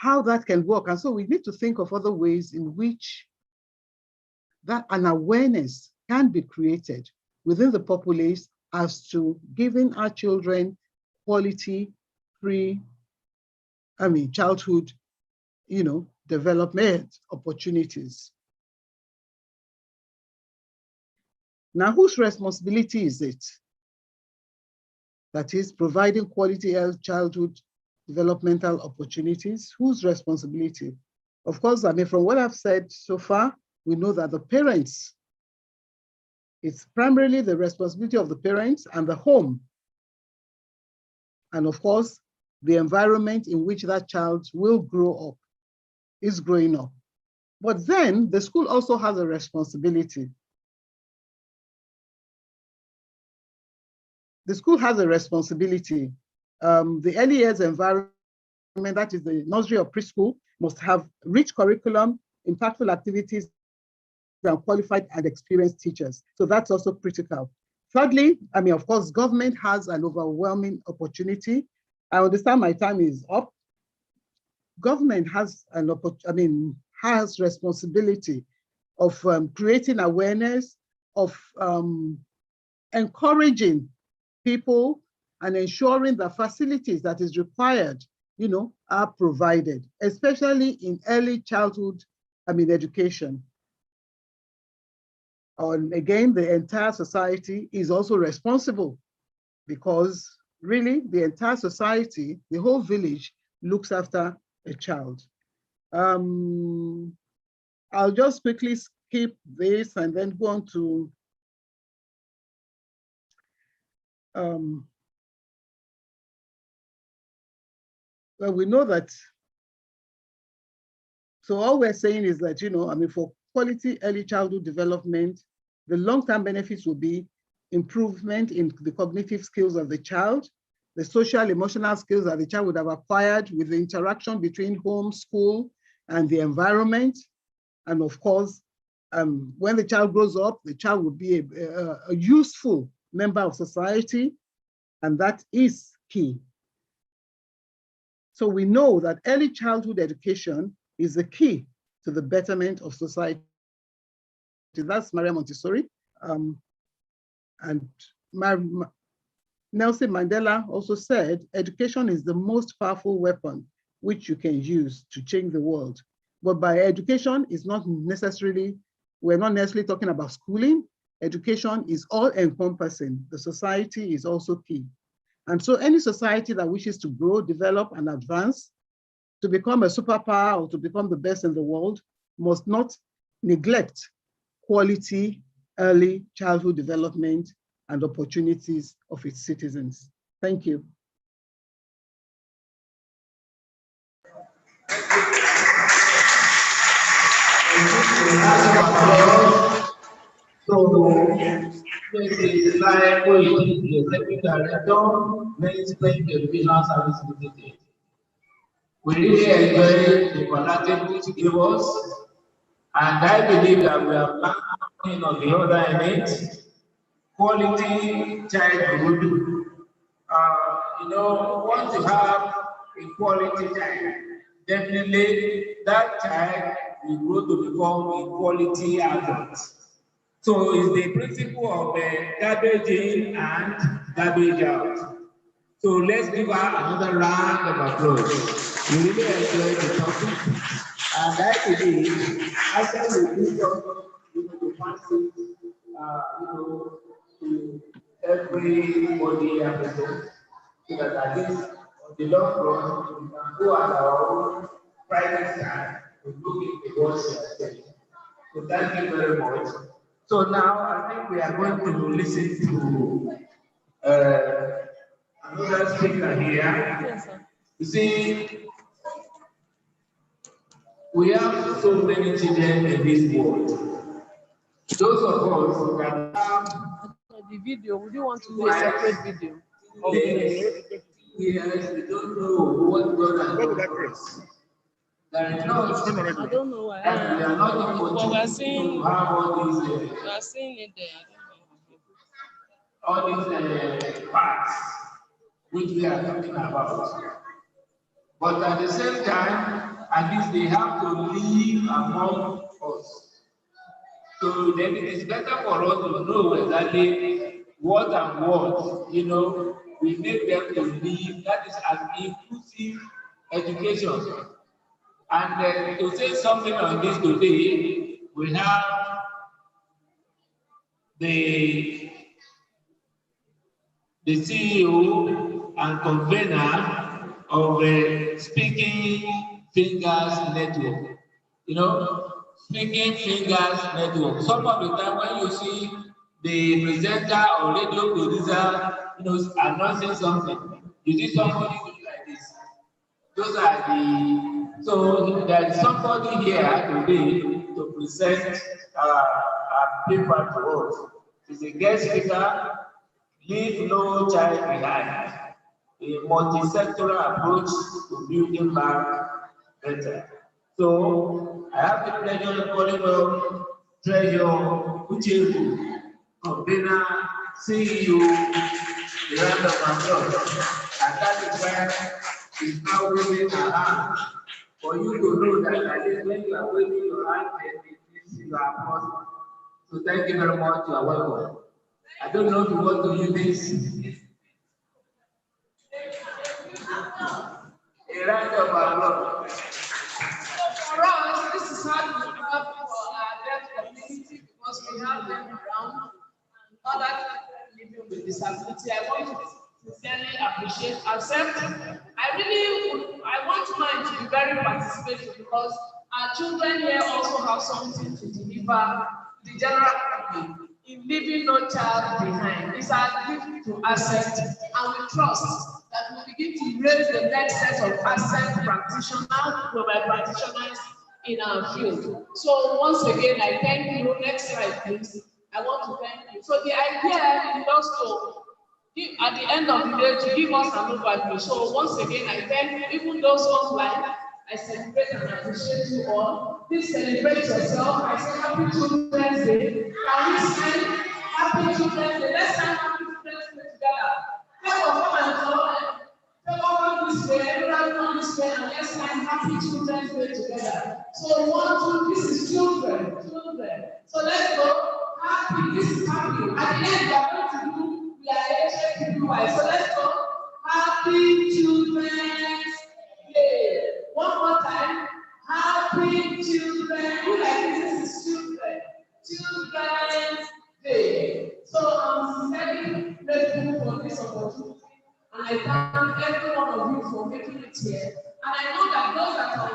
Speaker 11: that can work. And so we need to think of other ways in which that an awareness can be created within the populace as to giving our children quality childhood, development opportunities. Now, whose responsibility is it? That is providing quality childhood developmental opportunities. Whose responsibility? Of course, from what I've said so far, we know that the parents, it's primarily the responsibility of the parents and the home. And of course, the environment in which that child will grow up, is growing up. But then the school also has a responsibility. The school has a responsibility. The early years environment, that is the nursery or preschool, must have rich curriculum, impactful activities, and qualified and experienced teachers. So that's also critical. Thirdly, of course, government has an overwhelming opportunity. I understand my time is up. Government has has responsibility of creating awareness, of encouraging people and ensuring the facilities that is required, are provided, especially in early childhood, education. And again, the entire society is also responsible because really the entire society, the whole village looks after a child. I'll just quickly skip this and then go on to well, we know that, so all we're saying is that, for quality early childhood development, the long-term benefits will be improvement in the cognitive skills of the child, the social emotional skills that the child would have acquired with the interaction between home, school, and the environment. And of course, when the child grows up, the child will be a useful member of society, and that is key. So we know that early childhood education is the key to the betterment of society. That's Maria Montessori. And Nelson Mandela also said, education is the most powerful weapon which you can use to change the world. But by education, we're not necessarily talking about schooling. Education is all encompassing. The society is also key. And so any society that wishes to grow, develop, and advance, to become a superpower or to become the best in the world, must not neglect quality early childhood development and opportunities of its citizens. Thank you.
Speaker 5: So, this is like the executive director, mainstream educational service limited. We really enjoy the collaborative which gave us, and I believe that we have learned on the other end quality childhood. Once you have a quality child, definitely that child will grow to become a quality adult. So it's the principle of garbage in and garbage out. So let's give her another round of applause. We really enjoyed the topic, and I believe after we do to pass it, to everybody episode, so that at least on the long run, we can go at our own private time to look into what we are saying. So thank you very much. So now I think we are going to listen to another speaker here. You see, we have so many children in this world. Those of us that have
Speaker 3: the video, would you want to do a separate video?
Speaker 5: Yes, we don't know what God has done. There is no,
Speaker 3: I don't know why.
Speaker 5: we are not
Speaker 3: But we're seeing,
Speaker 5: to have all these,
Speaker 3: we're seeing it there.
Speaker 5: all these parts which we are talking about. But at the same time, at least they have to live among us. So then it is better for us to know exactly what and what, we make them to live. That is an inclusive education. And to say something on this today, we have the CEO and convener of Speaking Fingers Network. Speaking Fingers Network. Some of the time when you see the presenter or radio producer, announcing something, you see somebody doing like this. Those are so there is somebody here today to present a paper to us. It's a guest speaker. Leave no child behind. A multi-sectoral approach to building back better. So I have the pleasure of calling on Treasure Uchefu, convener, CEO, the round of applause. And that is why she's now waving her hand for you to know that at least when you are waving your hand, it means you are possible. So thank you very much. You are welcome. I don't know if you want to use this. A round of applause.
Speaker 4: For us, this is how we prepare for our deaf community because we have them around and other people living with disability. I want to sincerely appreciate Acep. I want mine to be very participatory because our children here also have something to deliver the general public in leaving no child behind. It's our gift to Acep, and we trust that we begin to raise the next set of Acep practitioners, mobile practitioners in our field. So once again, I thank you. Next slide, please. I want to thank you. So the idea is also at the end of the day to give us an overview. So once again, I thank you. Even those online, I celebrate and appreciate you all. Please celebrate yourself. I say Happy Children's Day. Can we say Happy Children's Day? Let's say Happy Children's Day together. Come on this way, everybody on this way, and let's say Happy Children's Day together. So 1, 2, this is children. So let's go. Happy, this is happy. At the end, we are going to do, we are HFPY. So let's go. Happy Children's Day. One more time. Happy Children. Like this is children. Children's Day. So I'm sincerely grateful for this opportunity. And I thank every one of you for making it here. And I know that those that are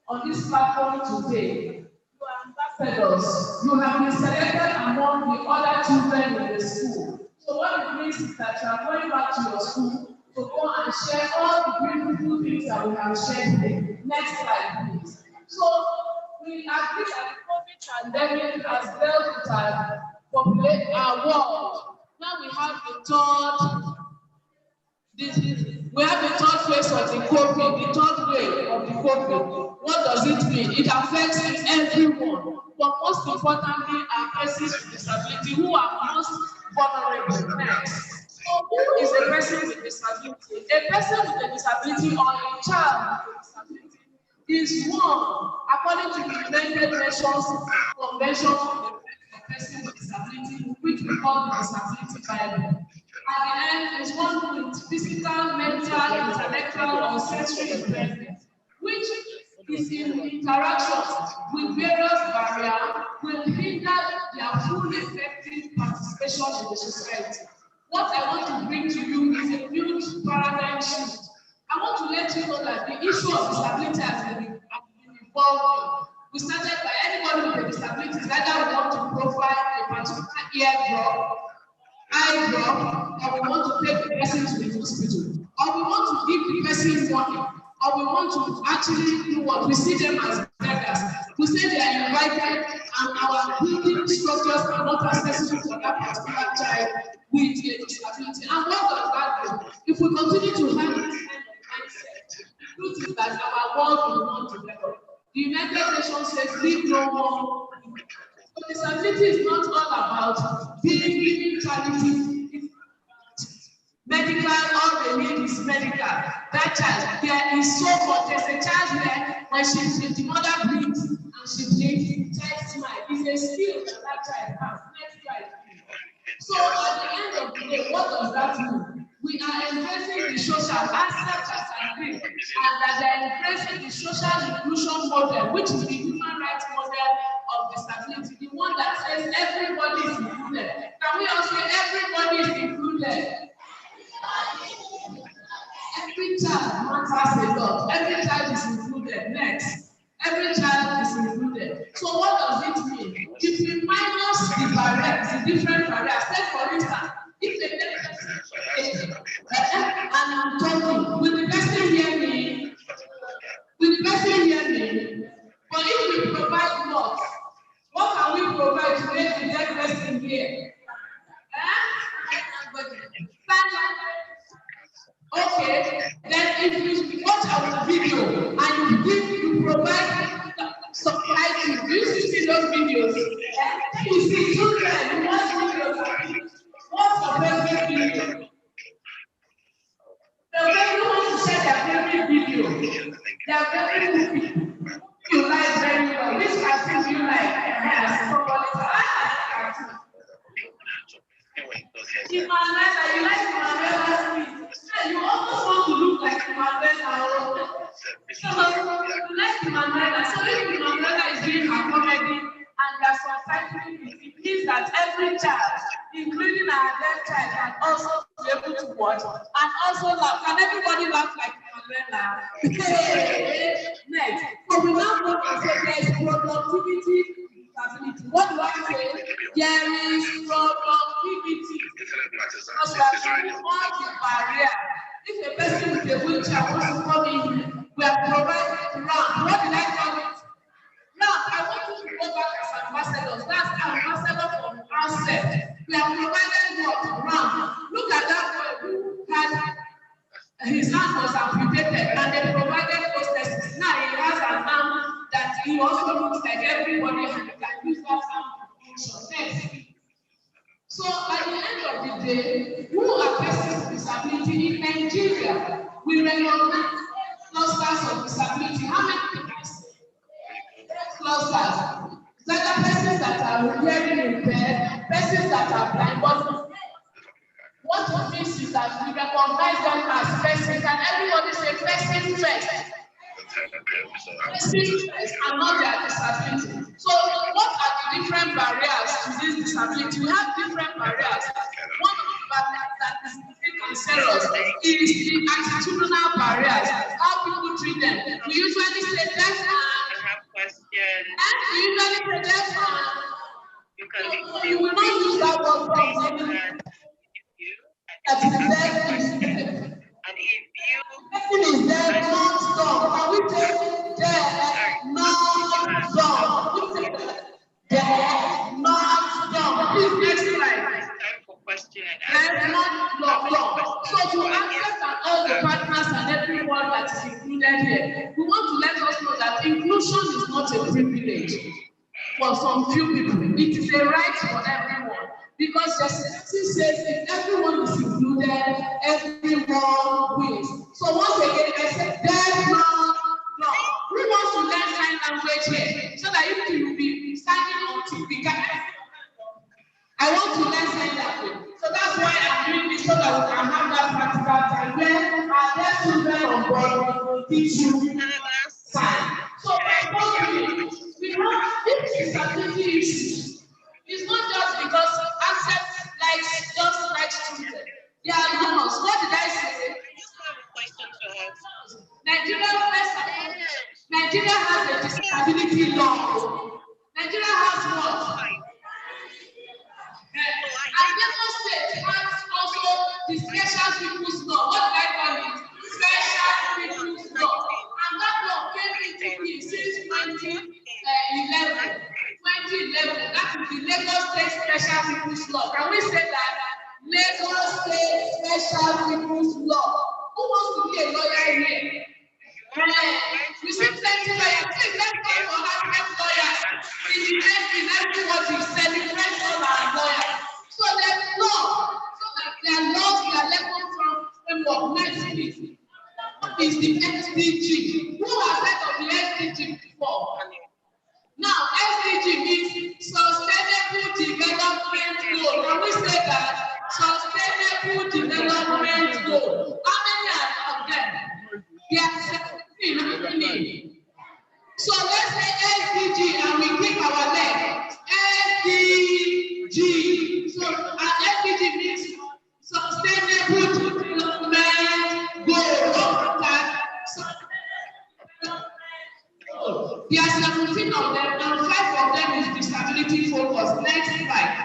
Speaker 4: on this platform today, you are ambassadors. You have been selected among the other children in the school. So what it means is that you are going back to your school to go and share all the beautiful things that we have shared today. Next slide, please. So we agree that the COVID pandemic has dealt with our world. Now we have the third phase of the COVID, the third wave of the COVID. What does it mean? It affects everyone, but most importantly, our persons with disability who are most vulnerable. Next. So who is a person with disability? A person with a disability or a child with a disability is one, according to the United Nations Convention on the Person with Disability, which we call the Disability Bible. At the end is one with physical, mental, intellectual, or sensory impairment, which is in interaction with various barriers will hinder their full effective participation in the society. What I want to bring to you is a huge paradigm shift. I want to let you know that the issue of disability has been evolving. We started by anybody with a disability, either we want to provide a particular ear drop, eye drop, or we want to take the person to the hospital, or we want to give the person money, or we want to actually do what? We see them as beggars. We say they are invited and our building structures are not accessible for that particular child with a disability. And what does that do? If we continue to have this kind of mindset, the truth is that our world will not develop. The United Nations says leave no more. So disability is not all about giving charity. Medical, all they need is medical. That child, there is so much. There's a child here, when the mother bleeds and she bleeds, child smile. It's a skill that that child has. Next slide. So at the end of the day, what does that mean? We are embracing the social aspect as agreed, and that they are embracing the social inclusion model, which is the human rights model of disability, the one that says everybody is included. Can we all say everybody is included? Every child matters a lot. Every child is included. Next. Every child is included. So what does it mean? If we minus the barriers, the different barriers, take for instance, if and I'm talking, will the person hear me? Will the person hear me? But if we provide what can we provide to make the dead person hear? Okay, then if you watch our video and you provide subtitles, do you see those videos? You see children, you watch videos. What's your favorite video? The people want to share their favorite video. Their favorite movie. You like very well. Which cartoon do you like? Emmanuel, you like Emmanuel? You almost want to look like Emmanuel. So you like Emmanuel. So if Emmanuel is doing her comedy and there's subtitling, it means that every child, including our deaf child, can also be able to watch and also laugh. Can everybody laugh like Emmanuel? Next. So we now go and say there is productivity. What do I say? There is productivity. Because we are talking about the barrier. If a person with a wheelchair wants to come in, we are providing ramp. What did I call it? Ramp. I want you to go back as ambassadors. That's ambassador from Acep. We are providing what? Ramp. Look at that boy who had his hand was amputated and they provided prosthesis. Now he has an arm that he also looks like everybody and he can use that arm to function. Next. So at the end of the day, who are persons with disability in Nigeria? We recognize clusters of disability. How many people? Clusters. That are persons that are hearing impaired, persons that are blind. But what it means is that we recognize them as persons, and everybody say persons first. Persons first and not their disability. So what are the different barriers to this disability? We have different barriers. One of the barriers that is big cancerous is the attitudinal barriers. How people treat them. We usually say deaf man. And we usually say deaf man. You will not use that word wrong. That is deaf. And if you person is deaf, not dumb. Can we say deaf, not dumb? all the partners and everyone that is included here, we want to let us know that inclusion is not a privilege for some few people. It is a right for everyone. Because justice says if everyone is included, everyone wins. So once again, I said, there's no. Who wants to learn sign language here? So that if you will be standing on TV, I want to learn sign language. So that's why I'm doing this, so that we can have that practical time where our deaf children on board will teach you sign. So by both we have this disability issues. It's not just because Acep just likes children. They are humans. What did I say? Nigeria has a disability law. Nigeria has what? And Lagos State has also the special people's law. What did I call it? Special people's law. And that law came into being since 2011. That is the Lagos State Special People's Law. Can we say that? Lagos State Special People's Law. Who wants to be a lawyer here? We see plenty lawyers. Please, let's go for Acep lawyers. In everybody celebrate all our lawyers. So their law, so that their laws, their level framework, next week is the SDG. Who has heard of the SDG before? Now, SDG means Sustainable Development Goal. Can we say that? Sustainable Development Goal. How many of them? There are 17. So let's say SDG and we keep our leg. SDG. So an SDG means Sustainable Development Goal. There are 17 of them, and 5 of them is disability focused. Next slide.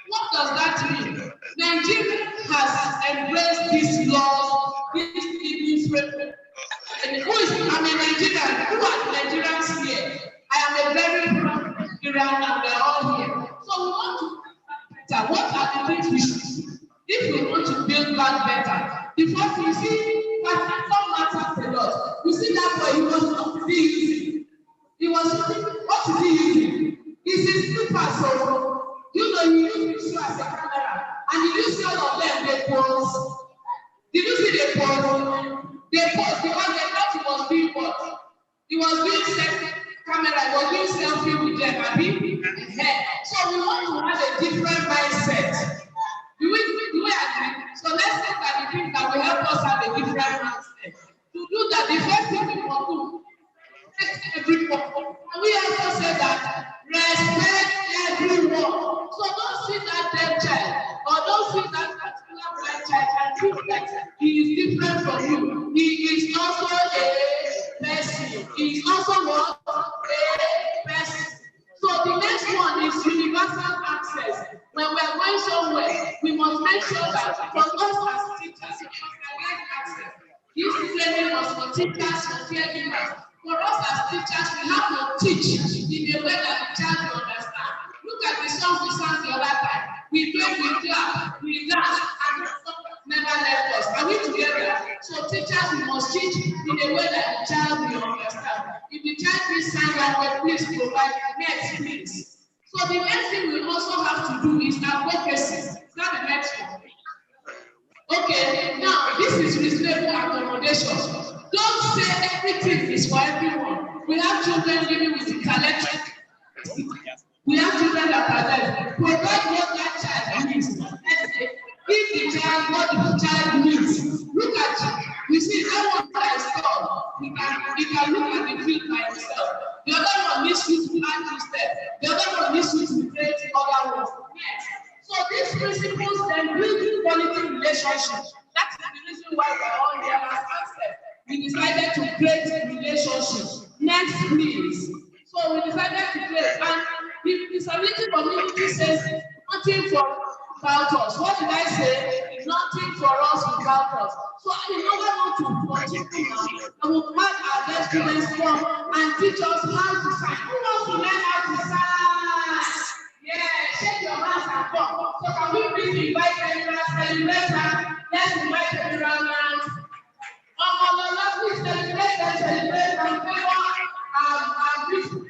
Speaker 4: What does that mean? Nigeria has embraced these laws, these legal framework. I'm a Nigerian. Who are Nigerians here? I am a very proud Nigerian, and we're all here. So we want to better. What are the things we should do if we want to build back better? The first, we see that income matters a lot. We see that boy, he was not using. He was using, what is he using? Is his slippers, so you know, he used his shoe as a camera, and he used all of them, they pose. Did you see the pose? They pose because they thought he was doing what? He was doing camera, he was doing selfie with them, Abi. So we want to have a different mindset. Do we agree? So let's say that the things that will help us have a different mindset. To do that, the first thing we want to everyone. And we also say that respect everyone. So don't see that dead child or don't see that particular blind child and think that he is different from you. He is also a person. He is also what? A person. So the next one is universal access. When we are going somewhere, we must make sure that for us as teachers, we must get access. This training was for teachers, for caregivers. For us as teachers, we have to teach in a way that the child will understand. Look at the song we sang the other time. We play, we clap, we dance, and the song never left us. Are we together? So teachers, we must teach in a way that the child will understand. If the child needs sign language, please provide next, please. So the next thing we also have to do is advocacy. Is that the next one? Okay, now this is reasonable accommodation. Don't say everything is for everyone. We have children living with epilepsy. We have children that are deaf. Provide what that child needs. Give the child what the child needs. Look at you. You see, that one that is tall, he can look at the field by himself. The other one needs you to add this step. The other one needs you to create other ones. Yes. So these principles then build quality relationships. That's the reason why we're all here as Acep. We decided to create relationships. Next, please. So we decided to create, and the disability community says nothing about us. What did I say? Nothing for us without us. So in order not to continue now, I will have our deaf students come and teach us how to sign. Who wants to learn how to sign? Yeah, shake your hands and come. So can we please invite everyone? Let's invite everyone.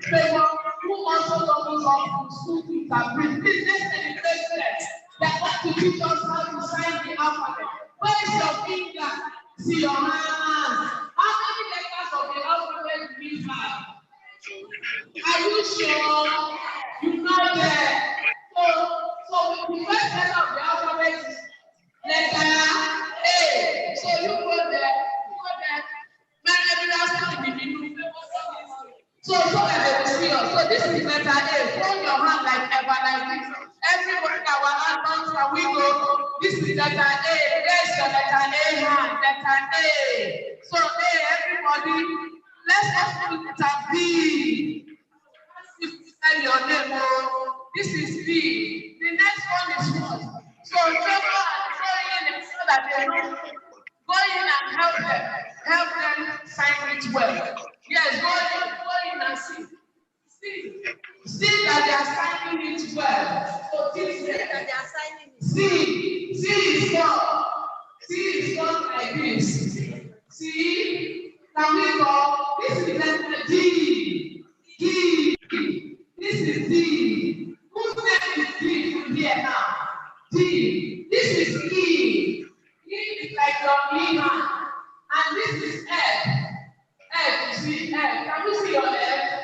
Speaker 4: favor, who also doubles up to school things and bring. Please let's celebrate them. They're going to teach us how to sign the alphabet. Where is your finger? See your hands. How many letters of the alphabet do we have? Are you sure? You know that. So the first letter of the alphabet is letter A. So you go there. So that they will see us. So this is letter A. Hold your hand like ever like this. Everybody our hand down, shall we go? This is letter A. There's your letter A hand. Letter A. So A, everybody, let's put letter B. Tell your name. This is B. The next one is what? So Trevor and Troy, so that they know. Go in and help them sign it well. Yes, go in and see that they are signing it well. So this that they are signing it. See is done. See is done like this. See, can we go? This is letter D. D. This is D. Whose name is D from here now? D. This is E. E is like your E hand. And this is F. F, you see F. Can we see your F?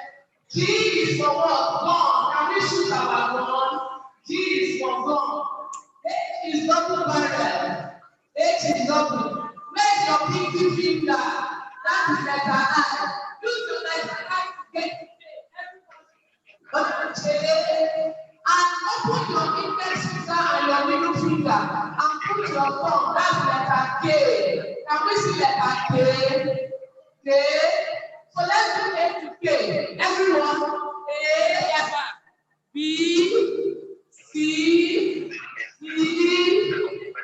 Speaker 4: G is for what? Gun. Can we shoot our gun? G is for gun. H is double barrel. H is double. Where's your pinky finger? That is letter I. Use your letter I to get and open your index finger and your middle finger and put your thumb. That's letter K. Can we see letter K? K. So let's do A to K. Everyone. A, B, C, D,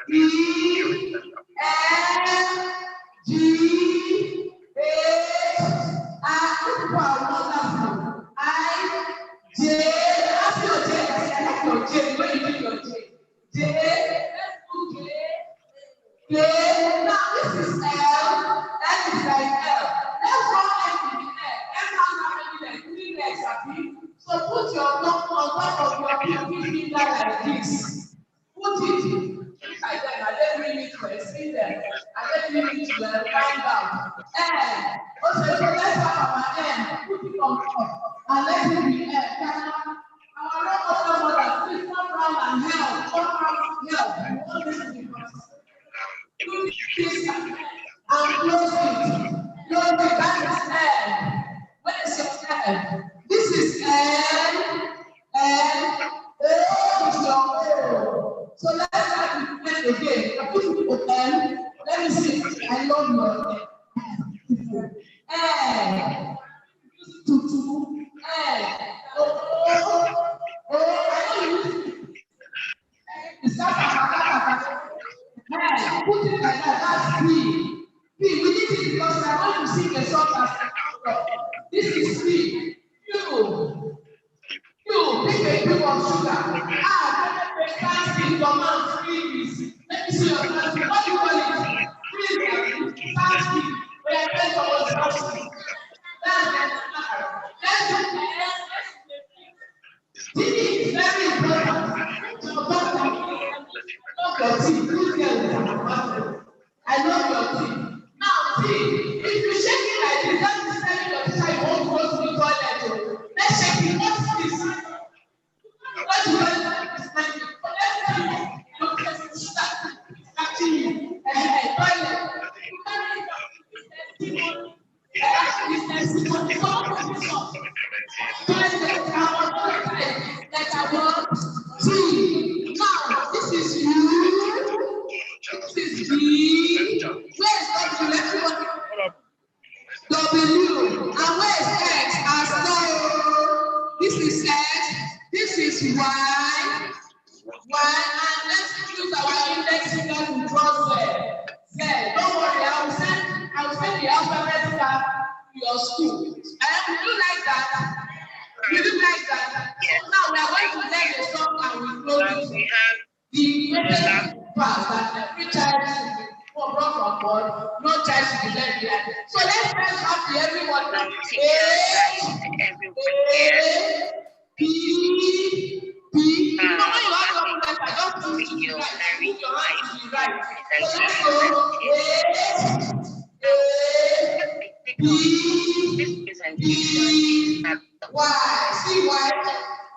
Speaker 4: E, F, G, H, I, J. Ask your J. Select your J. Where you do your J? J. Let's do J. K. Now this is L. That is like L. Let's go F in the L. F has how many legs? 3 legs, Abi. So put your thumb on top of your pinky finger like this. Put it like that. I don't really need to explain them. I don't really need to find out. N. Okay, so let's have our N. Put it on top. And let it be N. Our other mother, please come round and help. Come round and help. You want this to be possible. Do this and close it. Close it. That is N. Where is your N? This is N. O is your O. So let's start with N again. I put it with N. Let me see. I love your N. N. Tutu. N. O. I know you. It's not N. Put it like that. That's P. P. We need it because I want to sing a song as this is P. Q. Q. Pick a group of sugar. Can't speak your mouth. Freeze. Let me see your mouth. What do you call it? Freeze. Can't speak. We are going to watch it. That's the T is very important. So love your teeth. I love your teeth. Now, see, if you shake it like this, that is telling your teacher you won't go to the toilet. Let's shake it. What's this? What do you want to say? Let's see. Actually, toilet. Now, this is you. This is B. Where is W? W. And where is X? This is X. This is Y. And let's use our index finger to draw Z. Don't worry, I will send the alphabet back to your school. Would you like that? Would you like that? Yes. Now we are going to learn the song and we close it. The part that every child should be brought from but no child should be left behind. So let's press happy everyone. P. You know when you have to open letter, just move to the right. Move your hand to the right. So let's go. P. Why? See why?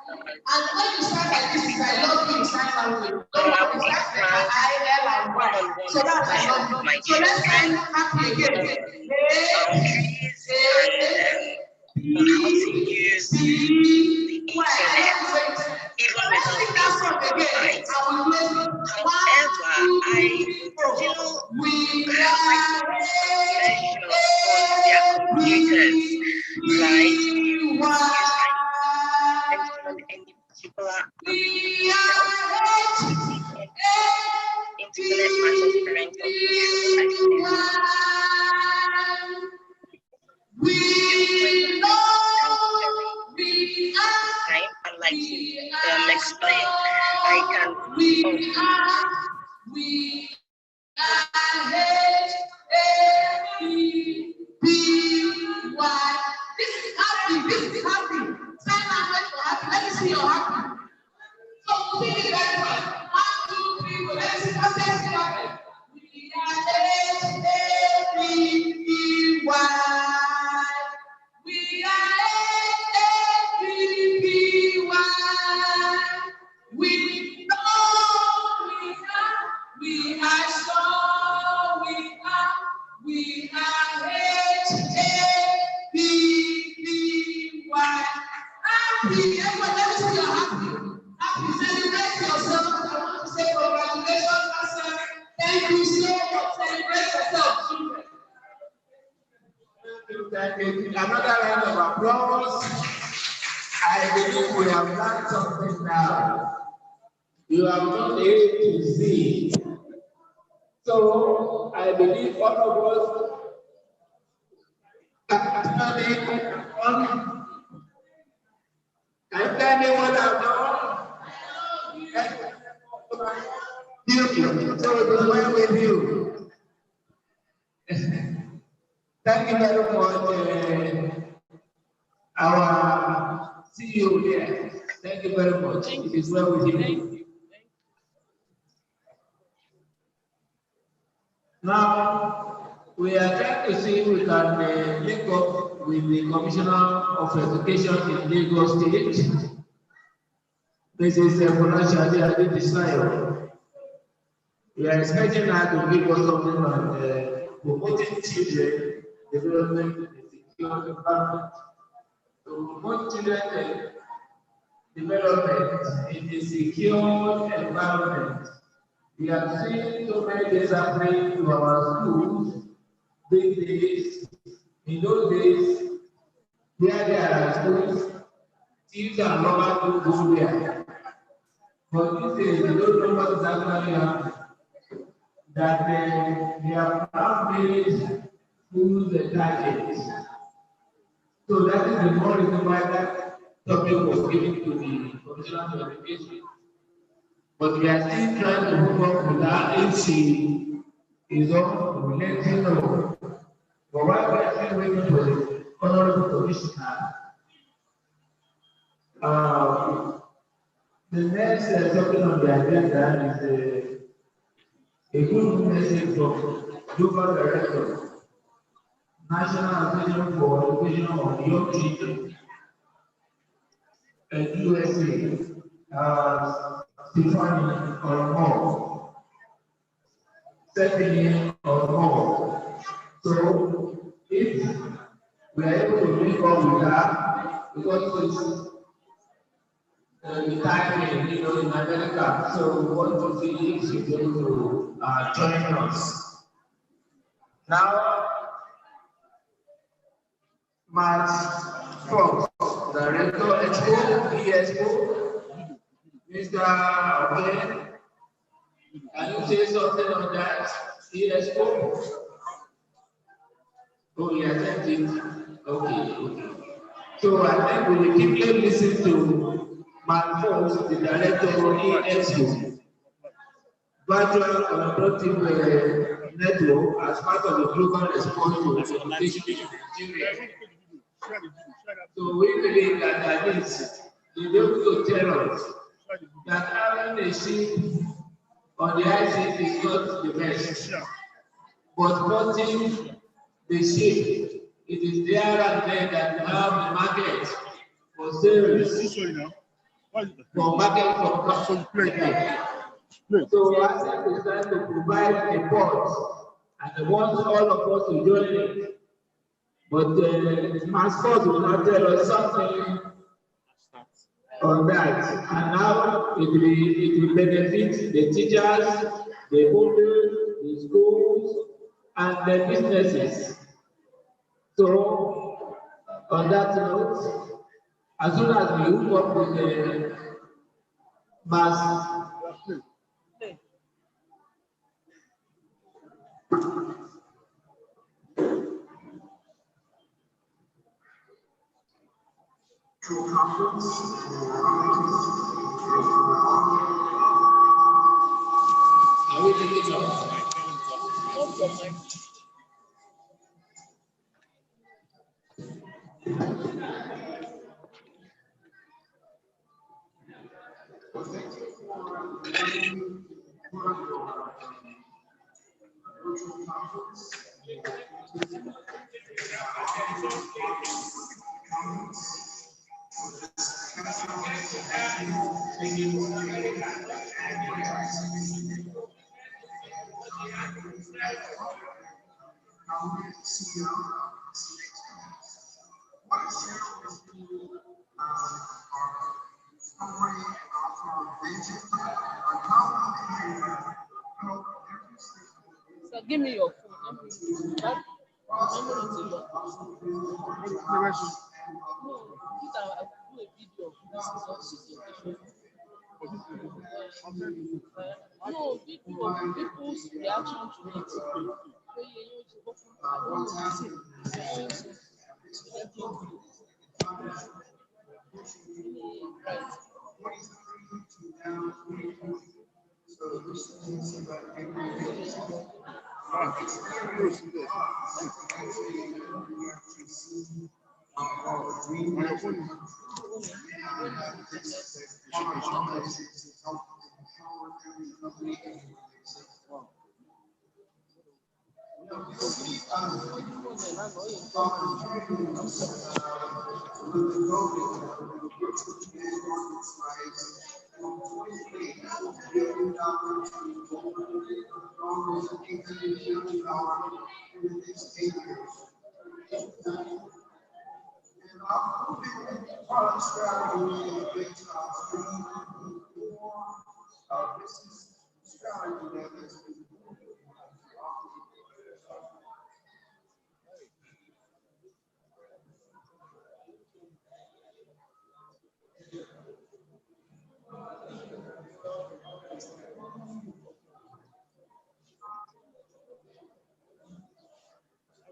Speaker 4: And when you start like this, I love you, you start that way. Don't start like I, L, and Y. So that's I love you. So let's sign happy again. How to use the internet, even without being however, I still have my pressure on their computers, right? On any particular internet matters parental we know we are. I'd like to explain. I can. We are H-A-P-P-Y. This is happy. This is happy. Sign language for happy. Let me see your happy. So sing it that one. 1, 2, 3, 4. Let me see. Let's get started. We are H-A-P-P-Y. We are H-A-P-P-Y. We know we are sure we are H-A-P-P-Y. Happy, everyone, let me see you're happy. Happy, celebrate yourself. I want to say congratulations, Acep. Thank you so much. Celebrate yourself, children.
Speaker 5: Thank you. Another round of applause. I believe we have done something now. You have done A to Z. So I believe all of us can tell me what I've done? So it is well with you. Thank you very much, our CEO here. Thank you very much. It is well with you. Now, we are trying to see if we can link up with the Commissioner of Education in Lagos State. This is Shadi Adedisayo. We are expecting her to give us something on promoting children development in a secure environment. To promote children development in a secure environment. We have seen so many things happening to our schools these days. In those days, where there are schools, thieves and robbers don't go there. But these days, we don't know what is actually happening. That they have now made schools the targets. So that is the more reason why that topic was given to the Commissioner of Education. But we are still trying to move up with that. If she is on, we'll let you know. But while we are still waiting for the Honorable Commissioner, the next topic on the agenda is a good message from Global Director, National Association for Education of Young Children, and USA, Stephanie or more, Stephanie or more. So if we are able to link up with that, because it's the timing, in America, so we want to see if she's able to join us. Now, March 4th, Director Expo, ESPO, Mr. Okay, can you say something on that? ESPO? Oh, yeah, thank you. Okay. So I think we will keep listening to Mark Fox, the Director of ESPO. Virtual collaborative network as part of the global response to education in Nigeria. So we believe that at least they'll be able to tell us that having a ship on the ICT is not the best, but putting the ship, it is there and then that you have the market for sales, for market for customers. So Acep is trying to provide a port, and they want all of us to join it. But the mascot will not tell us something on that. And now it will benefit the teachers, the holders, the schools, and the businesses. So, on that note, as soon as we hook up with the mass, are we taking off?
Speaker 3: So give me your phone. Let me that memory is a lot. No, this I will do a video of this is also no video of people's reaction to it. I don't know. Right.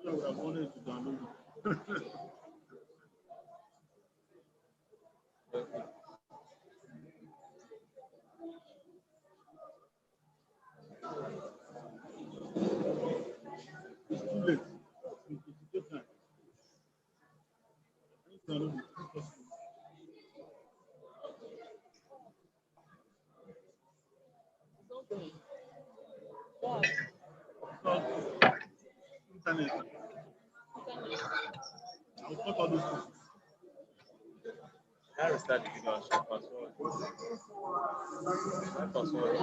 Speaker 1: I would have wanted to download it. It's too late. It's too late. I need to download it. Internet. I will cut all those things.
Speaker 2: I restart the video and share password. My password.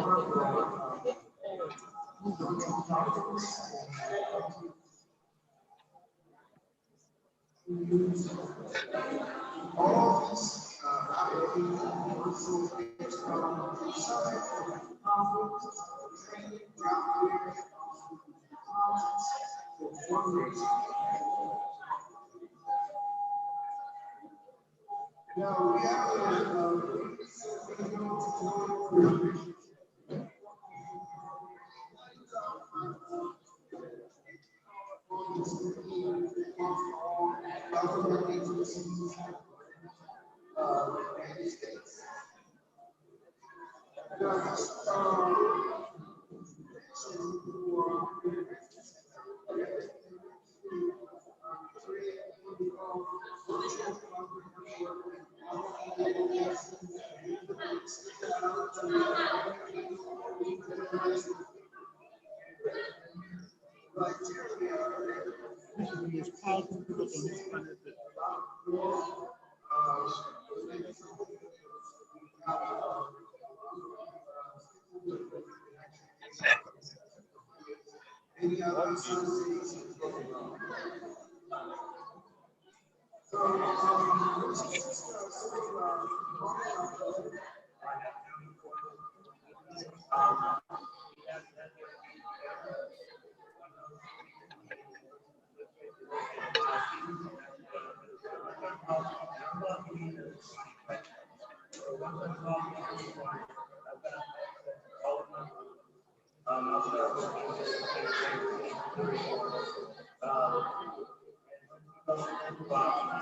Speaker 12: Which is the most powerful product on this planet Earth?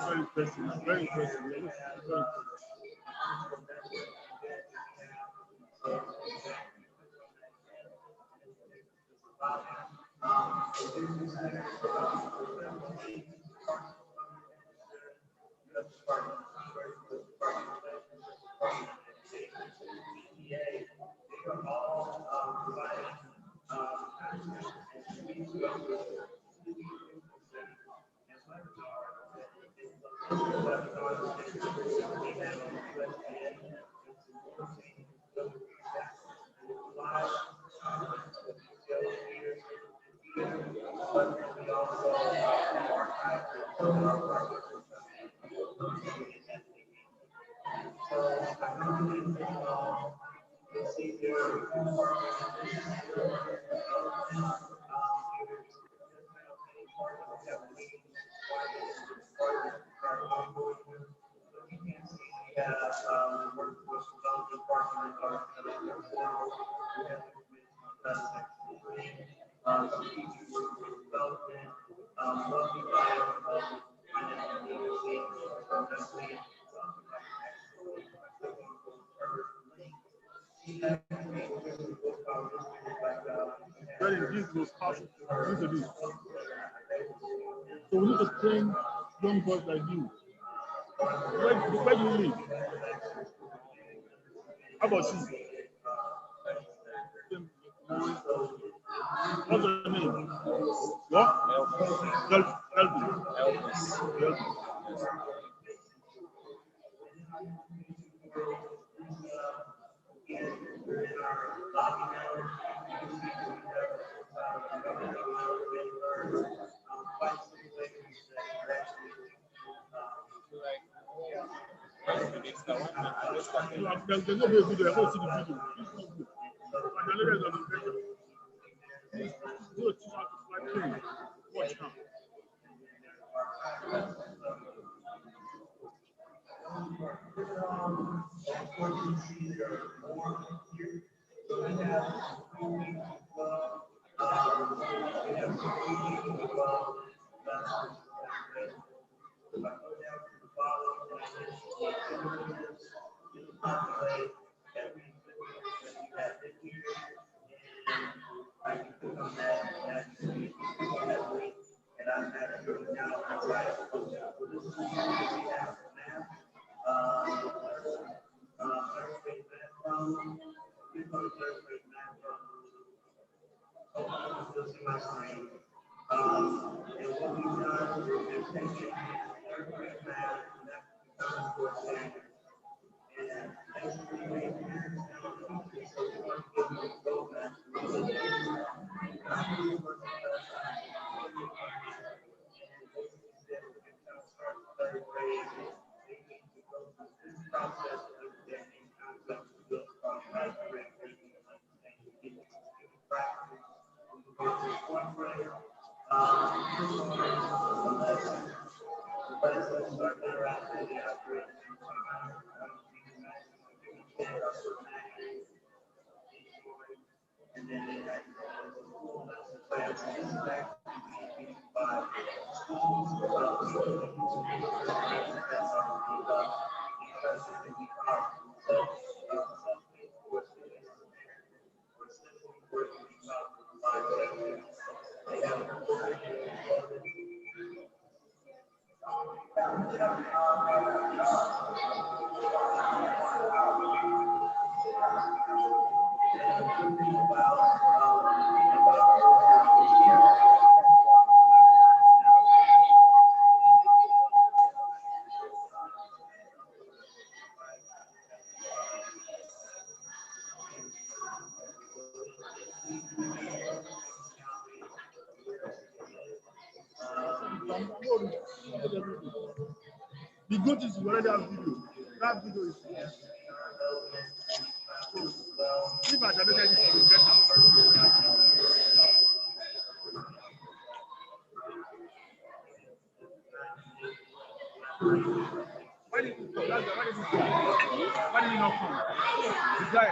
Speaker 12: Very interesting. Very interesting. Very interesting. Very indeed most powerful. Look at this. So we need to train young boys like you. Where do you live? How about you? What's your name? What? Elvis. There's no video. I want to see the video. And the ladies on the video. Go to my phone. Watch now. The good is you already have video. That video is if I can look at this, it will better. Why did you come? Why did you not come? The guy.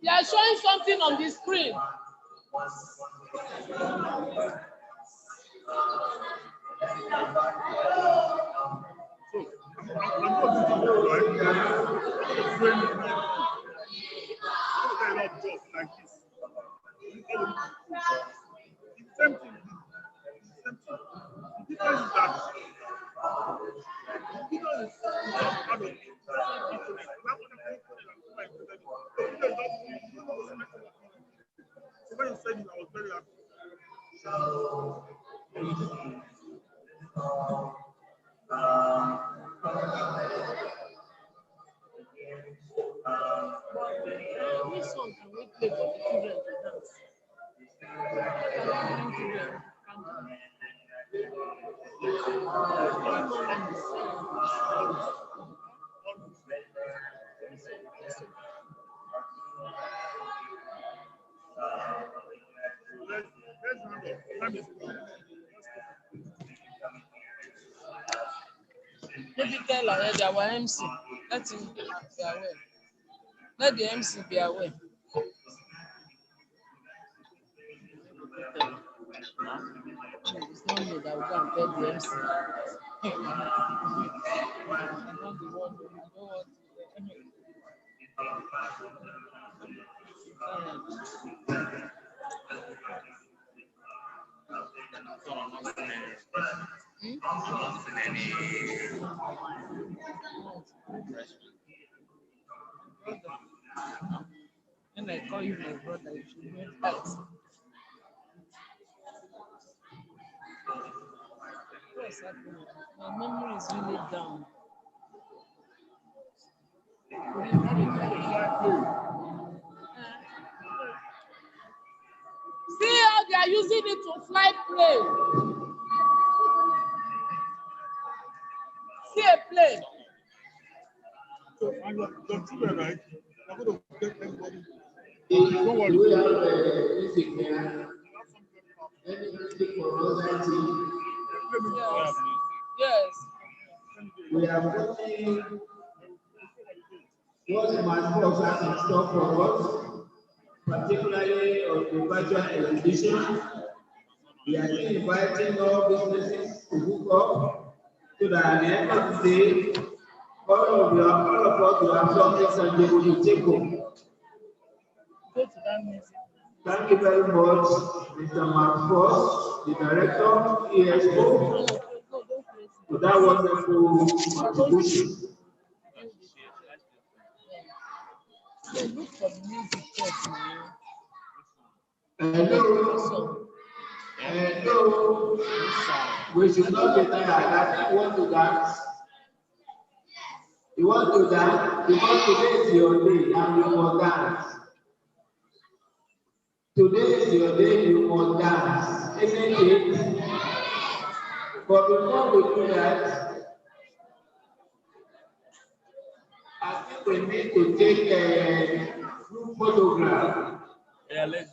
Speaker 3: They are showing something on the screen. Which song can we play for the children to dance? Maybe tell our MC. Let him be aware. Let the MC be aware. It's not me that will go and tell the MC. I'm not the one who don't want When I call you my brother, you should know that. What's happening? My memory is really down. See how they are using it to fly plane. See a plane.
Speaker 12: So, and your children, right? You're going to get everybody.
Speaker 5: Don't worry. We have music here. Any music for Rosanti?
Speaker 3: Yes.
Speaker 5: We are watching what my boss has in store for us, particularly on the virtual exhibition. We are still inviting all businesses to hook up so that at the end of the day, all of us will have something tangible to take home.
Speaker 3: Go to that music.
Speaker 5: Thank you very much, Mr. Mark Foss, the director, ESO, for that wonderful contribution.
Speaker 3: Look for the music first, man.
Speaker 5: Hello. We should not be tired. I think you want to dance. You want to dance because today is your day and you must dance. Today is your day, you must dance. Isn't it? But before we do that, I think we need to take a group photograph.
Speaker 2: Yeah, let's.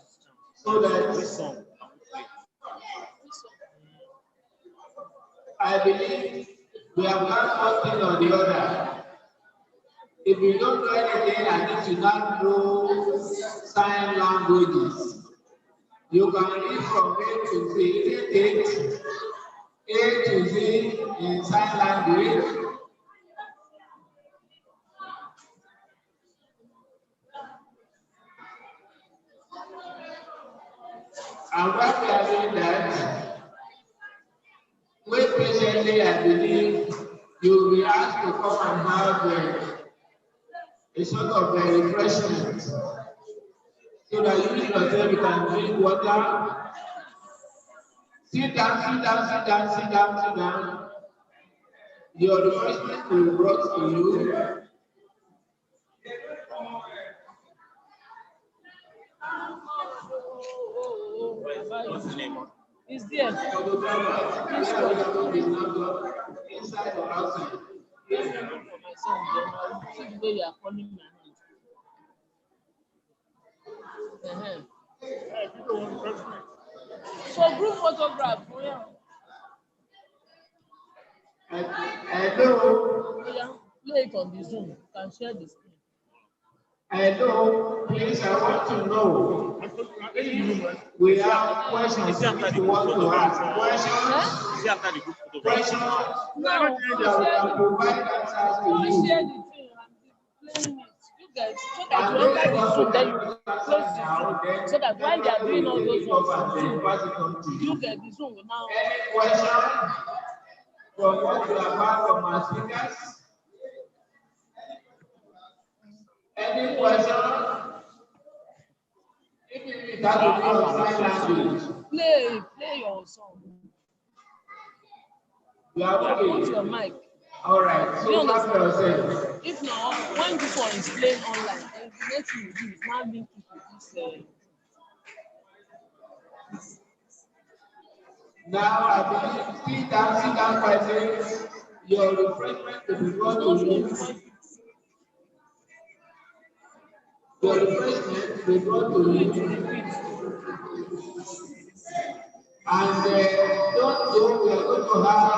Speaker 5: So that
Speaker 2: This song.
Speaker 5: I believe we have learned one thing or the other. If you don't know anything and if you don't know sign languages, you can read from A to Z, A to Z in sign language. And while we are doing that, wait patiently, I believe you will be asked to come and have a sort of a refreshment. so that you yourself can drink water. Sit down, sit down, sit down, sit down, sit down. Your refreshment will be brought to you.
Speaker 3: What's the name? It's there.
Speaker 5: Inside or outside?
Speaker 3: For my son, then see the way you are calling my hand. So group photograph.
Speaker 5: Hello.
Speaker 3: Yeah, play it on the Zoom. You can share the screen.
Speaker 5: Hello, please, I want to know. We have questions if you want to ask. Questions? Questions?
Speaker 3: No,
Speaker 5: That we can provide answers to you.
Speaker 3: share the thing and playing it. You guys, so that you enter the Zoom, then you close the Zoom. So that when they are doing all those ones, you get the Zoom now.
Speaker 5: Any question from what you have heard from our speakers? Any question? That will be on sign language.
Speaker 3: Play your song.
Speaker 5: You are okay.
Speaker 3: Put your mic.
Speaker 5: All right. So clap yourself.
Speaker 3: If not, when this one is playing online, then the next thing you do is now link it to this.
Speaker 5: Now I believe sit down quietly. Your refreshment will be brought to you. Your refreshment will be brought to you. And don't go, we are going to have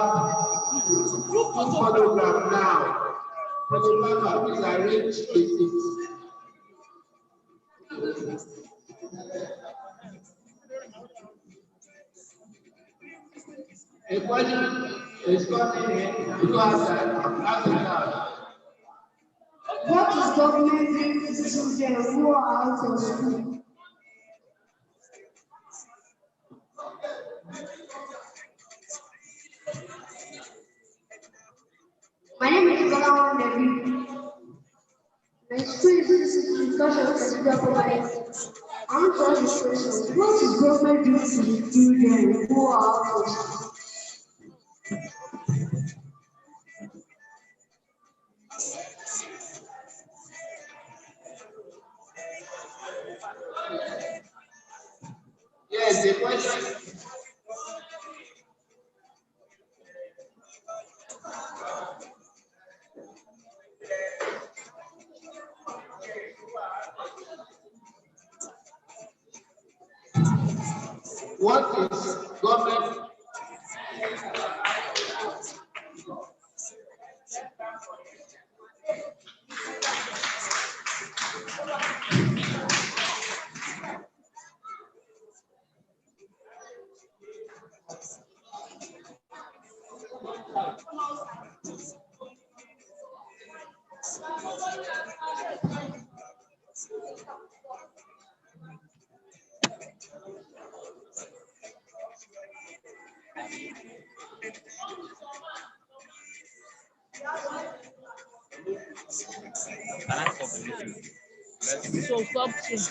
Speaker 5: group photograph now. Photograph is arranged with a question is coming in. You answer it now.
Speaker 13: What is government doing to children who are out of school? My name is Galawan Devi. My school is visiting because of the provided. I'm trying to question. What is government doing to the children who are out of school?
Speaker 5: Yes, the question. What is government?
Speaker 3: So stop sharing.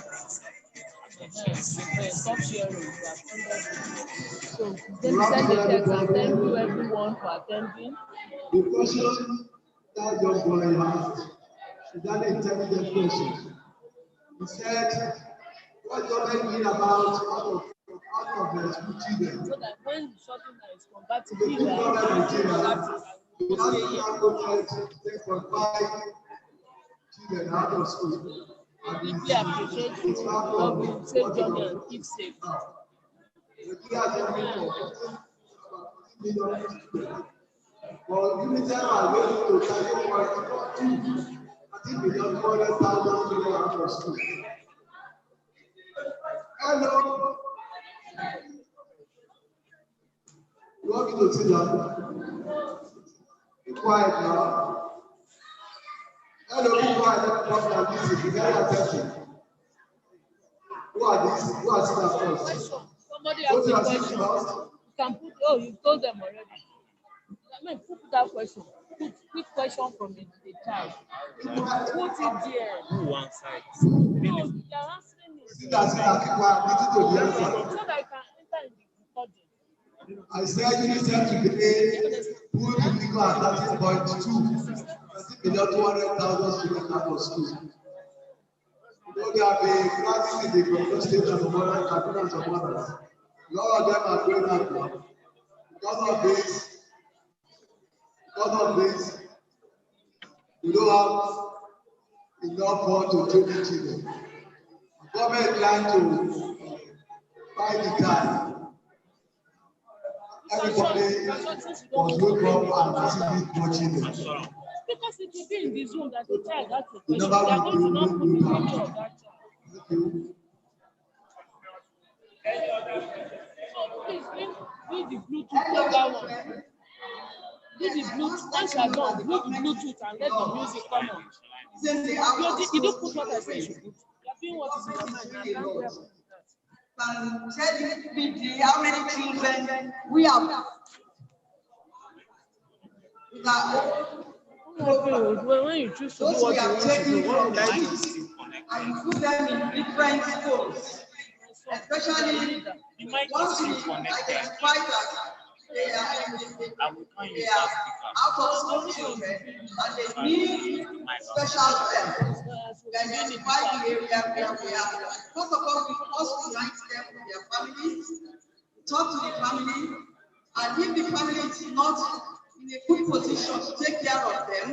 Speaker 3: So then send the text and thank you everyone for attending.
Speaker 10: The question that young boy asked is that intelligent question. He said, what government mean about out of the school children?
Speaker 3: So that when something that is compatible,
Speaker 10: The government of Nigeria, the national budget is 10.5 children out of school.
Speaker 3: We appreciate you. Love you. Safe journey and keep safe.
Speaker 10: Well, you are going to target 1.2. I think we got 400,000 children out of school. Hello. You want me to sit down? Be quiet now. Hello, be quiet. Let me talk and listen. Be very attentive. Who are these? Who are sitting first?
Speaker 3: Somebody asked a question. You can put, oh, you told them already. I mean, put that question. Put quick question from the child. Put it there.
Speaker 2: One side.
Speaker 3: No, they are answering it.
Speaker 14: See that people are meeting to the answer.
Speaker 3: So that I can enter in the recording.
Speaker 14: I said UNICEF today put illegal at 13.2. 30,200,000 students out of school. You know, there have been classes in the Borno State and some other Kaduna and some others. A lot of them are going out now. Because of this, we don't have enough funds to train the children. The government trying to buy the time. Everybody was wake up and see it watching them.
Speaker 3: Because it will be in the zone that the child has a question. They are going to not put the picture of that child. So please do the Bluetooth for that one. Do the Bluetooth. Once you are done, do the Bluetooth and let the music come on. You don't put what I say you should put. You are doing what is in your mind. I can't hear that.
Speaker 8: Tell you how many children we have.
Speaker 3: When you choose to do what you want to do, what would I do?
Speaker 8: And you put them in different schools, especially once you identify that they are out of school children and they need special help. We identify the area where we are. First of all, we must unite them with their families, talk to the family, and if the family is not in a good position to take care of them,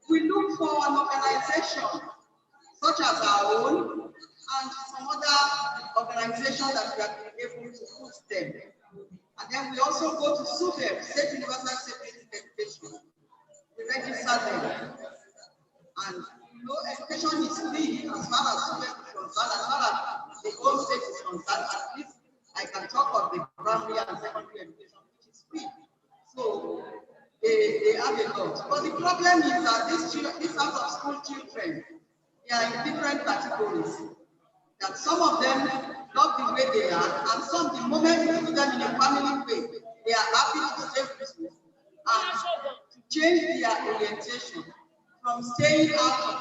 Speaker 8: we look for an organization such as our own and some other organization that we have been able to put them. And then we also go to SUDEP, State Universal Security Education. We register them. And you know, education is free as far as SUDEP is concerned, as far as the whole state is concerned. At least I can talk of the primary and secondary education, which is free. So they have a lot. But the problem is that these out of school children, they are in different categories. That some of them love the way they are, and some, the moment you put them in a family way, they are happy to stay Christmas and to change their orientation from staying out of